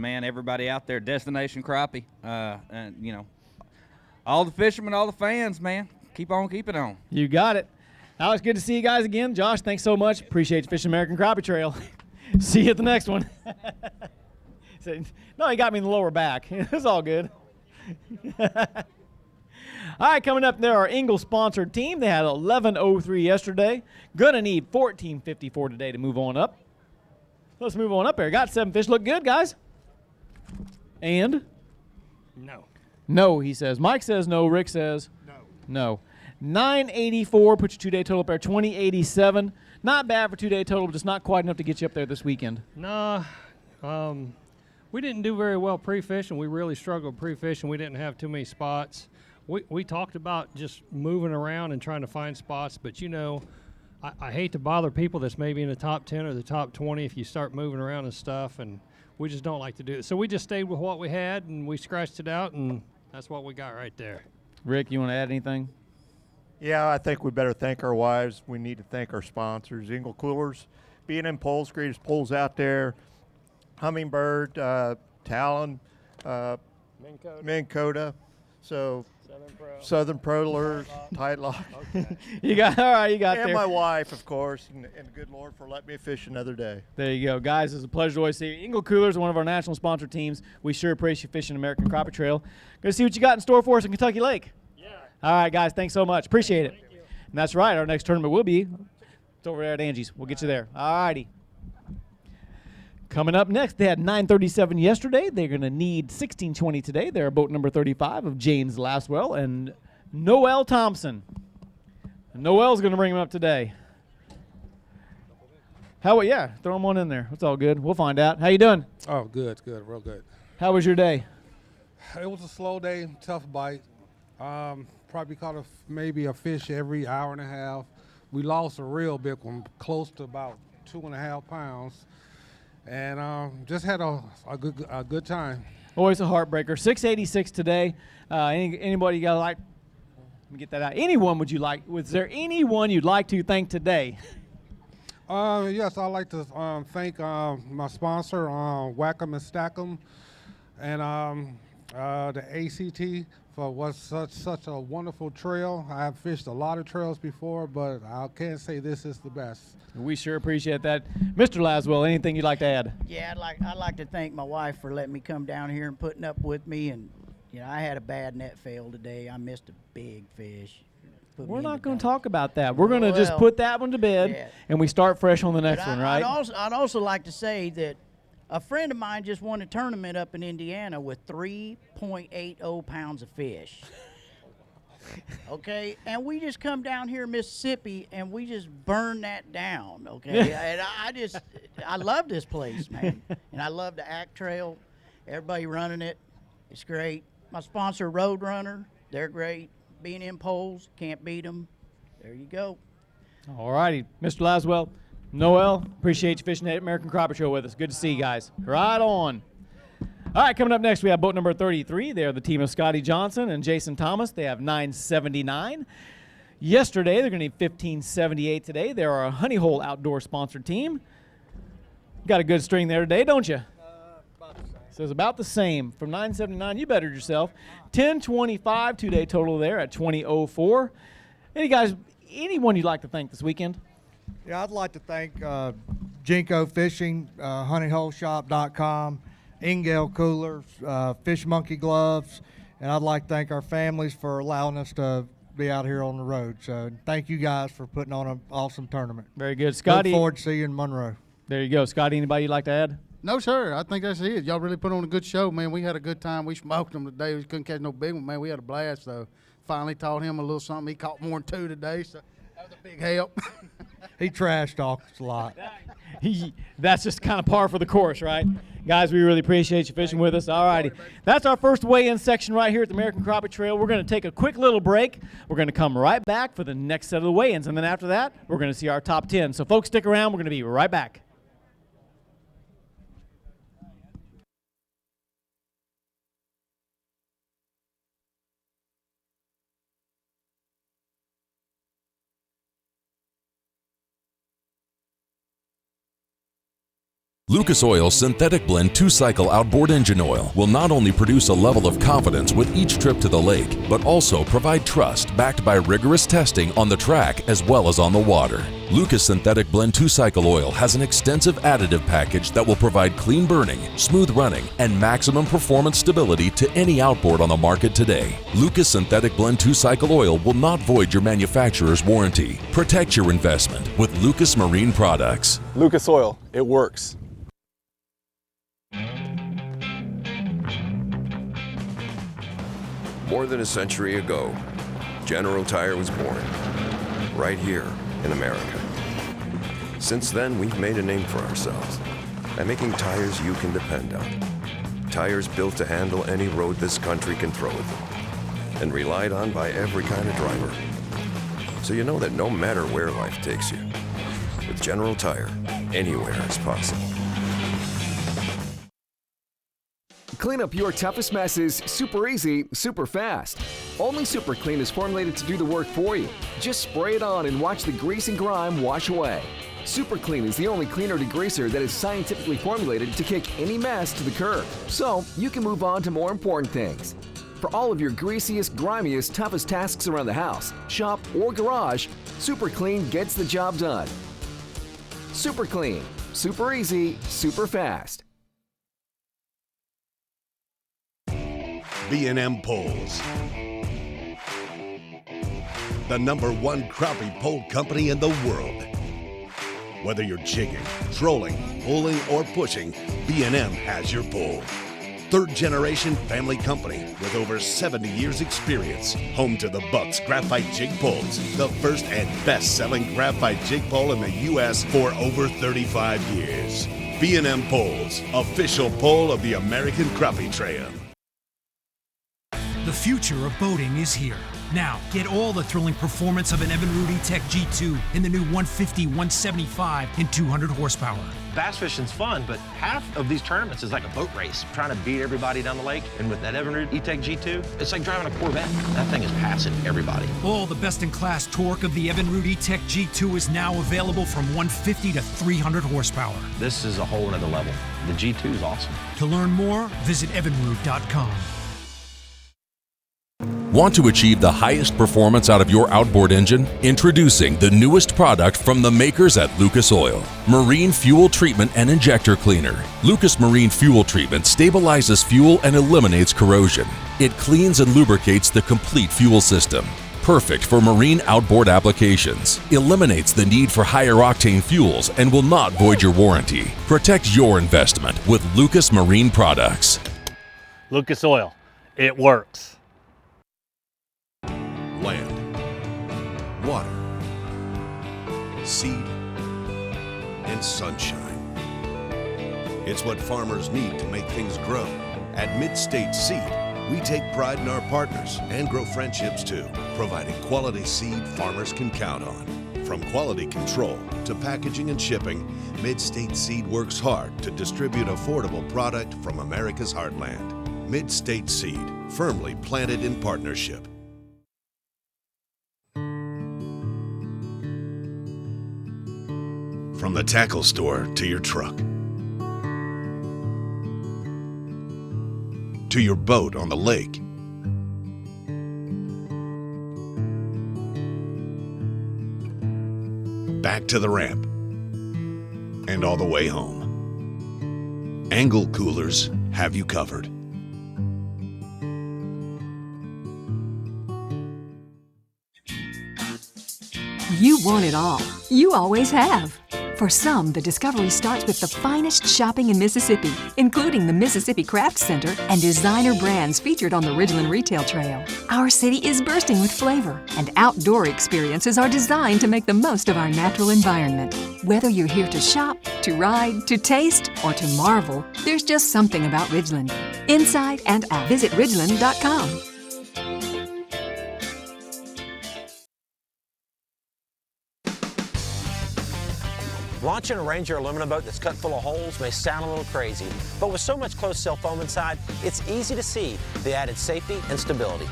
man, everybody out there, Destination Crappie, and you know, all the fishermen, all the fans, man, keep on keeping on. You got it. Alex, good to see you guys again. Josh, thanks so much. Appreciate you fishing American Crappie Trail. See you at the next one. No, he got me in the lower back. It's all good. All right, coming up there, our Engel-sponsored team. They had 11:03 yesterday. Gonna need 14:54 today to move on up. Let's move on up here. Got 7 fish. Look good, guys. And? No. No, he says. Mike says no. Rick says no. 984 puts your 2-day total up there. 2087. Not bad for 2-day total, but just not quite enough to get you up there this weekend. No. We didn't do very well pre-fishing. We really struggled pre-fishing. We didn't have too many spots. We talked about just moving around and trying to find spots, but you know, I hate to bother people that's maybe in the top 10 or the top 20 if you start moving around and stuff, and we just don't like to do it. So we just stayed with what we had, and we scratched it out, and that's what we got right there. Rick, you want to add anything? Yeah, I think we better thank our wives. We need to thank our sponsors, Engel Coolers, B&M Poles, greatest poles out there, Hummingbird, Talon, Minn Kota. So Southern Pro Lures, Tight Lock. Okay. You got and there. my wife, of course, and the good Lord for letting me fish another day. There you go. Guys, it's a pleasure to always see you. Engel Coolers are one of our national sponsor teams. We sure appreciate you fishing American Crappie Trail. Go see what you got in store for us in Kentucky Lake. Yeah. All right, guys, thanks so much. Appreciate it. Thank you. And that's right. Our next tournament will be it's over there at Angie's. We'll get you there. All righty. Coming up next, they had 937 yesterday. They're going to need 1620 today. They're boat number 35 of James Laswell and Noel Thompson. And Noel's going to bring him up today. Yeah, throw him on in there. It's all good. We'll find out. How you doing? Oh, good, real good. How was your day? It was a slow day, tough bite. Probably caught maybe a fish every hour and a half. We lost a real big one, close to about 2.5 pounds. And just had a good time. Always a heartbreaker. 686 today. Anybody you got like? Let me get that out. Anyone would you like? Was there anyone you'd like to thank today? Yes, I'd like to thank my sponsor, Whack'em and Stack'em, and the ACT for what's such a wonderful trail. I've fished a lot of trails before, but I can't say this is the best. We sure appreciate that. Mr. Laswell, anything you'd like to add? Yeah, I'd like to thank my wife for letting me come down here and putting up with me. And, you know, I had a bad net fail today. I missed a big fish. We're not going to talk about that. We're going to just put that one to bed, and we start fresh on the next one, right? I'd also like to say that a friend of mine just won a tournament up in Indiana with 3.80 pounds of fish. Okay, and we just come down here in Mississippi and we just burn that down. Okay, and I love this place, man, and I love the ACT Trail. Everybody running it, it's great. My sponsor, Roadrunner, they're great. B&M Poles, can't beat them. There you go. All righty, Mr. Laswell, Noel, appreciate you fishing at American Crappie Trail with us. Good to see you guys. Right on. All right, coming up next, we have boat number 33. They're the team of Scotty Johnson and Jason Thomas. They have 979. Yesterday, they're going to need 1578 today. They're our Honey Hole Outdoor sponsored team. Got a good string there today, don't you? Says about the same. From 979, you bettered yourself. 1025, 2-day total there at 2004. Anyone you'd like to thank this weekend? Yeah, I'd like to thank Jinko Fishing, honeyholeshop.com, Engel Coolers, Fish Monkey Gloves, and I'd like to thank our families for allowing us to be out here on the road. So thank you guys for putting on an awesome tournament. Very good. Scotty. Look forward to seeing you in Monroe. There you go. Scotty, anybody you'd like to add? No, sir. I think that's it. Y'all really put on a good show, man. We had a good time. We smoked them today. We couldn't catch no big one, man. We had a blast, though. Finally taught him a little something. He caught more than 2 today, so that was a big help. He trash talks a lot. That's just kind of par for the course, right? Guys, we really appreciate you fishing with us. All righty. That's our first weigh-in section right here at the American Crappie Trail. We're going to take a quick little break. We're going to come right back for the next set of the weigh-ins, and then after that, we're going to see our top 10. So, folks, stick around. We're going to be right back. Lucas Oil Synthetic Blend 2-Cycle Outboard Engine Oil will not only produce a level of confidence with each trip to the lake, but also provide trust backed by rigorous testing on the track as well as on the water. Lucas Synthetic Blend 2-Cycle Oil has an extensive additive package that will provide clean burning, smooth running, and maximum performance stability to any outboard on the market today. Lucas Synthetic Blend 2-Cycle Oil will not void your manufacturer's warranty. Protect your investment with Lucas Marine Products. Lucas Oil, it works. More than a century ago, General Tire was born, right here in America. Since then, we've made a name for ourselves by making tires you can depend on. Tires built to handle any road this country can throw at them, and relied on by every kind of driver. So you know that no matter where life takes you, with General Tire, anywhere is possible. Clean up your toughest messes super easy, super fast. Only Super Clean is formulated to do the work for you. Just spray it on and watch the grease and grime wash away. Super Clean is the only cleaner degreaser that is scientifically formulated to kick any mess to the curb, so you can move on to more important things. For all of your greasiest, grimiest, toughest tasks around the house, shop, or garage, Super Clean gets the job done. Super Clean. Super easy, super fast. B&M Poles, the #1 crappie pole company in the world. Whether you're jigging, trolling, pulling, or pushing, B&M has your pole. 3rd-generation family company with over 70 years experience. Home to the Bucks Graphite Jig Poles, the first and best-selling graphite jig pole in the U.S. for over 35 years. B&M Poles, official pole of the American Crappie Trail. The future of boating is here. Now, get all the thrilling performance of an Evinrude e-tec G2 in the new 150, 175, and 200 horsepower. Bass fishing's fun, but half of these tournaments is like a boat race, trying to beat everybody down the lake. And with that Evinrude e-tec G2, it's like driving a Corvette. That thing is passing everybody. All the best-in-class torque of the Evinrude e-tec G2 is now available from 150 to 300 horsepower. This is a whole nother level. The G2 is awesome. To learn more, visit evinrude.com. Want to achieve the highest performance out of your outboard engine? Introducing the newest product from the makers at Lucas Oil, Marine Fuel Treatment and Injector Cleaner. Lucas Marine Fuel Treatment stabilizes fuel and eliminates corrosion. It cleans and lubricates the complete fuel system. Perfect for marine outboard applications. Eliminates the need for higher octane fuels and will not void your warranty. Protect your investment with Lucas Marine Products. Lucas Oil, it works. Land, water, seed, and sunshine. It's what farmers need to make things grow. At Midstate Seed, we take pride in our partners and grow friendships too, providing quality seed farmers can count on. From quality control to packaging and shipping, Midstate Seed works hard to distribute affordable product from America's heartland. Midstate Seed, firmly planted in partnership. From the tackle store to your truck, to your boat on the lake, back to the ramp, and all the way home. Engel Coolers have you covered. You want it all. You always have. For some, the discovery starts with the finest shopping in Mississippi, including the Mississippi Craft Center and designer brands featured on the Ridgeland Retail Trail. Our city is bursting with flavor, and outdoor experiences are designed to make the most of our natural environment. Whether you're here to shop, to ride, to taste, or to marvel, there's just something about Ridgeland. Inside and out. Visit ridgeland.com. Launching a Ranger aluminum boat that's cut full of holes may sound a little crazy, but with so much closed-cell foam inside, it's easy to see the added safety and stability.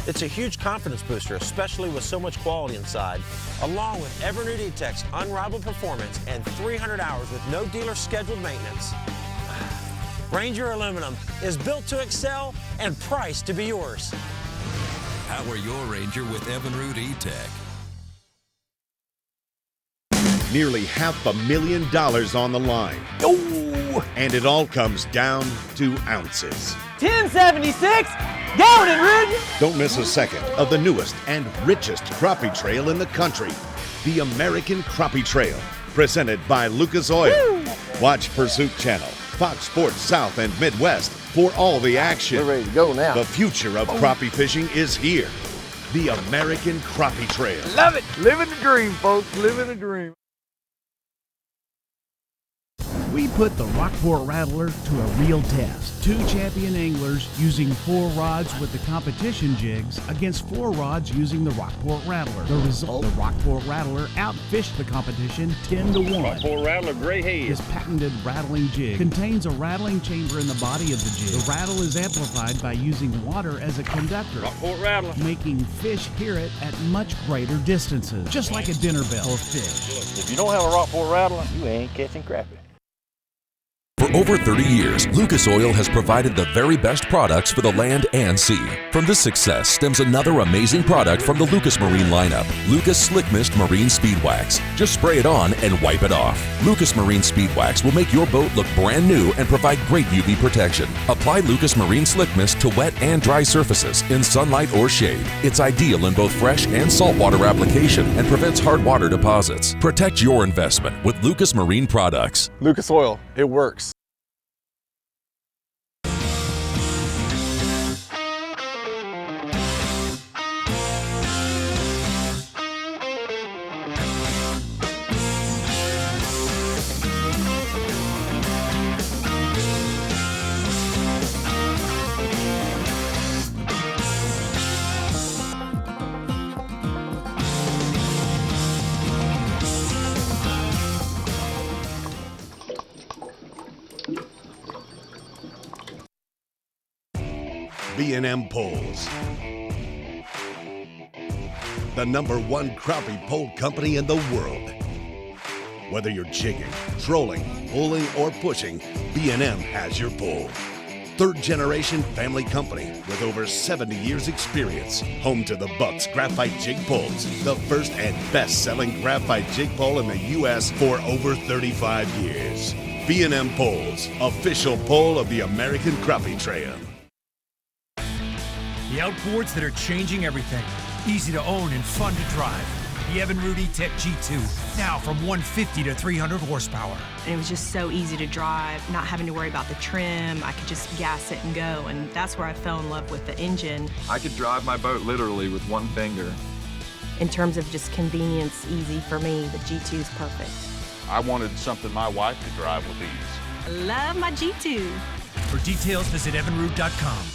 It's a huge confidence booster, especially with so much quality inside, along with Evinrude e-tec's unrivaled performance and 300 hours with no dealer scheduled maintenance. Ranger aluminum is built to excel and priced to be yours. Power your Ranger with Evinrude e-tec. Nearly $500,000 on the line. Oh! And it all comes down to ounces. 1076, going in Ridge! Don't miss a second of the newest and richest crappie trail in the country, the American Crappie Trail, presented by Lucas Oil. Woo! Watch Pursuit Channel, Fox Sports South and Midwest for all the action. We're ready to go now. The future of crappie fishing is here. The American Crappie Trail. Love it. Living the dream, folks. Living the dream. We put the Rockport Rattler to a real test. 2 champion anglers using 4 rods with the competition jigs against 4 rods using the Rockport Rattler. The result, the Rockport Rattler outfished the competition 10-1. Rockport Rattler, gray head. This patented rattling jig contains a rattling chamber in the body of the jig. The rattle is amplified by using water as a conductor, Rockport Rattler, making fish hear it at much greater distances, just like a dinner bell for fish. If you don't have a Rockport Rattler, you ain't catching crappie. For over 30 years, Lucas Oil has provided the very best products for the land and sea. From this success stems another amazing product from the Lucas Marine lineup, Lucas Slick Mist Marine Speed Wax. Just spray it on and wipe it off. Lucas Marine Speed Wax will make your boat look brand new and provide great UV protection. Apply Lucas Marine Slick Mist to wet and dry surfaces in sunlight or shade. It's ideal in both fresh and saltwater application and prevents hard water deposits. Protect your investment with Lucas Marine products. Lucas Oil, it works. B&M Poles. The #1 crappie pole company in the world. Whether you're jigging, trolling, pulling, or pushing, B&M has your pole. 3rd generation family company with over 70 years experience. Home to the Bucks Graphite Jig Poles, the first and best selling graphite jig pole in the U.S. for over 35 years. B&M Poles, official pole of the American Crappie Trail. The outboards that are changing everything. Easy to own and fun to drive. The Evinrude e-tec G2, now from 150 to 300 horsepower. And it was just so easy to drive, not having to worry about the trim. I could just gas it and go, and that's where I fell in love with the engine. I could drive my boat literally with one finger. In terms of just convenience, easy for me, the G2 is perfect. I wanted something my wife could drive with ease. I love my G2. For details, visit evinrude.com.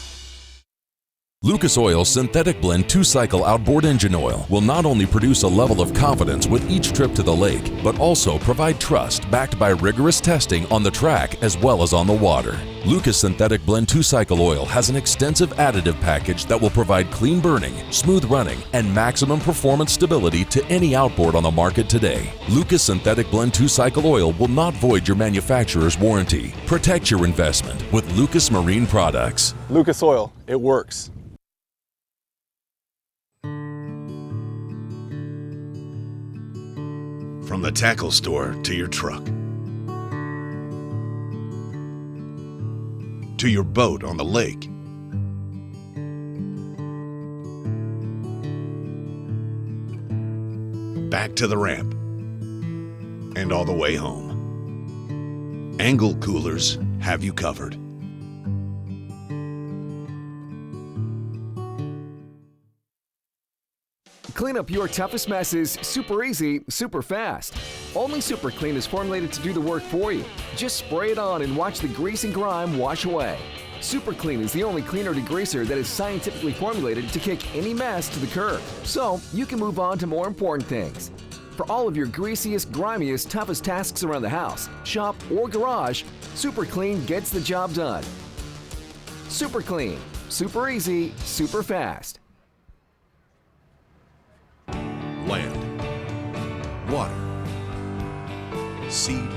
Lucas Oil's Synthetic Blend 2-Cycle Outboard Engine Oil will not only produce a level of confidence with each trip to the lake, but also provide trust backed by rigorous testing on the track as well as on the water. Lucas Synthetic Blend 2-Cycle Oil has an extensive additive package that will provide clean burning, smooth running, and maximum performance stability to any outboard on the market today. Lucas Synthetic Blend 2-Cycle Oil will not void your manufacturer's warranty. Protect your investment with Lucas Marine products. Lucas Oil, it works. From the tackle store to your truck, to your boat on the lake, back to the ramp, and all the way home. Engel Coolers have you covered. Clean up your toughest messes super easy, super fast. Only Super Clean is formulated to do the work for you. Just spray it on and watch the grease and grime wash away. Super Clean is the only cleaner degreaser that is scientifically formulated to kick any mess to the curb, so you can move on to more important things. For all of your greasiest, grimiest, toughest tasks around the house, shop, or garage, Super Clean gets the job done. Super Clean. Super easy, super fast. Land, water, seed,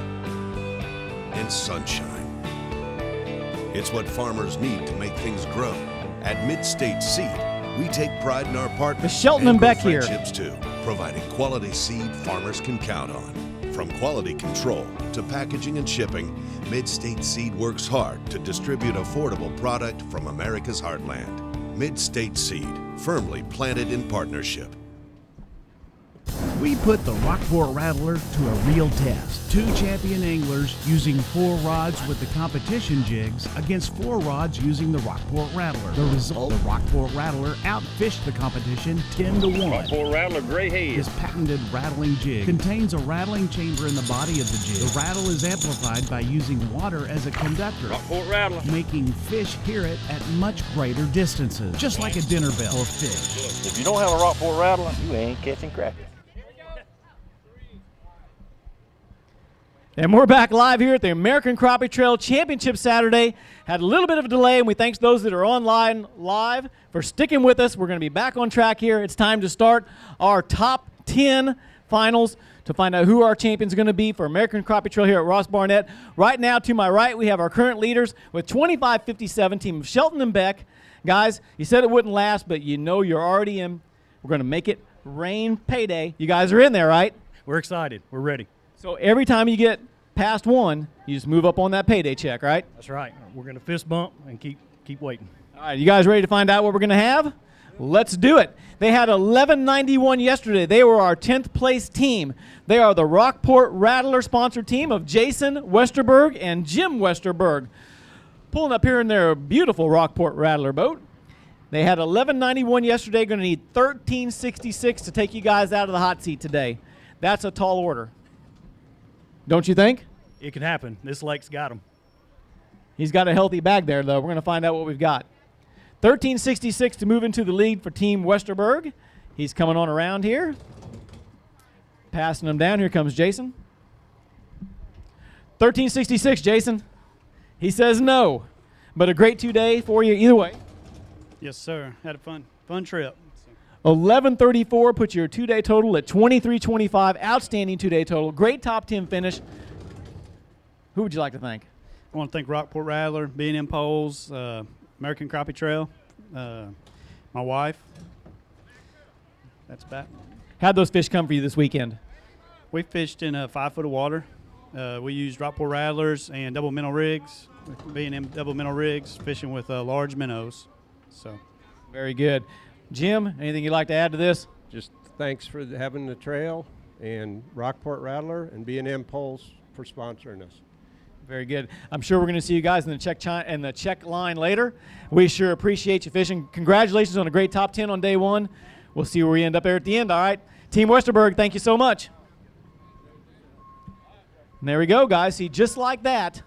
and sunshine. It's what farmers need to make things grow. At Midstate Seed, we take pride in our partners Shelton and Beck here. friendships too, providing quality seed farmers can count on. From quality control to packaging and shipping, Midstate Seed works hard to distribute affordable product from America's heartland. Midstate Seed, firmly planted in partnership. We put the Rockport Rattler to a real test. 2 champion anglers using 4 rods with the competition jigs against 4 rods using the Rockport Rattler. The result, the Rockport Rattler outfished the competition 10-1. Rockport Rattler gray head. This patented rattling jig contains a rattling chamber in the body of the jig. The rattle is amplified by using water as a conductor, Rockport Rattler, making fish hear it at much greater distances, just like a dinner bell for fish. If you don't have a Rockport Rattler, you ain't catching crappie. And we're back live here at the American Crappie Trail Championship Saturday. Had a little bit of a delay, and we thank those that are online live for sticking with us. We're going to be back on track here. It's time to start our top 10 finals to find out who our champions are going to be for American Crappie Trail here at Ross Barnett. Right now, to my right, we have our current leaders with 25-57, team of Shelton and Beck. Guys, you said it wouldn't last, but you know you're already in. We're going to make it rain payday. You guys are in there, right? We're excited. We're ready. So every time you get past one, you just move up on that payday check, right? That's right. We're going to fist bump and keep waiting. All right, you guys ready to find out what we're going to have? Let's do it. They had 1191 yesterday. They were our 10th place team. They are the Rockport Rattler sponsored team of Jason Westerberg and Jim Westerberg. Pulling up here in their beautiful Rockport Rattler boat. They had 1191 yesterday. Going to need 1366 to take you guys out of the hot seat today. That's a tall order. Don't you think? It can happen. This lake's got him. He's got a healthy bag there, though. We're going to find out what we've got. 1366 to move into the lead for Team Westerberg. He's coming on around here. Passing him down. Here comes Jason. 1366, Jason. He says no, but a great 2-day for you either way. Yes, sir. Had a fun trip. 1134 puts your 2-day total at 2325. Outstanding 2-day total. Great top 10 finish. Who would you like to thank? I want to thank Rockport Rattler, B&M Poles, American Crappie Trail, my wife. That's about. How'd those fish come for you this weekend? We fished in 5 foot of water. We used Rockport Rattlers and double minnow rigs, B&M double minnow rigs, fishing with large minnows. So, very good. Jim, anything you'd like to add to this? Just thanks for having the trail, and Rockport Rattler and B&M Poles for sponsoring us. Very good. I'm sure we're going to see you guys in the check line later. We sure appreciate you fishing. Congratulations on a great top 10 on day one. We'll see where we end up there at the end, all right? Team Westerberg, thank you so much. And there we go, guys. See, just like that,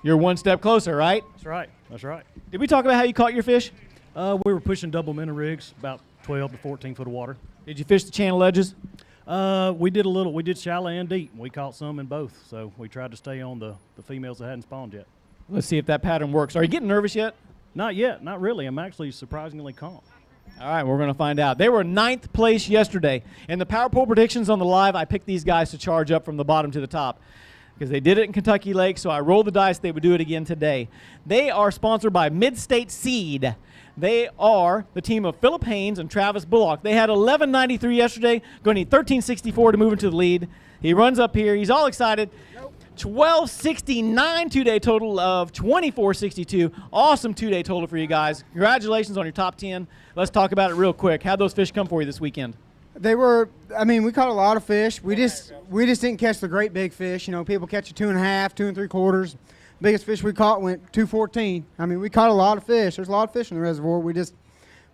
you're one step closer, right? That's right. That's right. Did we talk about how you caught your fish? We were pushing double minnow rigs, about 12 to 14 foot of water. Did you fish the channel edges? We did a little. We did shallow and deep. We caught some in both, so we tried to stay on the females that hadn't spawned yet. Let's see if that pattern works. Are you getting nervous yet? Not yet. Not really. I'm actually surprisingly calm. All right, we're going to find out. They were 9th place yesterday. In the Power Pole predictions on the live, I picked these guys to charge up from the bottom to the top because they did it in Kentucky Lake, so I rolled the dice they would do it again today. They are sponsored by Midstate Seed. They are the team of Philip Haynes and Travis Bullock. They had 1193 yesterday, going to need 1364 to move into the lead. He runs up here. He's all excited. 1269 2-day total of 2462. Awesome 2-day total for you guys. Congratulations on your top 10. Let's talk about it real quick. How'd those fish come for you this weekend? They were. I mean, we caught a lot of fish. We just didn't catch the great big fish. You know, people catch a 2.5, 2 3/4. Biggest fish we caught went 214. I mean, we caught a lot of fish. There's a lot of fish in the reservoir. We just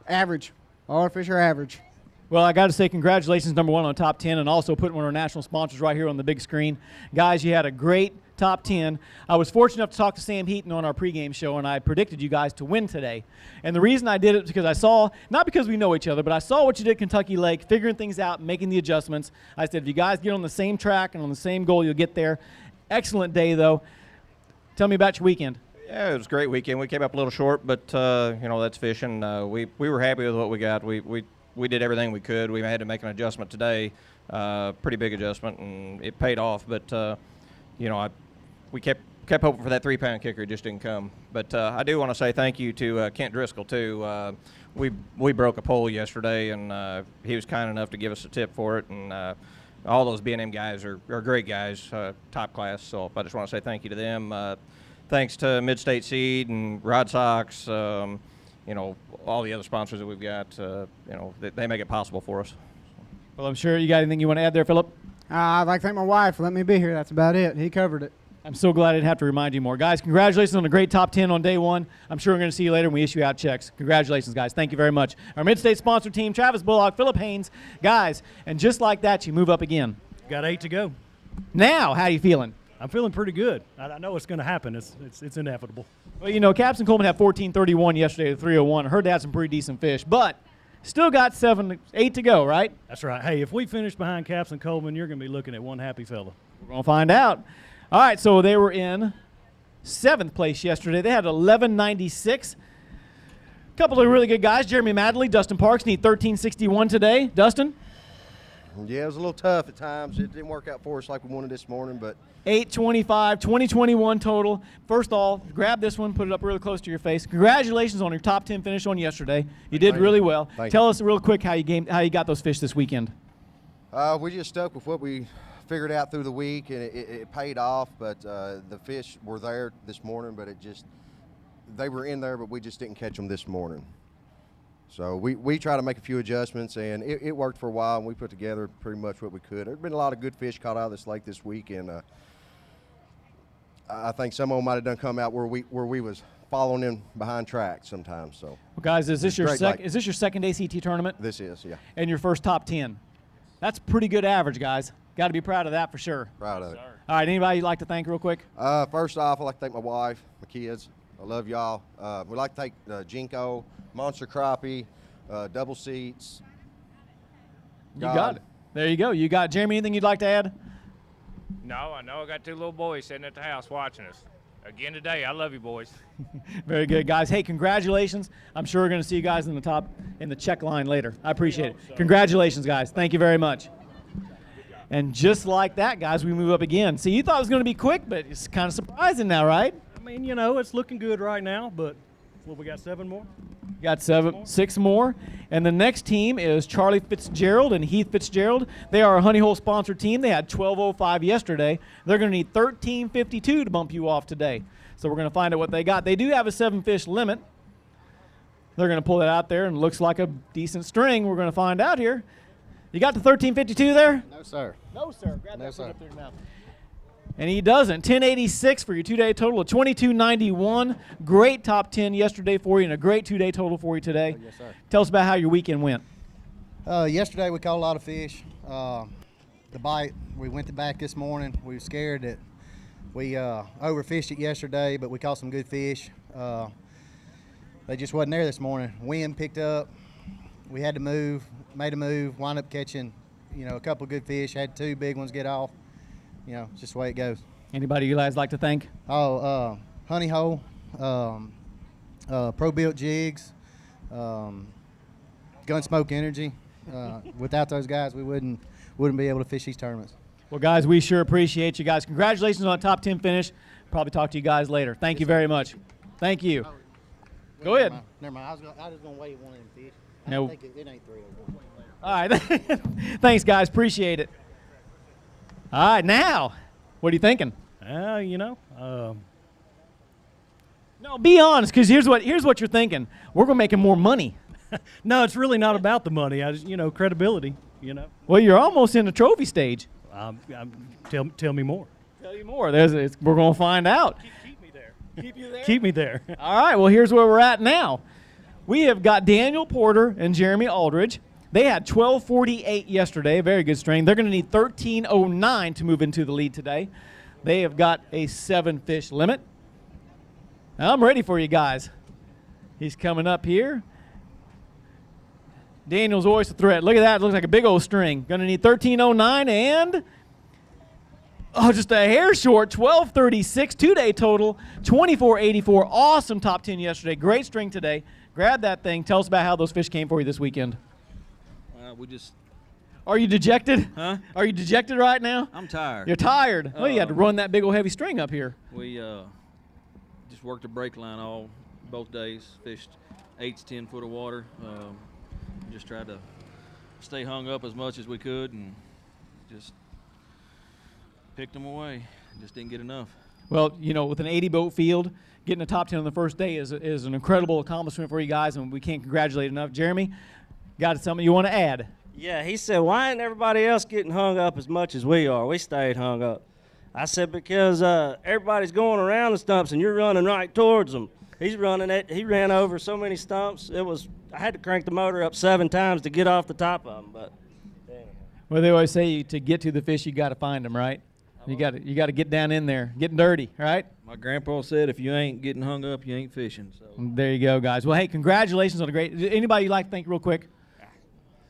average. All our fish are average. Well, I got to say congratulations, number one, on top 10, and also putting one of our national sponsors right here on the big screen. Guys, you had a great top 10. I was fortunate enough to talk to Sam Heaton on our pregame show, and I predicted you guys to win today. And the reason I did it is because I saw, not because we know each other, but I saw what you did at Kentucky Lake, figuring things out, making the adjustments. I said, if you guys get on the same track and on the same goal, you'll get there. Excellent day, though. Tell me about your weekend. Yeah, it was a great weekend. We came up a little short, but, you know, that's fishing. We were happy with what we got. We did everything we could. We had to make an adjustment today, pretty big adjustment, and it paid off. But, you know, we kept hoping for that 3-pound kicker. It just didn't come. But I do want to say thank you to Kent Driscoll, too. We broke a pole yesterday, and he was kind enough to give us a tip for it. And all those B&M guys are great guys, top class. So I just want to say thank you to them. Thanks to Midstate Seed and Rod Sox, you know, all the other sponsors that we've got, you know, they make it possible for us. Well, I'm sure you got anything you want to add there, Philip? I'd like to thank my wife for letting me be here. That's about it. He covered it. I'm so glad I didn't have to remind you more. Guys, congratulations on a great top 10 on day one. I'm sure we're going to see you later when we issue out checks. Congratulations, guys. Thank you very much. Our Midstate sponsor team, Travis Bullock, Philip Haynes. Guys, and just like that, you move up again. Got 8 to go. Now, how are you feeling? I'm feeling pretty good. I know it's going to happen. It's inevitable. Well, you know, Captain Coleman had 14:31 yesterday to 3:01. Heard they had some pretty decent fish, but still got 8 to go, right? That's right. Hey, if we finish behind Captain Coleman, you're going to be looking at one happy fella. We're going to find out. All right, so they were in 7th place yesterday. They had 11.96. A couple of really good guys. Jeremy Madley, Dustin Parks need 13.61 today. Dustin? Yeah, it was a little tough at times. It didn't work out for us like we wanted this morning, but 8.25, 20.21 total. First off, grab this one, put it up really close to your face. Congratulations on your top 10 finish on yesterday. You did really well. Tell us real quick how you got those fish this weekend. We just stuck with what we figured out through the week, and it paid off. But the fish were there this morning, but they were in there, but we just didn't catch them this morning. So we try to make a few adjustments, and it worked for a while, and we put together pretty much what we could. There's been a lot of good fish caught out of this lake this week, and I think some of them might have done come out where we was following in behind tracks sometimes. So, well, guys, is this your second ACT tournament? This is, yeah. And your first top 10. That's pretty good average, guys. Got to be proud of that for sure. Proud of it. All right, anybody you'd like to thank real quick? First off, I'd like to thank my wife, my kids. I love y'all. We'd like to thank Jinko, Monster Crappie, Double Seats. You got it. There you go. You got Jeremy. Anything you'd like to add? No, I know I got 2 little boys sitting at the house watching us. Again today, I love you, boys. Very good, guys. Hey, congratulations. I'm sure we're going to see you guys in the check line later. I appreciate it. So. Congratulations, guys. Thank you very much. And just like that, guys, we move up again. See, you thought it was going to be quick, but it's kind of surprising now, right? I mean, you know, it's looking good right now, but we got 7 more? Got 6 more. And the next team is Charlie Fitzgerald and Heath Fitzgerald. They are a Honey Hole sponsored team. They had 12.05 yesterday. They're going to need 13.52 to bump you off today. So we're going to find out what they got. They do have a 7-fish limit. They're going to pull that out there, and it looks like a decent string. We're going to find out here. You got the 13.52 there? No, sir. No, sir. Grab that up there now. And he doesn't. 10.86 for your 2-day total of 22.91. Great top 10 yesterday for you, and a great 2-day total for you today. Yes, sir. Tell us about how your weekend went. Yesterday we caught a lot of fish. The bite, we went back this morning. We were scared that we overfished it yesterday, but we caught some good fish. They just wasn't there this morning. Wind picked up. We had to move, made a move, wound up catching, a couple of good fish. Had 2 big ones get off. It's just the way it goes. Anybody you guys like to thank? Honey Hole, Pro-Built Jigs, Gunsmoke Energy. Without those guys, we wouldn't be able to fish these tournaments. Well, guys, we sure appreciate you guys. Congratulations on a top 10 finish. Probably talk to you guys later. Thank you very much. Thank you. Go ahead. Never mind. I was going to weigh one of them fish. No. Think it ain't 3 of them. All right. Thanks, guys. Appreciate it. All right, now, what are you thinking? No, be honest, because here's what you're thinking. We're going to make him more money. No, it's really not about the money. Credibility. you know. Well, you're almost in the trophy stage. Tell me more. Tell you more. We're going to find out. Keep me there. Keep you there? Keep me there. All right, well, here's where we're at now. We have got Daniel Porter and Jeremy Aldridge. They had 12:48 yesterday, a very good string. They're going to need 13:09 to move into the lead today. They have got a 7-fish limit. I'm ready for you guys. He's coming up here. Daniel's always a threat. Look at that. It looks like a big old string. Going to need 13:09 and, just a hair short, 12:36, two-day total, 24.84. Awesome top 10 yesterday. Great string today. Grab that thing. Tell us about how those fish came for you this weekend. Are you dejected? Huh? Are you dejected right now? I'm tired. You're tired. Well, you had to run that big old heavy string up here. We just worked a break line both days. Fished 8 to 10 foot of water. Just tried to stay hung up as much as we could and just picked them away. Just didn't get enough. Well, with an 80 boat field, getting a top 10 on the first day is an incredible accomplishment for you guys, and we can't congratulate enough. Jeremy, got something you want to add? Yeah, he said, why ain't everybody else getting hung up as much as we are? We stayed hung up. I said, because everybody's going around the stumps and you're running right towards them. He ran over so many stumps. I had to crank the motor up 7 times to get off the top of them. But well, they always say to get to the fish, you got to find them, right? You got to get down in there, getting dirty, right? My grandpa said, if you ain't getting hung up, you ain't fishing. So there you go, guys. Well, hey, congratulations on a great. Anybody you'd like to thank real quick?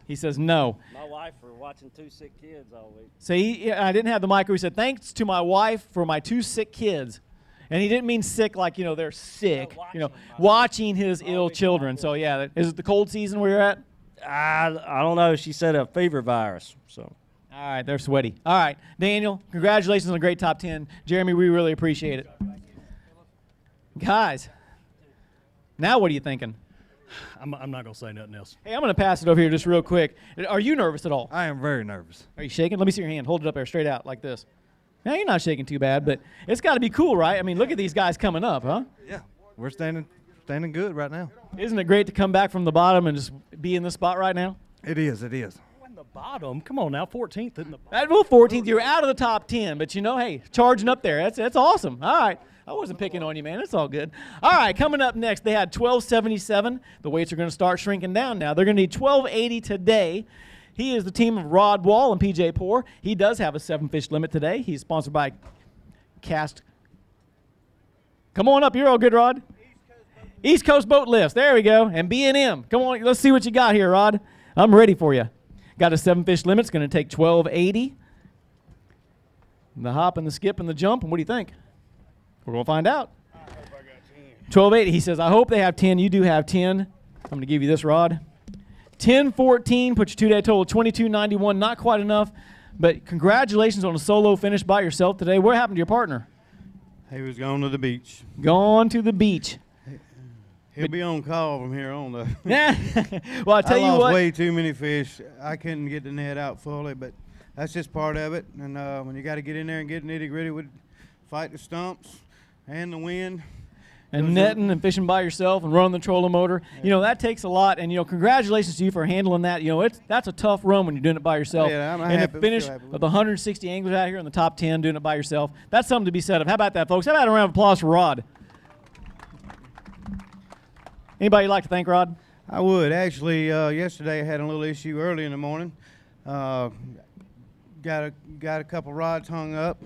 He says no. My wife for watching 2 sick kids all week. So I didn't have the mic. He said, thanks to my wife for my 2 sick kids. And he didn't mean sick like, they're sick. Watching his ill children. So, yeah, is it the cold season where you're at? I don't know. She said a fever virus. So. All right, they're sweaty. All right, Daniel, congratulations on a great top 10. Jeremy, we really appreciate it. Guys, now what are you thinking? I'm not going to say nothing else. Hey, I'm going to pass it over here just real quick. Are you nervous at all? I am very nervous. Are you shaking? Let me see your hand. Hold it up there straight out like this. Now, you're not shaking too bad, but it's got to be cool, right? I mean, look at these guys coming up, huh? Yeah, we're standing good right now. Isn't it great to come back from the bottom and just be in this spot right now? It is. It is. In the bottom? Come on now, 14th in the bottom. Well, 14th, you're out of the top 10, but hey, charging up there. That's awesome. All right. I wasn't picking on you, man. It's all good. All right, coming up next, they had 1277. The weights are going to start shrinking down now. They're going to need 1280 today. He is the team of Rod Wall and PJ Poor. He does have a 7-fish limit today. He's sponsored by Cast. Come on up. You're all good, Rod. East Coast Boat Lifts. There we go. And B&M. Come on. Let's see what you got here, Rod. I'm ready for you. Got a 7-fish limit. It's going to take 1280. The hop and the skip and the jump. And what do you think? We're going to find out. 1280. He says, I hope they have 10. You do have 10. I'm going to give you this rod. 10-14. Put your 2-day total 22.91. Not quite enough. But congratulations on a solo finish by yourself today. What happened to your partner? He was going to the beach. Gone to the beach. He'll be on call from here on, though. Yeah. Well, I tell you lost what. way too many fish. I couldn't get the net out fully, but that's just part of it. And when you got to get in there and get nitty-gritty with fight the stumps and the wind. And netting and fishing by yourself and running the trolling motor. That takes a lot. And, congratulations to you for handling that. That's a tough run when you're doing it by yourself. Yeah, I'm and happy. to finish with 160 anglers out here in the top 10 doing it by yourself, that's something to be said of. How about that, folks? How about a round of applause for Rod? Anybody you'd like to thank, Rod? I would. Actually, yesterday I had a little issue early in the morning. Got a couple rods hung up.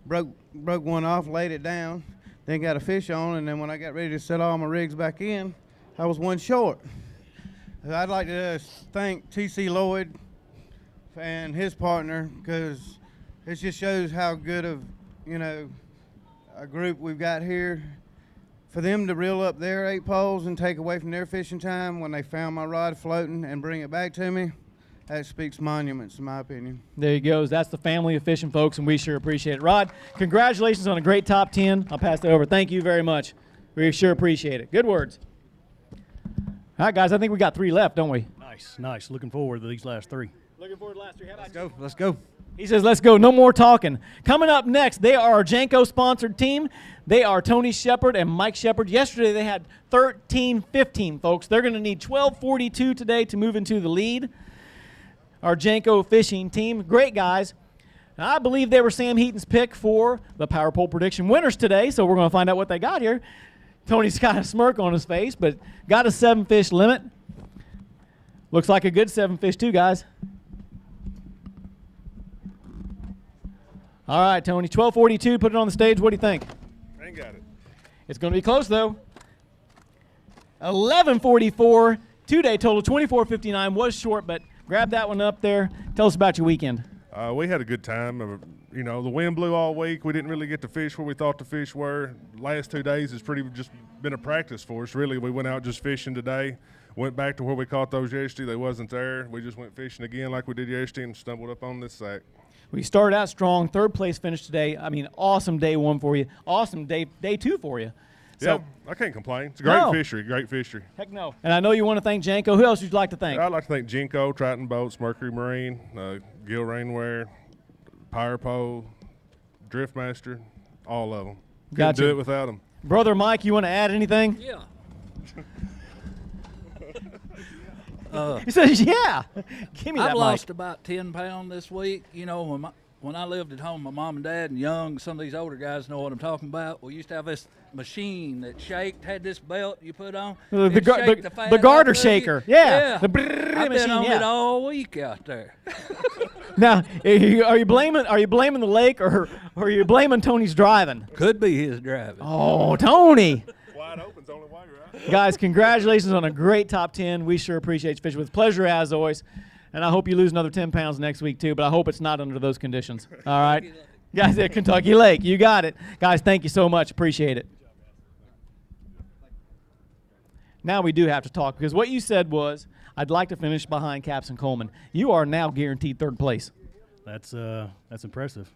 Broke one off, laid it down. Then got a fish on, and then when I got ready to set all my rigs back in, I was one short. I'd like to thank T.C. Lloyd and his partner, because it just shows how good of, a group we've got here. For them to reel up their 8 poles and take away from their fishing time when they found my rod floating and bring it back to me, that speaks monuments, in my opinion. There you go. That's the family of fishing, folks, and we sure appreciate it. Rod, congratulations on a great top 10. I'll pass that over. Thank you very much. We sure appreciate it. Good words. All right, guys, I think we got 3 left, don't we? Nice. Looking forward to these last 3. Looking forward to the last 3. How about you? Let's go. He says, let's go. No more talking. Coming up next, they are our Janko-sponsored team. They are Tony Shepard and Mike Shepard. Yesterday, they had 13-15, folks. They're going to need 12:42 today to move into the lead. our Janko fishing team. Great guys. And I believe they were Sam Heaton's pick for the Power Pole prediction winners today, so we're going to find out what they got here. Tony's got a smirk on his face, but got a 7-fish limit. Looks like a good 7 fish too, guys. All right, Tony, 1242, put it on the stage. What do you think? Ain't got it. It's going to be close, though. 1144, two-day total, 2459, was short, but grab that one up there. Tell us about your weekend. We had a good time. You know, the wind blew all week. We didn't really get to fish where we thought the fish were. Last 2 days has pretty just been a practice for us, really. We went out just fishing today. Went back to where we caught those yesterday. They wasn't there. We just went fishing again like we did yesterday and stumbled up on this sack. We started out strong, third place finish today. I mean, awesome day one for you. Awesome day two for you. So, yeah, I can't complain. It's a great fishery, great fishery. Heck no. And I know you want to thank Janko. Who else would you like to thank? I'd like to thank Jinko, Triton Boats, Mercury Marine, Gill Rainwear, Power Pole, Driftmaster, all of them. Couldn't do it without them. Brother Mike, you want to add anything? Yeah. He says, yeah. Give me that I've mic. lost about 10 pounds this week. You know, when I lived at home, my mom and dad and young, some of these older guys know what I'm talking about. We used to have this machine that had this belt you put on. The garter shaker. Yeah. The I've been machine, on it all week out there. Now, are you blaming the lake or are you blaming Tony's driving? Could be his driving. Oh, Tony. Wide open's only way, right? Guys, congratulations on a great top 10. We sure appreciate you fishing with pleasure as always. And I hope you lose another 10 pounds next week too, but I hope it's not under those conditions. All right? Guys at Kentucky Lake, you got it. Guys, thank you so much. Appreciate it. Now we do have to talk because what you said was, I'd like to finish behind Caps and Coleman. You are now guaranteed third place. That's impressive.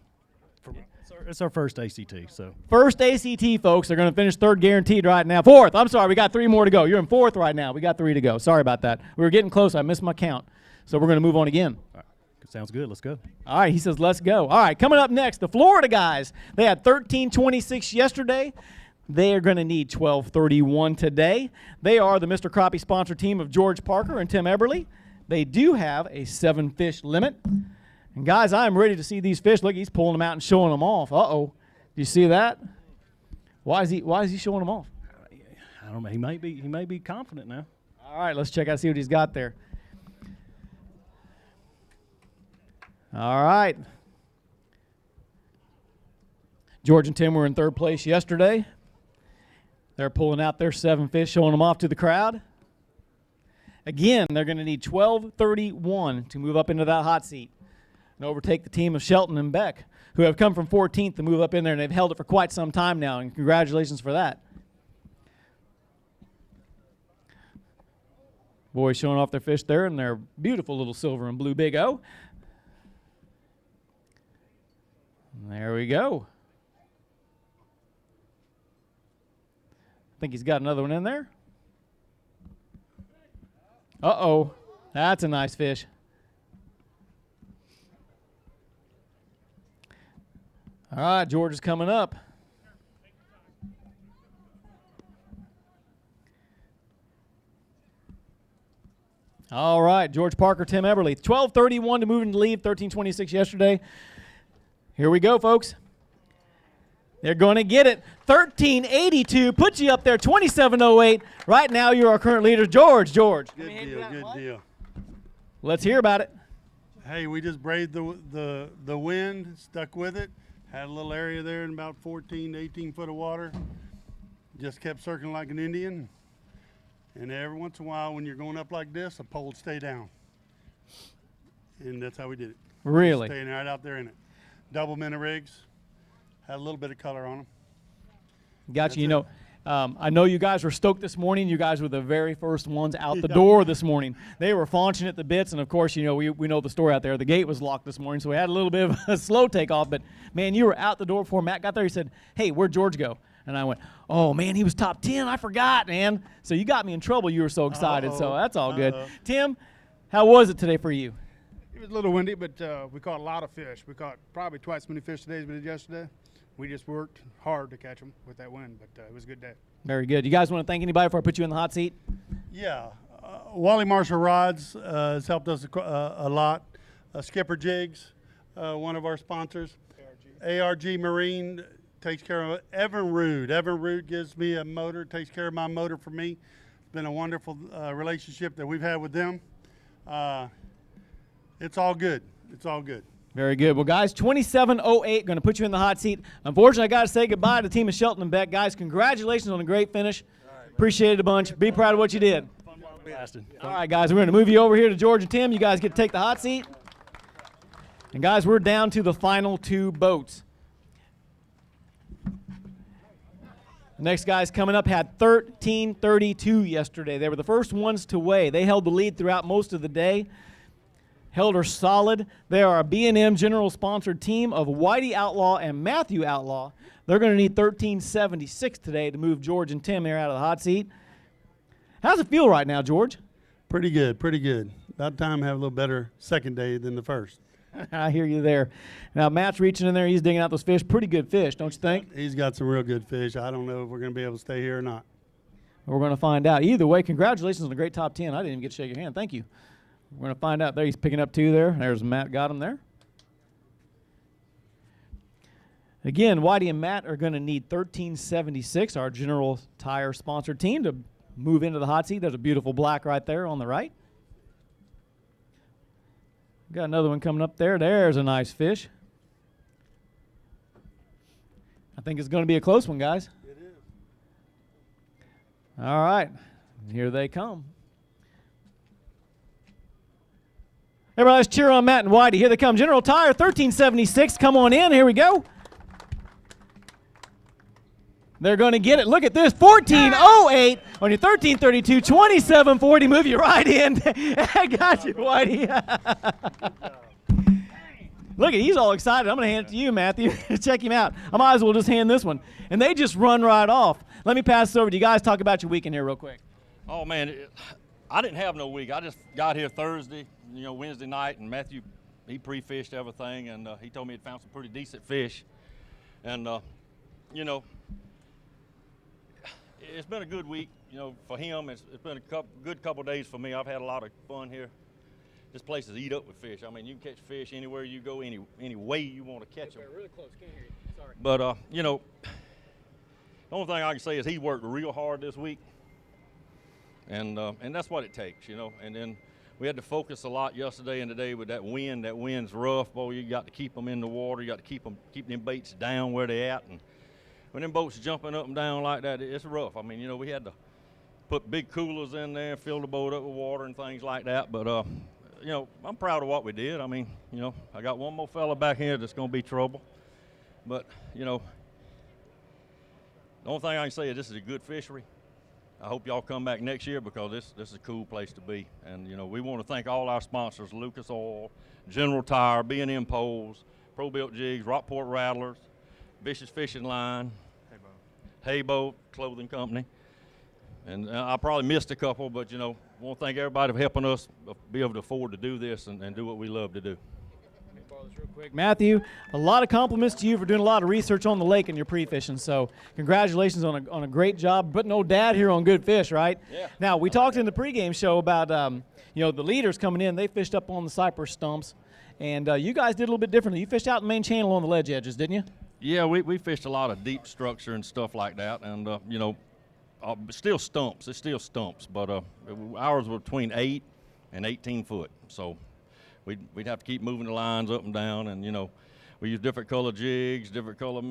It's our first ACT, so. First ACT, folks. They're going to finish third guaranteed right now. Fourth. I'm sorry. We got 3 more to go. You're in fourth right now. We got 3 to go. Sorry about that. We were getting close. I missed my count. So we're going to move on again. All right. Sounds good. Let's go. All right. He says, let's go. All right. Coming up next, the Florida guys. They had 1326 yesterday. They are going to need 1231 today. They are the Mr. Crappie sponsor team of George Parker and Tim Eberly. They do have a 7-fish limit. And guys, I'm ready to see these fish. Look, he's pulling them out and showing them off. Uh-oh. Do you see that? Why is he showing them off? I don't know. He may be confident now. All right, let's check out, see what he's got there. All right. George and Tim were in third place yesterday. They're pulling out their 7 fish, showing them off to the crowd. Again, they're going to need 1231 to move up into that hot seat and overtake the team of Shelton and Beck, who have come from 14th to move up in there, and they've held it for quite some time now, and congratulations for that. Boys showing off their fish there in their beautiful little silver and blue Big O. And there we go. I think he's got another one in there. Uh-oh. That's a nice fish. All right, George is coming up. All right, George Parker, Tim Eberly. 12:31 to move into the lead, 13:26 yesterday. Here we go, folks. They're going to get it. 13:82 puts you up there, 27:08. Right now, you're our current leader, George. Good deal. Let's hear about it. Hey, we just braved the wind, stuck with it. Had a little area there in about 14 to 18 foot of water. Just kept circling like an Indian. And every once in a while, when you're going up like this, a pole would stay down. And that's how we did it. Really? Staying right out there in it. Double minnow rigs. Had a little bit of color on them. Got you. You know, I know you guys were stoked this morning. You guys were the very first ones out the door this morning. They were faunching at the bits, and of course, you know, we know the story out there. The gate was locked this morning, so we had a little bit of a slow takeoff. But man, you were out the door before Matt got there. He said, "Hey, where'd George go?" And I went, "Oh man, he was top 10. I forgot, man." So you got me in trouble. You were so excited. So that's all good. Tim, how was it today for you? It was a little windy, but we caught a lot of fish. We caught probably twice as many fish today as we did yesterday. We just worked hard to catch them with that wind, but it was a good day. Very good. You guys want to thank anybody before I put you in the hot seat? Yeah. Wally Marshall Rods has helped us a lot. Skipper Jigs, one of our sponsors. ARG Marine takes care of Evinrude. Evinrude gives me a motor, takes care of my motor for me. It's been a wonderful relationship that we've had with them. It's all good. It's all good. Very good. Well, guys, 27:08, going to put you in the hot seat. Unfortunately, I got to say goodbye to the team of Shelton and Beck. Guys, congratulations on a great finish. Appreciate it a bunch. Be proud of what you did. All right, guys, we're going to move you over here to George and Tim. You guys get to take the hot seat. And, guys, we're down to the final two boats. The next guys coming up had 13:32 yesterday. They were the first ones to weigh. They held the lead throughout most of the day. Held her solid. They are a B&M general sponsored team of Whitey Outlaw and Matthew Outlaw. They're going to need 13:76 today to move George and Tim here out of the hot seat. How's it feel right now, George? Pretty good, pretty good. About time to have a little better second day than the first. I hear you there. Now, Matt's reaching in there. He's digging out those fish. Pretty good fish, don't you think? He's got some real good fish. I don't know if we're going to be able to stay here or not. We're going to find out. Either way, congratulations on a great top 10. I didn't even get to shake your hand. Thank you. We're going to find out there. He's picking up two there. There's Matt, got him there. Again, Whitey and Matt are going to need 13:76, our General Tire sponsored team, to move into the hot seat. There's a beautiful black right there on the right. Got another one coming up there. There's a nice fish. I think it's going to be a close one, guys. It is. All right. Here they come. Everybody, let's cheer on Matt and Whitey. Here they come. General Tire, 13:76. Come on in. Here we go. They're going to get it. Look at this. 14:08 on your 13:32. 27:40. Move you right in. I got you, Whitey. Look at, he's all excited. I'm going to hand it to you, Matthew. Check him out. I might as well just hand this one. And they just run right off. Let me pass this over to you guys. Talk about your weekend here real quick. Oh, man, I didn't have no week. I just got here Thursday, Wednesday night, and Matthew, he pre-fished everything, and he told me he'd found some pretty decent fish. And, it's been a good week, for him. It's been a good couple of days for me. I've had a lot of fun here. This place is eat up with fish. I mean, you can catch fish anywhere you go, any way you want to catch them. Really close. Can't hear you. Sorry. But, the only thing I can say is he worked real hard this week. And that's what it takes, And then we had to focus a lot yesterday and today with that wind. That wind's rough. Boy, you got to keep them in the water. You got to keep them baits down where they at. And when them boats jumping up and down like that, it's rough. I mean, we had to put big coolers in there, fill the boat up with water and things like that. But, I'm proud of what we did. I mean, I got one more fella back here that's going to be trouble. But, the only thing I can say is this is a good fishery. I hope y'all come back next year because this is a cool place to be. And, we want to thank all our sponsors, Lucas Oil, General Tire, B&M Poles, Pro-Built Jigs, Rockport Rattlers, Vicious Fishing Line, Hayboat Clothing Company. And I probably missed a couple, but, want to thank everybody for helping us be able to afford to do this and do what we love to do. Real quick, Matthew, a lot of compliments to you for doing a lot of research on the lake and your pre-fishing. So congratulations on a great job putting old Dad here on good fish, right? Yeah. Now, we talked in the pregame show about, the leaders coming in. They fished up on the cypress stumps. And you guys did a little bit differently. You fished out the main channel on the ledge edges, didn't you? Yeah, we fished a lot of deep structure and stuff like that. And, still stumps. It's still stumps. But ours were between 8 and 18 foot. So we'd have to keep moving the lines up and down, and we use different color jigs, different color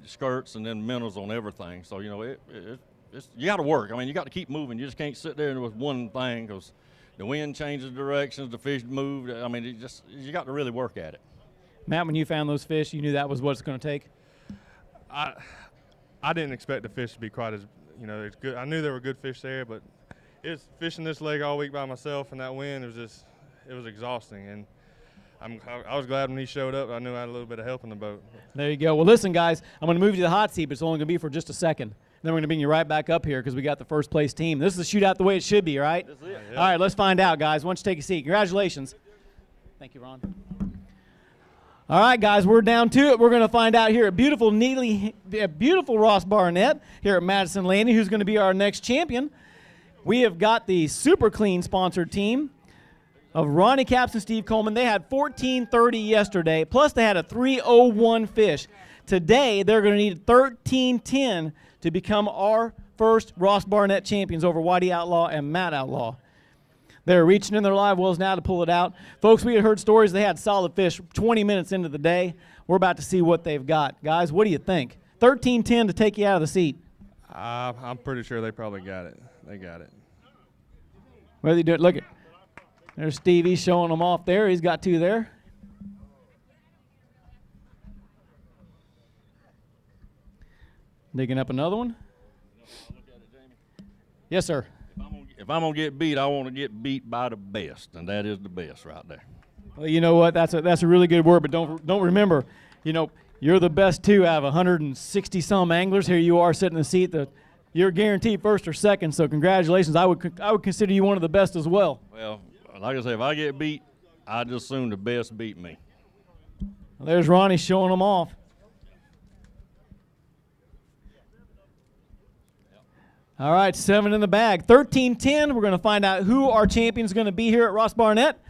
skirts, and then minnows on everything. So it's you got to work. I mean, you got to keep moving. You just can't sit there with one thing because the wind changes directions, the fish move. I mean, you got to really work at it. Matt, when you found those fish, you knew that was what it's going to take. I didn't expect the fish to be quite as it's good. I knew there were good fish there, but it's fishing this lake all week by myself, and that wind it was exhausting, and I was glad when he showed up. I knew I had a little bit of help in the boat. There you go. Well, listen, guys, I'm going to move you to the hot seat, but it's only going to be for just a second. Then we're going to bring you right back up here because we got the first place team. This is a shootout the way it should be, right? This is it. All right, let's find out, guys. Why don't you take a seat? Congratulations. Thank you, Ron. All right, guys, we're down to it. We're going to find out here at beautiful Ross Barnett here at Madison Landing who's going to be our next champion. We have got the Super Clean sponsored team of Ronnie Capps and Steve Coleman. They had 1430 yesterday, plus they had a 301 fish. Today, they're going to need 1310 to become our first Ross Barnett champions over Whitey Outlaw and Matt Outlaw. They're reaching in their live wells now to pull it out. Folks, we had heard stories they had solid fish 20 minutes into the day. We're about to see what they've got. Guys, what do you think? 1310 to take you out of the seat. I'm pretty sure they probably got it. They got it. What do they do? Look at, there's Stevie showing them off there. He's got 2 there. Digging up another one. Yes, sir. If I'm gonna get beat, I want to get beat by the best, and that is the best right there. Well, you know what? That's a really good word, but don't remember, you know, you're the best too out of 160 some anglers. Here you are sitting in the seat that you're guaranteed first or second. So congratulations. I would consider you one of the best as well. Well, like I say, if I get beat, I just assume the best beat me. Well, there's Ronnie showing them off. All right, 7 in the bag. 13-10. We're going to find out who our champion's going to be here at Ross Barnett.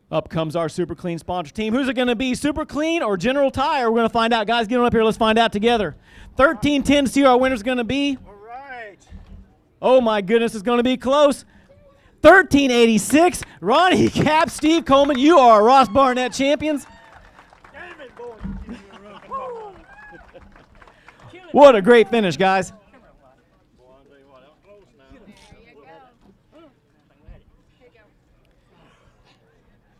Up comes our Super Clean sponsor team. Who's it going to be, Super Clean or General Tire? We're going to find out. Guys, get on up here. Let's find out together. 13-10 to see who our winner's going to be. All right. Oh, my goodness, it's going to be close. 1386. Ronnie Capps, Steve Coleman, you are Ross Barnett champions. Damn it, boy. What a great finish, guys.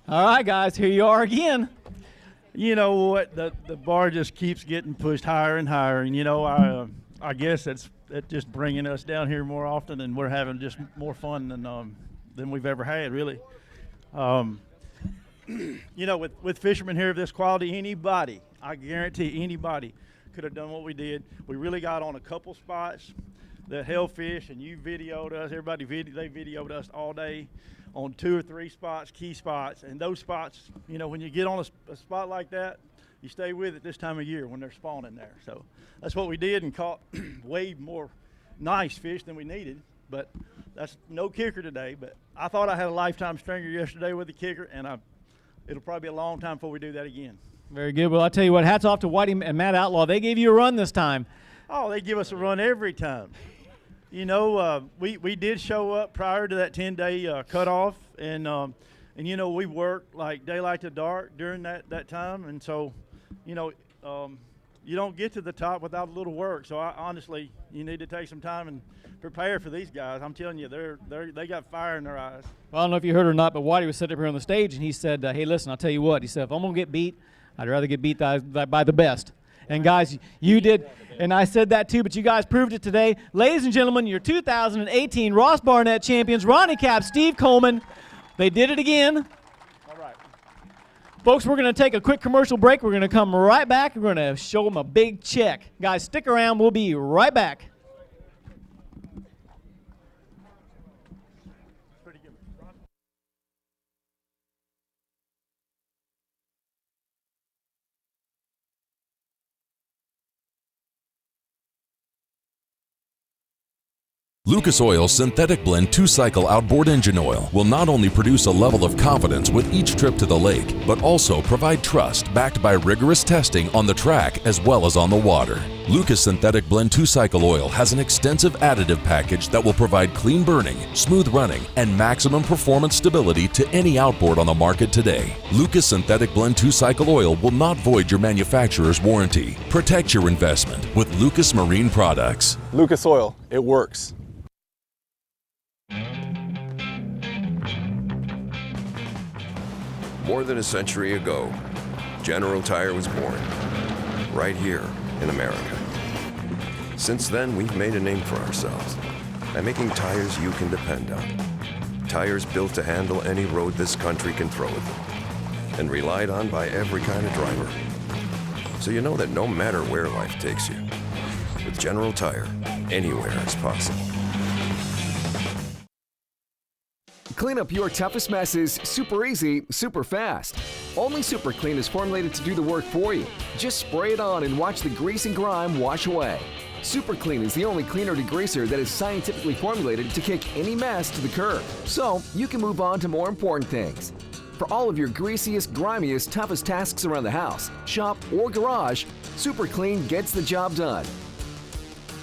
All right, guys, here you are again. You know what? The bar just keeps getting pushed higher and higher, and you know, I guess that's just bringing us down here more often, and we're having just more fun than we've ever had, really. You know, with fishermen here of this quality, anybody, I guarantee anybody could have done what we did. We really got on a couple spots that held fish, and you videoed us. Everybody they videoed us all day on 2 or 3 spots, key spots. And those spots, you know, when you get on a spot like that, you stay with it this time of year when they're spawning there. So that's what we did, and caught way more nice fish than we needed. But that's no kicker today. But I thought I had a lifetime stringer yesterday with the kicker, and it'll probably be a long time before we do that again. Very good. Well, I'll tell you what, hats off to Whitey and Matt Outlaw. They gave you a run this time. Oh, they give us a run every time. You know, we did show up prior to that 10-day cutoff, and you know, we worked like daylight to dark during that time, and so, you know, you don't get to the top without a little work. So honestly, you need to take some time and prepare for these guys. I'm telling you, they got fire in their eyes. Well, I don't know if you heard or not, but Whitey was sitting up here on the stage, and he said, hey, listen, I'll tell you what. He said, if I'm going to get beat, I'd rather get beat by the best. And guys, you did, and I said that too, but you guys proved it today. Ladies and gentlemen, your 2018 Ross Barnett champions, Ronnie Capps, Steve Coleman. They did it again. All right. Folks, we're going to take a quick commercial break. We're going to come right back. We're going to show them a big check. Guys, stick around. We'll be right back. Lucas Oil's Synthetic Blend 2-Cycle Outboard Engine Oil will not only produce a level of confidence with each trip to the lake, but also provide trust backed by rigorous testing on the track as well as on the water. Lucas Synthetic Blend 2-Cycle Oil has an extensive additive package that will provide clean burning, smooth running, and maximum performance stability to any outboard on the market today. Lucas Synthetic Blend 2-Cycle Oil will not void your manufacturer's warranty. Protect your investment with Lucas Marine Products. Lucas Oil, it works. More than a century ago, General Tire was born, right here in America. Since then, we've made a name for ourselves by making tires you can depend on. Tires built to handle any road this country can throw at them, and relied on by every kind of driver. So you know that no matter where life takes you, with General Tire, anywhere is possible. Clean up your toughest messes super easy, super fast. Only Super Clean is formulated to do the work for you. Just spray it on and watch the grease and grime wash away. Super Clean is the only cleaner degreaser that is scientifically formulated to kick any mess to the curb, so you can move on to more important things. For all of your greasiest, grimiest, toughest tasks around the house, shop, or garage, Super Clean gets the job done.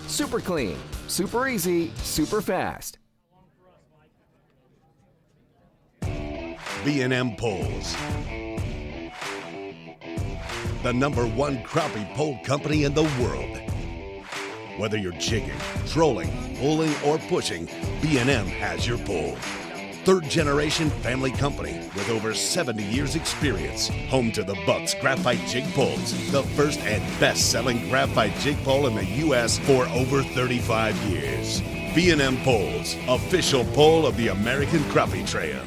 Super Clean. Super easy, super fast. B&M Poles. The #1 crappie pole company in the world. Whether you're jigging, trolling, pulling, or pushing, B&M has your pole. Third-generation family company with over 70 years experience. Home to the Bucks Graphite Jig Poles, the first and best-selling graphite jig pole in the U.S. for over 35 years. B&M Poles, official pole of the American Crappie Trail.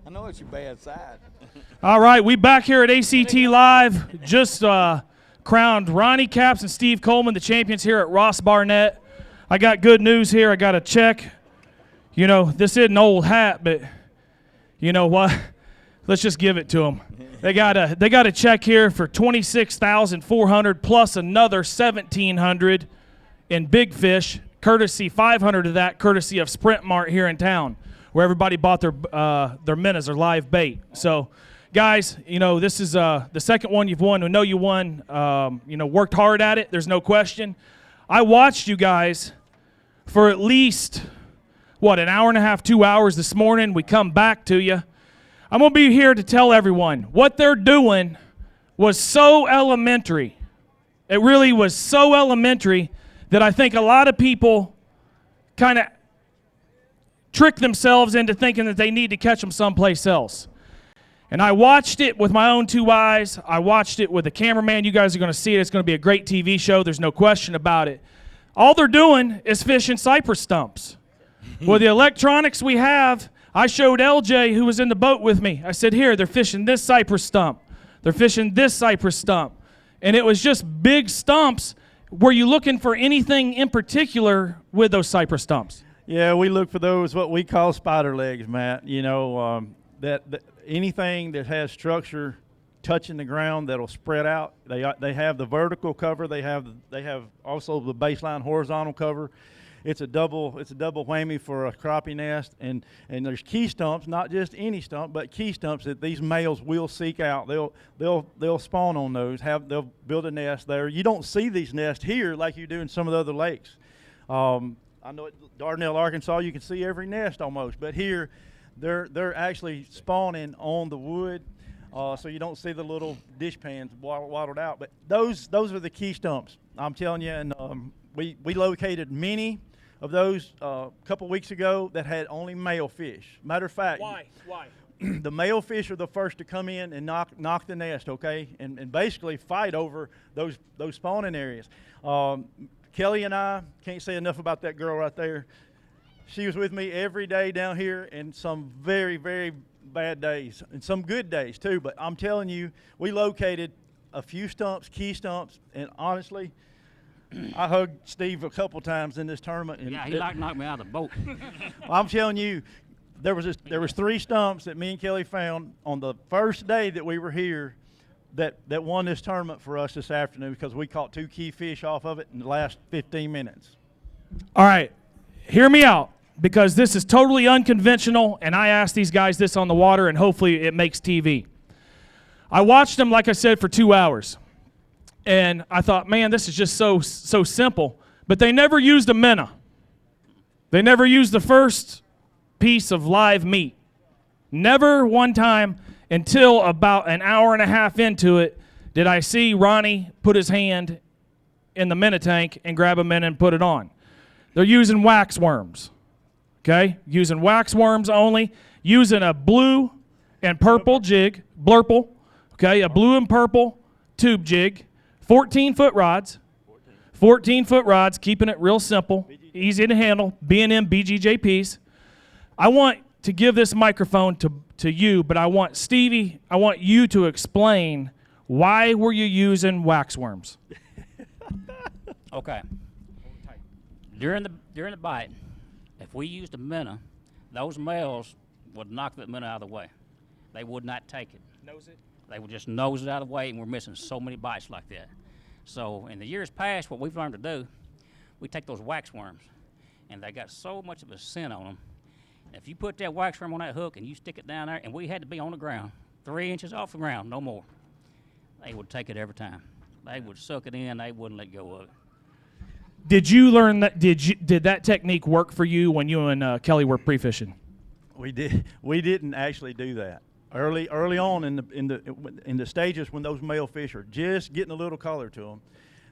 I know it's your bad side. All right, we back here at ACT Live. Just crowned Ronnie Capps and Steve Coleman the champions here at Ross Barnett. I got good news here. I got a check. You know, this is an old hat, but you know what? Let's just give it to them. They got a check here for $26,400 plus another $1,700 in big fish, courtesy $500 of that, courtesy of Sprint Mart here in town, where everybody bought their minnows, their live bait. So, guys, you know, this is the second one you've won. We know you won. You know, worked hard at it. There's no question. I watched you guys for at least an hour and a half, 2 hours this morning. We come back to you. I'm going to be here to tell everyone what they're doing was so elementary. It really was so elementary that I think a lot of people kind of trick themselves into thinking that they need to catch them someplace else. And I watched it with my own 2 eyes. I watched it with a cameraman. You guys are going to see it. It's going to be a great TV show. There's no question about it. All they're doing is fishing cypress stumps. With the electronics we have, I showed LJ, who was in the boat with me. I said, here, they're fishing this cypress stump. They're fishing this cypress stump. And it was just big stumps. Were you looking for anything in particular with those cypress stumps? Yeah, we look for those, what we call spider legs, Matt. You know, that anything that has structure touching the ground that'll spread out. They have the vertical cover. They have also the baseline horizontal cover. It's a double whammy for a crappie nest, and there's key stumps, not just any stump, but key stumps that these males will seek out. They'll spawn on those. They'll build a nest there. You don't see these nests here like you do in some of the other lakes. I know at Dardanelle, Arkansas, you can see every nest almost, but here they're actually spawning on the wood, so you don't see the little dish pans waddled out. But those are the key stumps, I'm telling you, and we located many of those a couple weeks ago that had only male fish. Matter of fact, Why? The male fish are the first to come in and knock the nest, okay, and basically fight over those spawning areas. Kelly and I can't say enough about that girl right there. She was with me every day down here, and some very, very bad days, and some good days too. But I'm telling you, we located a few stumps, key stumps, and honestly, I hugged Steve a couple times in this tournament. And yeah, he knocked me out of the boat. I'm telling you, there was 3 stumps that me and Kelly found on the first day that we were here that won this tournament for us this afternoon, because we caught 2 key fish off of it in the last 15 minutes. All right, hear me out, because this is totally unconventional, and I asked these guys this on the water, and hopefully it makes TV. I watched them, like I said, for 2 hours. And I thought, man, this is just so simple. But they never used a minnow. They never used the first piece of live meat. Never one time until about an hour and a half into it did I see Ronnie put his hand in the minnow tank and grab a minnow and put it on. They're using wax worms, okay? Using wax worms only. Using a blue and purple jig, blurple, okay? A blue and purple tube jig. 14-foot rods, 14-foot rods, keeping it real simple, easy to handle, B&M BGJPs. I want to give this microphone to you, but I want Stevie, I want you to explain, why were you using wax worms? Okay. During the bite, if we used a minnow, those males would knock that minnow out of the way. They would not take it. Nose it? They would just nose it out of the way, and we're missing so many bites like that. So in the years past, what we've learned to do, we take those wax worms, and they got so much of a scent on them. If you put that wax worm on that hook and you stick it down there, and we had to be on the ground, 3 inches off the ground, no more, they would take it every time. They would suck it in. They wouldn't let go of it. Did you learn that? Did that technique work for you when you and Kelly were pre-fishing? We did. We didn't actually do that early on in the stages when those male fish are just getting a little color to them.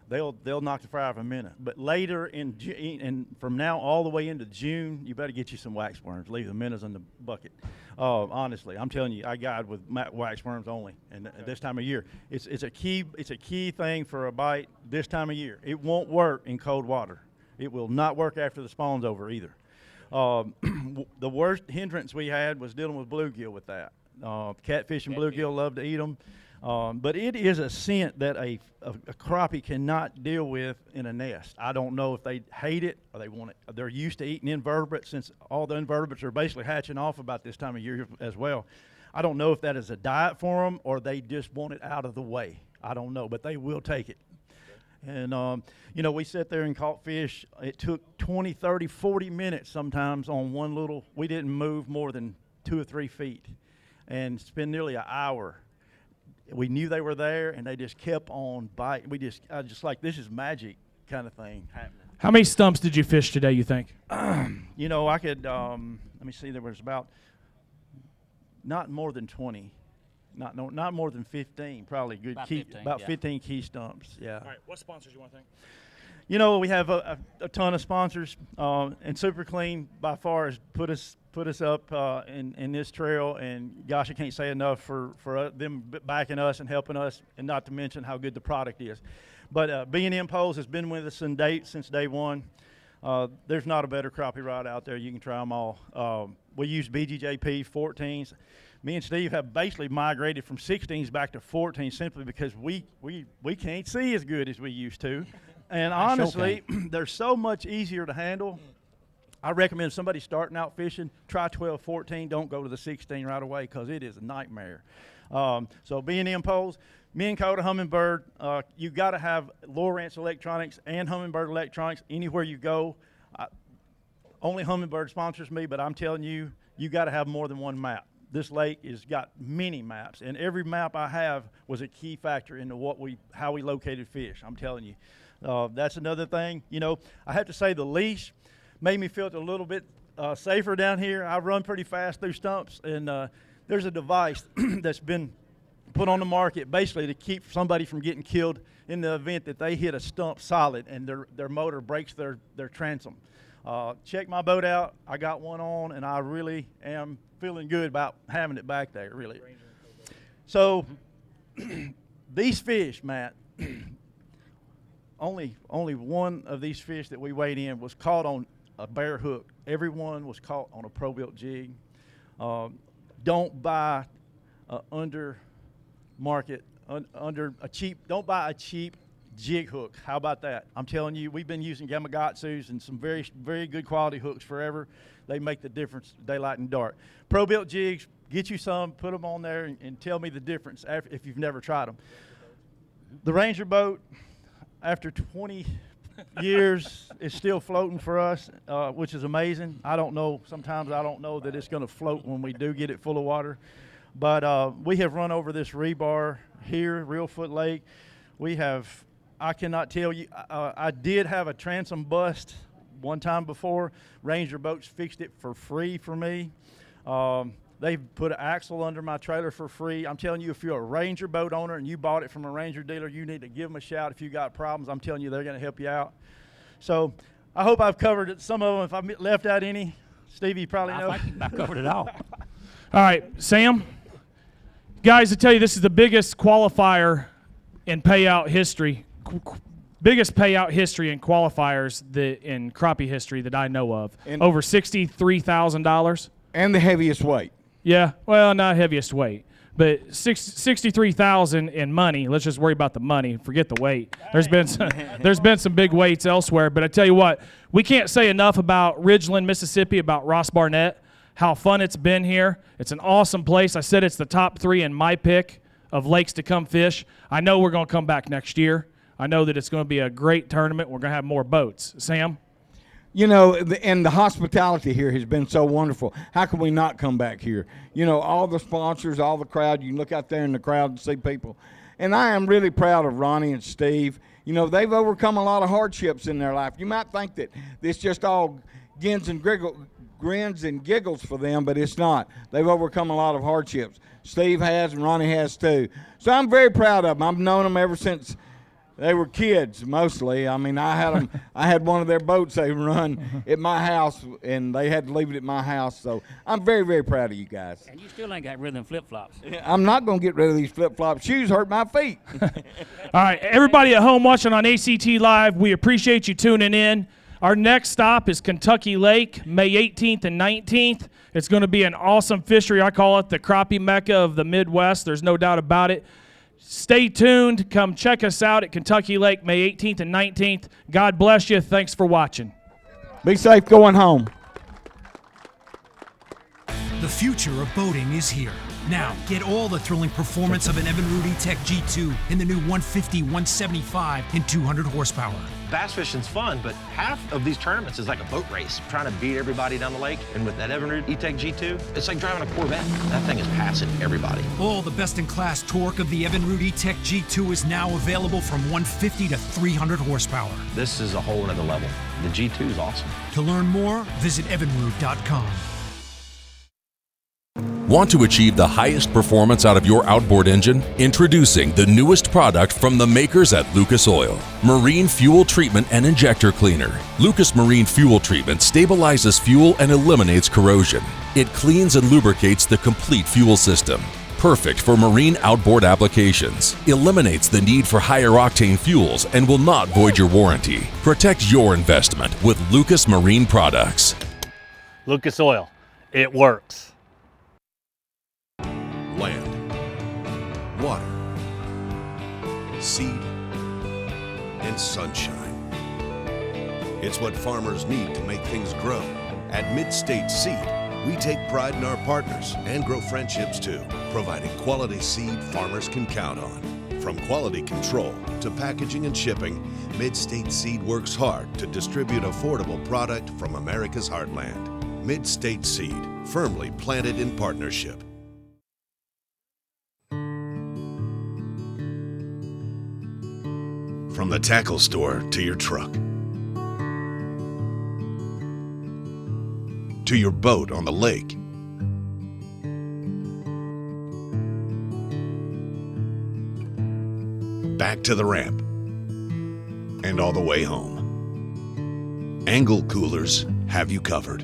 They'll knock the fire out of a minute. But later and from now all the way into June, you better get you some wax worms. Leave the minnows in the bucket. Honestly, I'm telling you, I guide with wax worms only. And this time of year, it's a key thing for a bite this time of year. It won't work in cold water. It will not work after the spawn's over either. The worst hindrance we had was dealing with bluegill with that. Catfish and bluegill love to eat them. But it is a scent that a crappie cannot deal with in a nest. I don't know if they hate it or they want it. They're used to eating invertebrates, since all the invertebrates are basically hatching off about this time of year as well. I don't know if that is a diet for them or they just want it out of the way. I don't know, but they will take it. And, you know, we sat there and caught fish. It took 20, 30, 40 minutes sometimes on one little, we didn't move more than 2 or 3 feet, and spend nearly an hour. We knew they were there, and they just kept on biting. I just like, this is magic kind of thing happening. How many stumps did you fish today, you think? You know, I could, let me see, there was about not more than 20. Not more than 15, probably good. About 15 key stumps, yeah. All right, what sponsors you want to thank? You know, we have a ton of sponsors, and Super Clean by far has put us up in this trail, and gosh, I can't say enough for them backing us and helping us, and not to mention how good the product is. But B&M Poles has been with us since day one. There's not a better crappie rod out there. You can try them all. We use BGJP 14s. Me and Steve have basically migrated from 16s back to 14s simply because we can't see as good as we used to. And honestly, they're so much easier to handle. I recommend if somebody's starting out fishing, try 12, 14. Don't go to the 16 right away because it is a nightmare. So B&M Poles, Minn Kota Humminbird, you got to have Lowrance Electronics and Humminbird Electronics anywhere you go. Only Humminbird sponsors me, but I'm telling you, you got to have more than one map. This lake has got many maps, and every map I have was a key factor into how we located fish. I'm telling you. That's another thing. You know, I have to say the leash made me feel a little bit safer down here. I run pretty fast through stumps, and there's a device that's been put on the market basically to keep somebody from getting killed in the event that they hit a stump solid and their motor breaks their transom. Check my boat out. I got one on, and I really am feeling good about having it back there, really. So these fish, Matt, only one of these fish that we weighed in was caught on a bare hook. Every one was caught on a pro-built jig. Don't buy don't buy a cheap jig hook. How about that? I'm telling you, we've been using Gamakatsus and some very, very good quality hooks forever. They make the difference daylight and dark. Pro-built jigs, get you some, put them on there, and tell me the difference if you've never tried them. The Ranger boat, after 20 years, is still floating for us, which is amazing. I don't know. Sometimes I don't know that it's going to float when we do get it full of water. But we have run over this rebar here, Reelfoot Lake. I cannot tell you, I did have a transom bust one time before. Ranger Boats fixed it for free for me. They put an axle under my trailer for free. I'm telling you, if you're a Ranger boat owner and you bought it from a Ranger dealer, you need to give them a shout if you got problems. I'm telling you, they're going to help you out. So I hope I've covered some of them. If I left out any, Stevie, you probably know. I think I covered it all. All right, Sam. Guys, I tell you, this is the biggest qualifier in payout history. Biggest payout history in qualifiers in crappie history that I know of. And over $63,000. And the heaviest weight. Yeah, well, not heaviest weight, but $63,000 in money. Let's just worry about the money. Forget the weight. There's been some big weights elsewhere, but I tell you what, we can't say enough about Ridgeland, Mississippi, about Ross Barnett. how fun it's been here. It's an awesome place. I said it's the top 3 in my pick of lakes to come fish. I know we're going to come back next year. I know that it's going to be a great tournament. We're going to have more boats. Sam? You know, and the hospitality here has been so wonderful. How can we not come back here? You know, all the sponsors, all the crowd. You can look out there in the crowd and see people. And I am really proud of Ronnie and Steve. You know, they've overcome a lot of hardships in their life. You might think that it's just all grins and giggles for them, but it's not. They've overcome a lot of hardships. Steve has, and Ronnie has too. So I'm very proud of them. I've known them ever since they were kids, mostly. I mean, I had one of their boats they run at my house, and they had to leave it at my house. So I'm very, very proud of you guys. And you still ain't got rid of them flip-flops. I'm not going to get rid of these flip-flop shoes. Hurt my feet. All right, everybody at home watching on ACT Live, we appreciate you tuning in. Our next stop is Kentucky Lake, May 18th and 19th. It's going to be an awesome fishery. I call it the crappie mecca of the Midwest. There's no doubt about it. Stay tuned. Come check us out at Kentucky Lake, May 18th and 19th. God bless you. Thanks for watching. Be safe going home. The future of boating is here. Now, get all the thrilling performance of an Evinrude e-tec G2 in the new 150, 175, and 200 horsepower. Bass fishing's fun, but half of these tournaments is like a boat race, trying to beat everybody down the lake. And with that Evinrude e-tec G2, it's like driving a Corvette. That thing is passing everybody. All the best-in-class torque of the Evinrude e-tec G2 is now available from 150 to 300 horsepower. This is a whole other level. The G2 is awesome. To learn more, visit evinrude.com. Want to achieve the highest performance out of your outboard engine? Introducing the newest product from the makers at Lucas Oil, Marine Fuel Treatment and Injector Cleaner. Lucas Marine Fuel Treatment stabilizes fuel and eliminates corrosion. It cleans and lubricates the complete fuel system. Perfect for marine outboard applications. Eliminates the need for higher octane fuels and will not void your warranty. Protect your investment with Lucas Marine products. Lucas Oil, it works. Land, water, seed, and sunshine. It's what farmers need to make things grow. At Midstate Seed, we take pride in our partners and grow friendships too, providing quality seed farmers can count on. From quality control to packaging and shipping, Midstate Seed works hard to distribute affordable product from America's heartland. Midstate Seed, firmly planted in partnership. From the tackle store to your truck, to your boat on the lake, back to the ramp, and all the way home, Engel Coolers have you covered.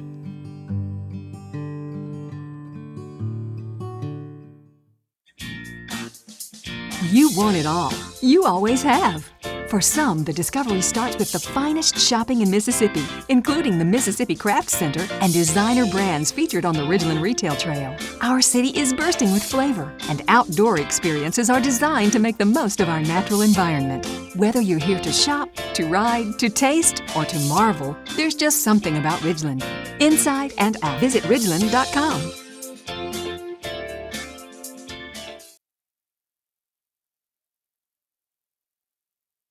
You want it all. You always have. For some, the discovery starts with the finest shopping in Mississippi, including the Mississippi Craft Center and designer brands featured on the Ridgeland Retail Trail. Our city is bursting with flavor, and outdoor experiences are designed to make the most of our natural environment. Whether you're here to shop, to ride, to taste, or to marvel, there's just something about Ridgeland. Inside and out. Visit Ridgeland.com.